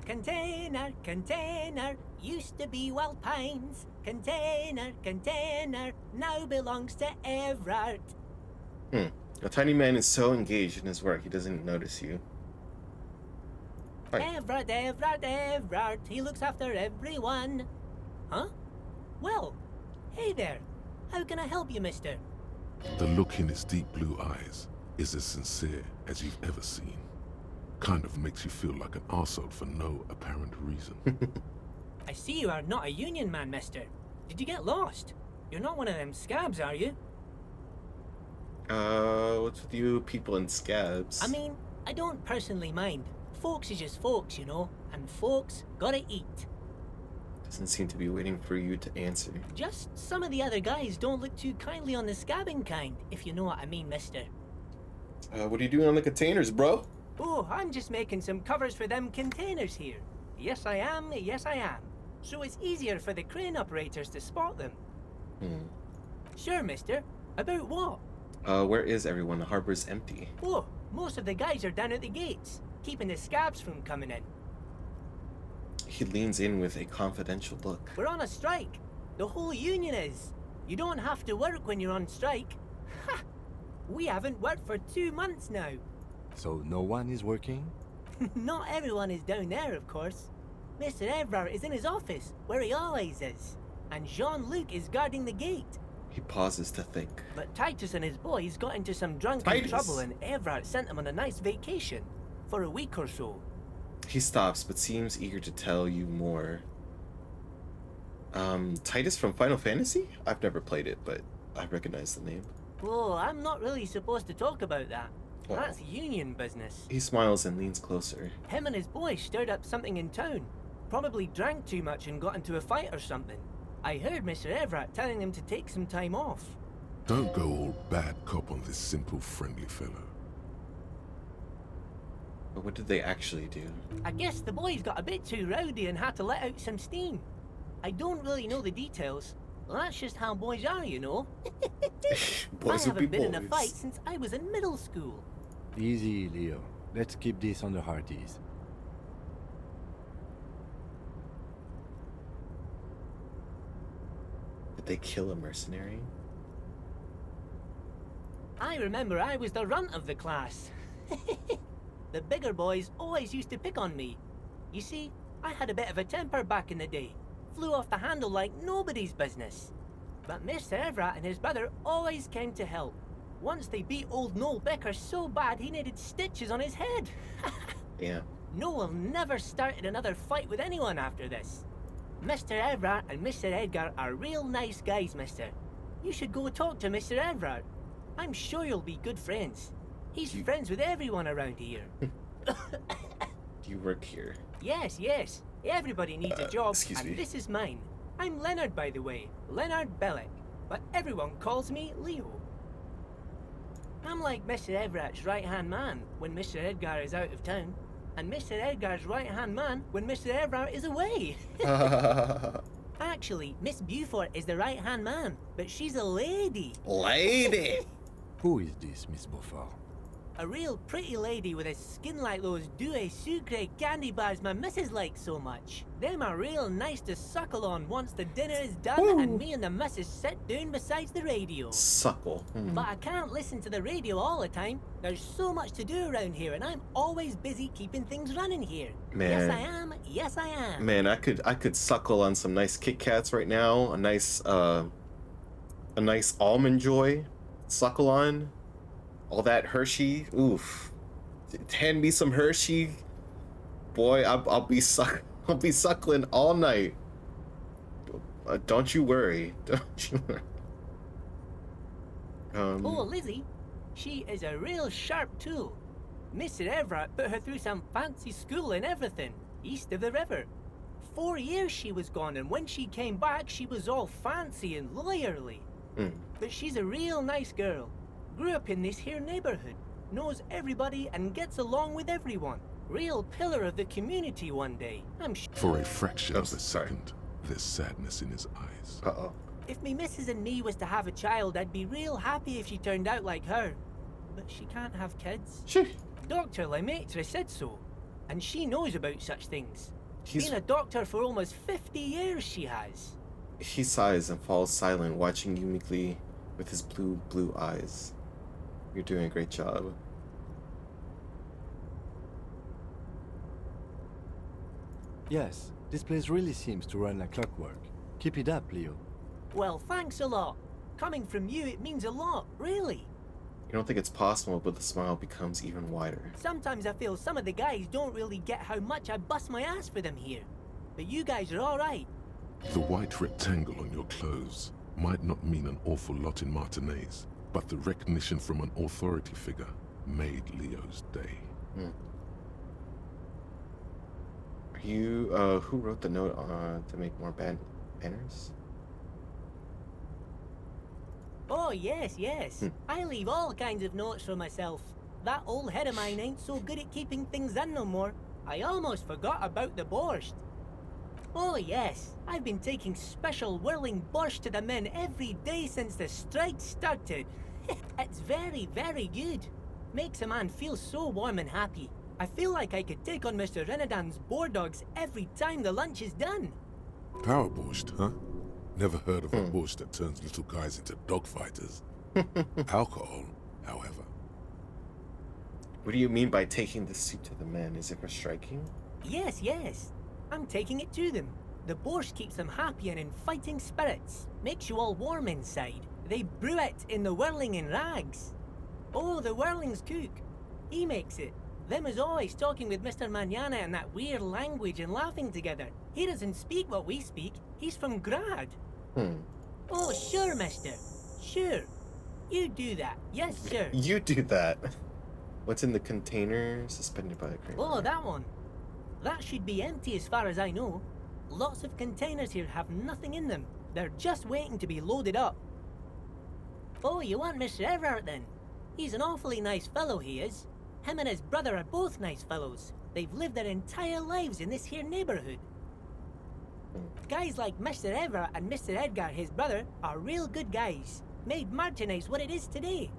Container, container, used to be Wild Pines. Container, container, now belongs to Everard. A tiny man is so engaged in his work he doesn't notice you. Right. Everard, Everard, Everard, he looks after everyone. Huh? Well, hey there. How can I help you, mister? The look in his deep blue eyes is as sincere as you've ever seen. Kind of makes you feel like an arsehole for no apparent reason. I see you are not a union man, mister. Did you get lost? You're not one of them scabs, are you? What's with you people in scabs? I mean, I don't personally mind. Folks is just folks, you know, and folks gotta eat. Doesn't seem to be waiting for you to answer. Just some of the other guys don't look too kindly on the scabbing kind, if you know what I mean, mister. What are you doing on the containers, bro? Oh, I'm just making some covers for them containers here. Yes, I am. Yes, I am. So it's easier for the crane operators to spot them. Sure, mister. About what? Where is everyone? The harbor's empty. Oh, most of the guys are down at the gates, keeping the scabs from coming in. He leans in with a confidential look. We're on a strike. The whole union is. You don't have to work when you're on strike. Ha! We haven't worked for 2 months now. So no one is working? Not everyone is down there, of course. Mr. Everard is in his office, where he always is. And Jean-Luc is guarding the gate. He pauses to think. But Titus and his boys got into some drunken trouble and Everard sent them on a nice vacation. For a week or so. He stops, but seems eager to tell you more. Titus from Final Fantasy? I've never played it, but I recognize the name. Oh, I'm not really supposed to talk about that. Oh. That's union business. He smiles and leans closer. Him and his boys stirred up something in town. Probably drank too much and got into a fight or something. I heard Mr. Everett telling them to take some time off. Don't go all bad cop on this simple, friendly fellow. But what did they actually do? I guess the boys got a bit too rowdy and had to let out some steam. I don't really know the details. Well, that's just how boys are, you know. Boys I will be haven't been in a boys. fight since I was in middle school. Easy, Leo. Let's keep this on the hearties. Did they kill a mercenary? I remember I was the runt of the class. The bigger boys always used to pick on me. You see, I had a bit of a temper back in the day. Flew off the handle like nobody's business. But Mr. Everett and his brother always came to help. Once they beat old Noel Becker so bad he needed stitches on his head. Yeah. Noel never started another fight with anyone after this. Mr. Everett and Mr. Edgar are real nice guys, mister. You should go talk to Mr. Everett. I'm sure you'll be good friends. He's friends with everyone around here. Do you work here? Yes, yes. Everybody needs a job, excuse and me. this is mine. I'm Leonard, by the way. Leonard Bellick. But everyone calls me Leo. I'm like Mr. Everett's right-hand man when Mr. Edgar is out of town, and Mr. Edgar's right-hand man when Mr. Everett is away. Actually, Miss Beaufort is the right-hand man, but she's a lady. Lady! Who is this, Miss Beaufort? A real pretty lady with a skin like those Douai Sucre candy bars my missus likes so much. Them are real nice to suckle on once the dinner is done and me and the missus sit down beside the radio. Suckle. But I can't listen to the radio all the time. There's so much to do around here and I'm always busy keeping things running here. Man. Yes I am, yes I am. Man, I could suckle on some nice Kit Kats right now. A nice Almond Joy. Suckle on. All that Hershey, oof. Hand me some Hershey, boy. I'll be suckling all night. Don't you worry. Don't you worry. Oh, Lizzie, she is a real sharp tool. Mr. Everett put her through some fancy school and everything, east of the river. 4 years she was gone, and when she came back, she was all fancy and lawyerly. But she's a real nice girl. Grew up in this here neighborhood, knows everybody and gets along with everyone. Real pillar of the community one day, I'm sure. For a fraction of a second, there's sadness in his eyes. Uh-oh. If me missus and me was to have a child, I'd be real happy if she turned out like her. But she can't have kids. Dr. Lemaitre said so, and she knows about such things. Been a doctor for almost 50 years, she has. He sighs and falls silent, watching you meekly with his blue eyes. You're doing a great job. Yes, this place really seems to run like clockwork. Keep it up, Leo. Well, thanks a lot. Coming from you, it means a lot, really. You don't think it's possible, but the smile becomes even wider. Sometimes I feel some of the guys don't really get how much I bust my ass for them here. But you guys are alright. The white rectangle on your clothes might not mean an awful lot in Martinez, but the recognition from an authority figure made Leo's day. Are you, who wrote the note to make more banners? Oh, yes. I leave all kinds of notes for myself. That old head of mine ain't so good at keeping things in no more. I almost forgot about the borscht. Oh, yes. I've been taking special whirling borscht to the men every day since the strike started. It's very, very good. Makes a man feel so warm and happy. I feel like I could take on Mr. Renadan's boar dogs every time the lunch is done. Power borscht, huh? Never heard of a borscht that turns little guys into dogfighters. Alcohol, however. What do you mean by taking the soup to the men? Is it for striking? Yes. I'm taking it to them. The borscht keeps them happy and in fighting spirits. Makes you all warm inside. They brew it in the whirling in rags. Oh, the whirling's cook. He makes it. Them is always talking with Mr. Manana in that weird language and laughing together. He doesn't speak what we speak. He's from Grad. Oh, sure, mister. Sure. You do that. Yes, sir. You do that. What's in the container suspended by a crane? Oh, that one. That should be empty as far as I know. Lots of containers here have nothing in them. They're just waiting to be loaded up. Oh, you want Mr. Everett then? He's an awfully nice fellow, he is. Him and his brother are both nice fellows. They've lived their entire lives in this here neighborhood. Guys like Mr. Everett and Mr. Edgar, his brother, are real good guys. Made Martinez what it is today.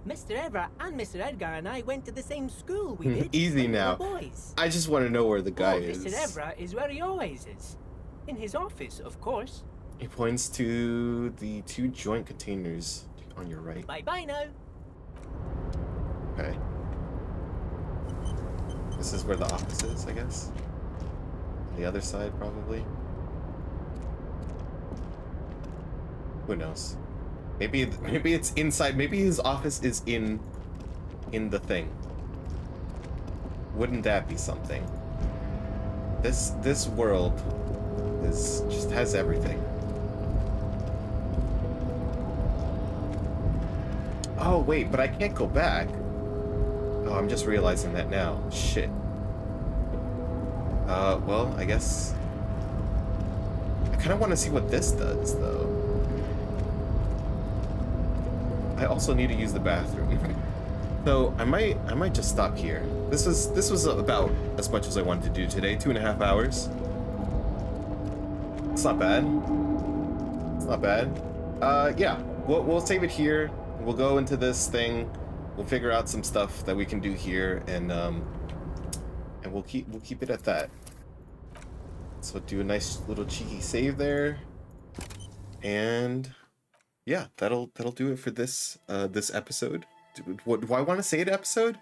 Mr. Everett and Mr. Edgar and I went to the same school, we did. Easy when we were now. boys. I just want to know where the guy is. Mr. Everett is where he always is. In his office, of course. He points to the 2 joint containers on your right. Bye-bye now. Okay. This is where the office is, I guess. The other side, probably. Who knows? Maybe it's inside. Maybe his office is in the thing. Wouldn't that be something? This world just has everything. Oh wait, but I can't go back. Oh, I'm just realizing that now. Shit. Well, I guess I kind of want to see what this does, though. I also need to use the bathroom. So I might just stop here. This was about as much as I wanted to do today. 2.5 hours. It's not bad. It's not bad. Yeah, we'll save it here. We'll go into this thing. we'll figure out some stuff that we can do here, and we'll keep it at that. So do a nice little cheeky save there, and yeah, that'll do it for this this episode. Do I want to say it episode?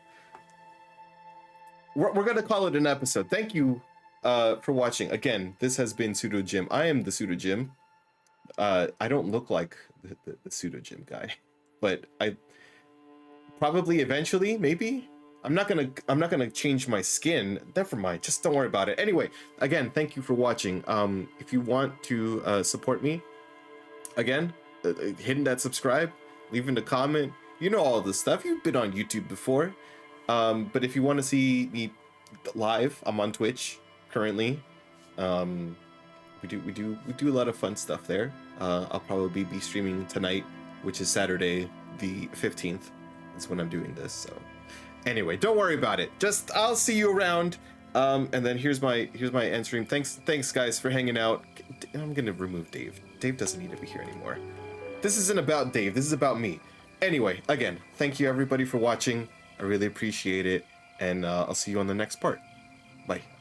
We're gonna call it an episode. Thank you for watching. Again, this has been pseudojim. I am the pseudojim. I don't look like the pseudojim guy, but I probably eventually, maybe. I'm not gonna change my skin. Never mind. Just don't worry about it. Anyway, again, thank you for watching. If you want to support me, again, hitting that subscribe, leaving a comment, you know all this stuff. You've been on YouTube before. But if you want to see me live, I'm on Twitch currently. We do a lot of fun stuff there. I'll probably be streaming tonight, which is Saturday the 15th. That's when I'm doing this. So anyway, don't worry about it. Just I'll see you around. And then here's my end stream. Thanks guys for hanging out. I'm gonna remove Dave. Dave doesn't need to be here anymore. This isn't about Dave. This is about me. Anyway, again, thank you everybody for watching. I really appreciate it, and I'll see you on the next part. Bye.